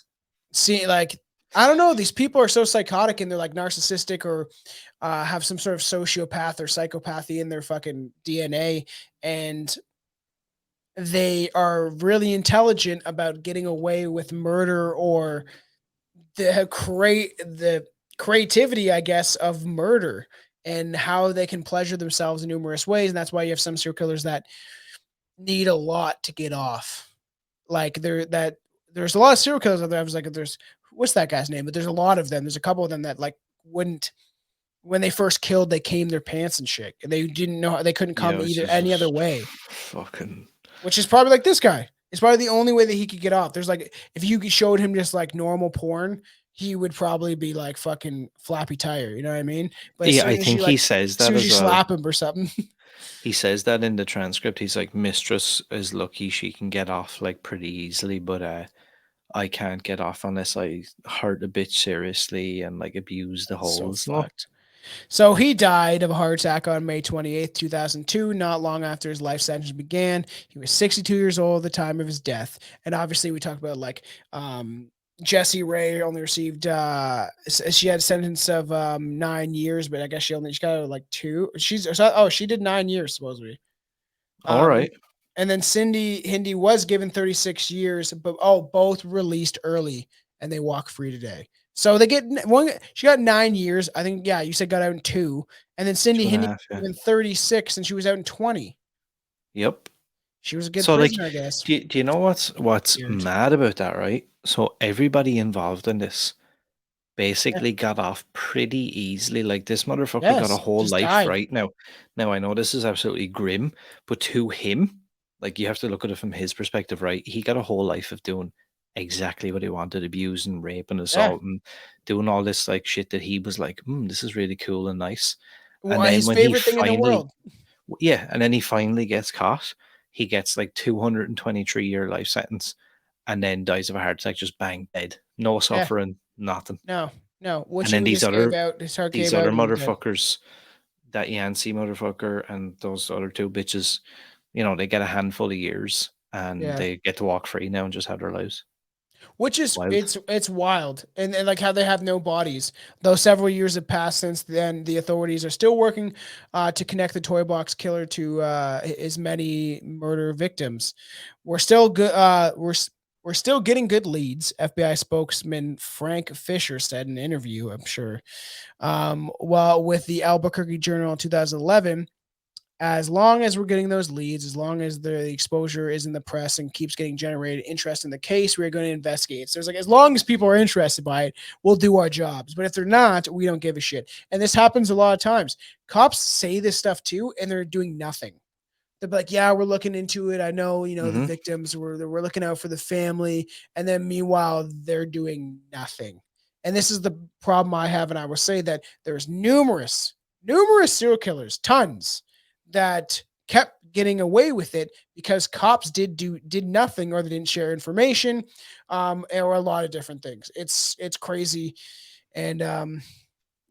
Speaker 5: like, I don't know, these people are so psychotic and they're like narcissistic or have some sort of sociopath or psychopathy in their fucking DNA, and they are really intelligent about getting away with murder, or the creativity, I guess, of murder, and how they can pleasure themselves in numerous ways. And that's why you have some serial killers that need a lot to get off. Like there's a lot of serial killers out there. I was like, what's that guy's name? But there's a lot of them. There's a couple of them that like wouldn't, when they first killed, they came their pants and shit, and they didn't know, they couldn't come
Speaker 6: it's
Speaker 5: either
Speaker 6: just
Speaker 5: any other way.
Speaker 6: Fucking
Speaker 5: Which is probably like this guy. It's probably the only way that he could get off. There's like, if you showed him just like normal porn, he would probably be like fucking Flappy Tire. You know what I mean? But as
Speaker 6: yeah.
Speaker 5: soon
Speaker 6: I
Speaker 5: as
Speaker 6: think
Speaker 5: you
Speaker 6: he
Speaker 5: like,
Speaker 6: says
Speaker 5: as
Speaker 6: that
Speaker 5: soon as
Speaker 6: as
Speaker 5: you
Speaker 6: well.
Speaker 5: slap him or something.
Speaker 6: He says that in the transcript. He's like, Mistress is lucky she can get off like pretty easily, but I can't get off unless I hurt a bitch seriously and like abuse the
Speaker 5: So
Speaker 6: holes. No,
Speaker 5: fucked. So he died of a heart attack on May 28th, 2002, not long after his life sentence began. He was 62 years old at the time of his death. And obviously we talked about like Jessie Ray only received she had a sentence of 9 years, but I guess she got like 2. She did 9 years supposedly.
Speaker 6: all right.
Speaker 5: And then Cindy Hindi was given 36 years, but both released early and they walk free today. So they get one. She got 9 years. I think, yeah, you said got out in 2. And then Cindy
Speaker 6: 2.5,
Speaker 5: Hindi
Speaker 6: yeah.
Speaker 5: in 36 and she was out in 20.
Speaker 6: Yep.
Speaker 5: She was a good
Speaker 6: So like,
Speaker 5: prisoner, I guess.
Speaker 6: do you know what's
Speaker 5: Weird.
Speaker 6: mad about that, right? So everybody involved in this basically got off pretty easily. Like this motherfucker got a
Speaker 5: Yes,
Speaker 6: whole
Speaker 5: just
Speaker 6: life
Speaker 5: died.
Speaker 6: right now. Now I know this is absolutely grim, but to him, like you have to look at it from his perspective, right? He got a whole life of doing exactly what he wanted, abusing, raping, assaulting, doing all this like shit that he was like, this is really cool and nice. And then
Speaker 5: His
Speaker 6: when he
Speaker 5: favorite thing in the
Speaker 6: finally,
Speaker 5: world.
Speaker 6: yeah, and then he finally gets caught, he gets like 223-year life sentence, and then dies of a heart attack, just bang dead, no suffering, nothing.
Speaker 5: No. Which
Speaker 6: And
Speaker 5: he
Speaker 6: then
Speaker 5: would just his heart
Speaker 6: these
Speaker 5: gave out
Speaker 6: other
Speaker 5: and he was dead.
Speaker 6: motherfuckers, that Yancey motherfucker and those other 2 bitches, they get a handful of years and
Speaker 5: Yeah.
Speaker 6: they get to walk free now and just have their lives.
Speaker 5: Which is
Speaker 6: Wild.
Speaker 5: it's wild, and like how they have no bodies. Though several years have passed since then, the authorities are still working to connect the toy box killer to his many murder victims. We're still good. We're still getting good leads. FBI spokesman Frank Fisher said in an interview, I'm sure. Well, with the Albuquerque Journal in 2011. As long as we're getting those leads, as long as the exposure is in the press and keeps getting generated interest in the case, we're going to investigate. So it's like, as long as people are interested by it, we'll do our jobs. But if they're not, we don't give a shit. And this happens a lot of times. Cops say this stuff too, and they're doing nothing. they're like, yeah, we're looking into it. I know, the
Speaker 6: Mhm.
Speaker 5: victims, we're looking out for the family. And then meanwhile, they're doing nothing. And this is the problem I have. And I will say that there's numerous serial killers, tons, that kept getting away with it because cops did nothing, or they didn't share information, or a lot of different things. It's crazy. And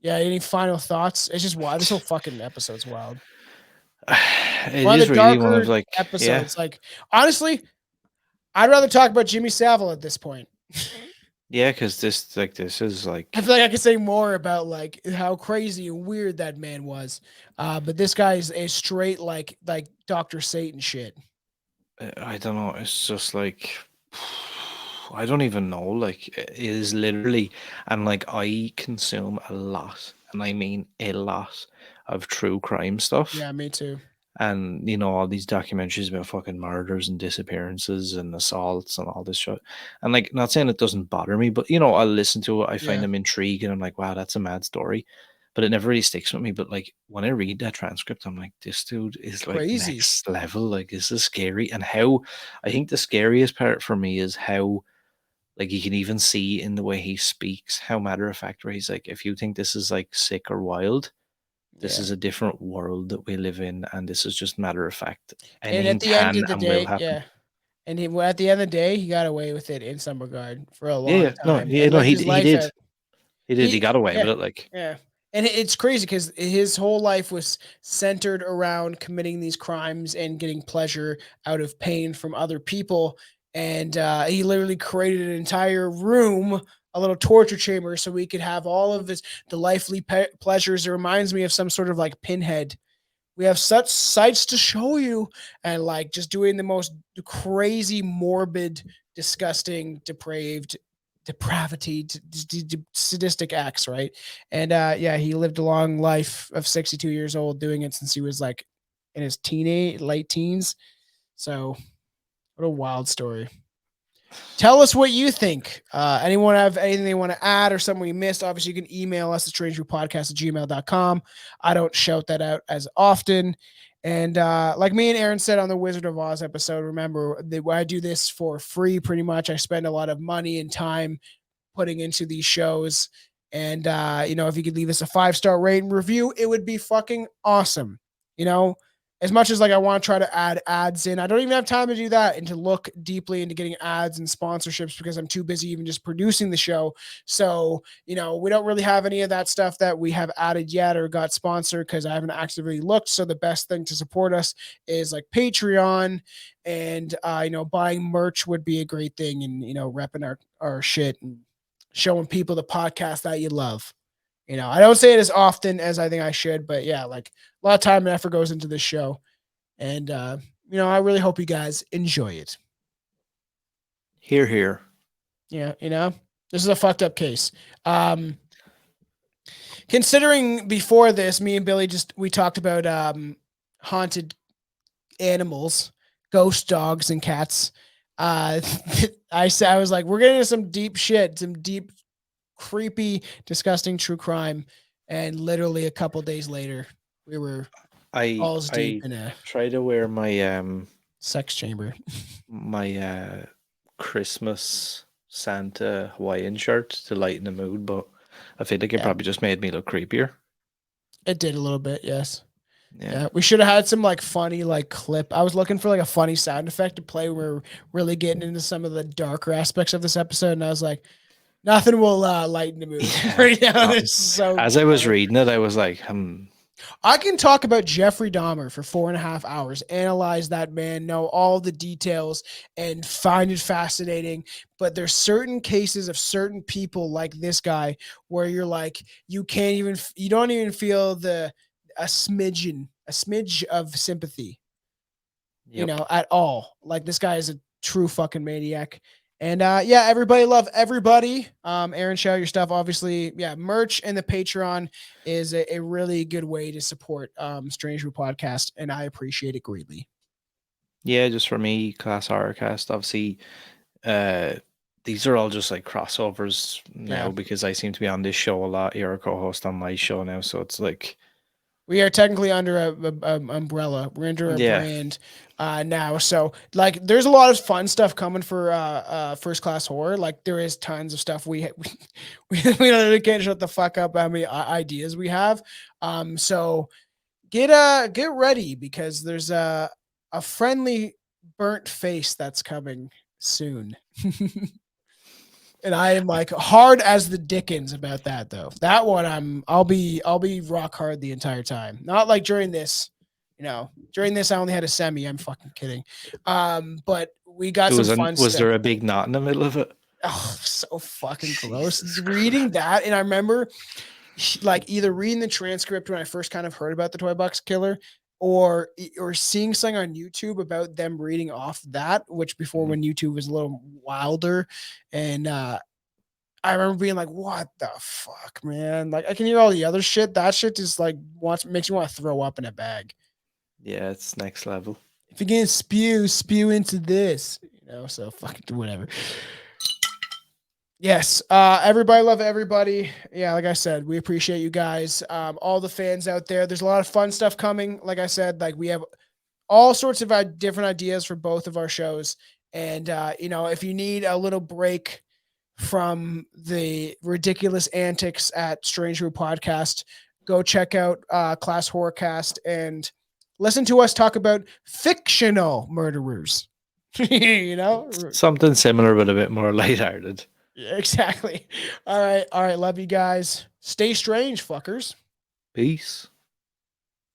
Speaker 5: yeah, any final thoughts? It's just wild. This whole fucking episode's wild.
Speaker 6: It
Speaker 5: One of
Speaker 6: is
Speaker 5: the
Speaker 6: really one of
Speaker 5: darker
Speaker 6: like, yeah,
Speaker 5: episodes. Like, honestly, I'd rather talk about Jimmy Savile at this point.
Speaker 6: yeah, because this is
Speaker 5: I
Speaker 6: like,
Speaker 5: feel like I could say more about like how crazy and weird that man was. But this guy is a straight like Dr. Satan shit.
Speaker 6: I don't know. It's just like, I don't even know. Like, it is literally, and like, I consume a lot, and I mean a lot of true crime stuff.
Speaker 5: Yeah, me too.
Speaker 6: And all these documentaries about fucking murders and disappearances and assaults and all this shit. And like, not saying it doesn't bother me, but I'll listen to it. I find
Speaker 5: Yeah.
Speaker 6: them intriguing. I'm like, wow, that's a mad story. But it never really sticks with me. But like, when I read that transcript, I'm like, this dude is like
Speaker 5: Crazy.
Speaker 6: next level. Like, this is scary. And how, I think the scariest part for me is how, like, you can even see in the way he speaks how matter of fact, where he's like, if you think this is like sick or wild, this
Speaker 5: Yeah.
Speaker 6: is a different world that we live in, and this is just matter of fact.
Speaker 5: And
Speaker 6: Anything
Speaker 5: at the end
Speaker 6: can
Speaker 5: of the
Speaker 6: and will
Speaker 5: day,
Speaker 6: happen.
Speaker 5: yeah. And at the end of the day, he got away with it in some regard for a
Speaker 6: Yeah,
Speaker 5: long
Speaker 6: yeah, no,
Speaker 5: time
Speaker 6: yeah,
Speaker 5: and
Speaker 6: no,
Speaker 5: lived
Speaker 6: he
Speaker 5: his
Speaker 6: he
Speaker 5: life
Speaker 6: did,
Speaker 5: out.
Speaker 6: he did, he got away
Speaker 5: Yeah,
Speaker 6: with it. Like,
Speaker 5: yeah. And it's crazy because his whole life was centered around committing these crimes and getting pleasure out of pain from other people. And he literally created an entire room, a little torture chamber, so we could have all of the lively pleasures. It reminds me of some sort of like Pinhead. We have such sights to show you, and like just doing the most crazy, morbid, disgusting, depravity, sadistic acts, right? And yeah, he lived a long life of 62 years old, doing it since he was like in his late teens. So what a wild story. Tell us what you think. Anyone have anything they want to add or something we missed? Obviously, you can email us at strangerpodcast@gmail.com. I don't shout that out as often. And like me and Aaron said on the Wizard of Oz episode, remember that I do this for free pretty much. I spend a lot of money and time putting into these shows. And, if you could leave us a 5-star rate and review, it would be fucking awesome. As much as like I want to try to add ads in, I don't even have time to do that and to look deeply into getting ads and sponsorships because I'm too busy even just producing the show. So, we don't really have any of that stuff that we have added yet or got sponsored because I haven't actively looked. So the best thing to support us is like Patreon, and buying merch would be a great thing, and repping our shit and showing people the podcast that you love. I don't say it as often as I think I should, but yeah, like a lot of time and effort goes into this show. And, I really hope you guys enjoy it.
Speaker 6: here, here.
Speaker 5: Yeah. This is a fucked up case. Considering before this, me and Billy we talked about, haunted animals, ghost dogs and cats. I was like, we're getting into some deep shit, some deep, creepy, disgusting true crime. And literally a couple days later, we were balls deep
Speaker 6: I
Speaker 5: in a
Speaker 6: try to wear my
Speaker 5: sex chamber.
Speaker 6: my Christmas Santa Hawaiian shirt to lighten the mood, but I feel like it
Speaker 5: Yeah.
Speaker 6: probably just made me look creepier.
Speaker 5: It did a little bit, yes.
Speaker 6: Yeah.
Speaker 5: Yeah, we should have had some like funny like clip. I was looking for like a funny sound effect to play. We're really getting into some of the darker aspects of this episode, and I was like, nothing will lighten the mood right now. It's so
Speaker 6: As I was
Speaker 5: dark.
Speaker 6: reading it, I was like,
Speaker 5: I can talk about Jeffrey Dahmer for 4.5 hours, analyze that man, know all the details, and find it fascinating. But there's certain cases of certain people like this guy where you're like, you don't even feel a smidge of sympathy,
Speaker 6: yep.
Speaker 5: at all. Like this guy is a true fucking maniac. And yeah, everybody love everybody. Aaron, shout out your stuff. Obviously, yeah, merch and the Patreon is a really good way to support Strange Brew Podcast, and I appreciate it greatly.
Speaker 6: Yeah, just for me, Class Horrorcast, obviously, these are all just like crossovers now
Speaker 5: Yeah.
Speaker 6: because I seem to be on this show a lot. You're a co-host on my show now, so it's like
Speaker 5: We are technically under a umbrella. We're under a brand now. So like, there's a lot of fun stuff coming for First Class Horror. Like, there is tons of stuff we literally can't shut the fuck up how many ideas we have. So get ready, because there's a friendly burnt face that's coming soon. And I am like hard as the Dickens about that, though. That one I'll be rock hard the entire time. Not like during this, during this I only had a semi. I'm fucking kidding. But we got some fun stuff.
Speaker 6: Was there a big knot in the middle of it?
Speaker 5: Oh, so fucking gross. Reading that, and I remember like either reading the transcript when I first kind of heard about the Toy Box Killer, or seeing something on YouTube about them reading off that, which before when YouTube was a little wilder. And I remember being like, what the fuck, man? Like, I can hear all the other shit. That shit just like makes you want to throw up in a bag.
Speaker 6: Yeah, it's next level.
Speaker 5: If you're gonna spew into this, so fucking whatever. Yes. Everybody love everybody. Yeah, like I said, we appreciate you guys. All the fans out there. There's a lot of fun stuff coming. Like I said, like we have all sorts of different ideas for both of our shows. And if you need a little break from the ridiculous antics at Strange Brew Podcast, go check out Class Horrorcast and listen to us talk about fictional murderers.
Speaker 6: Something similar but a bit more lighthearted.
Speaker 5: Yeah, exactly. All right. Love you guys. Stay strange, fuckers.
Speaker 6: Peace.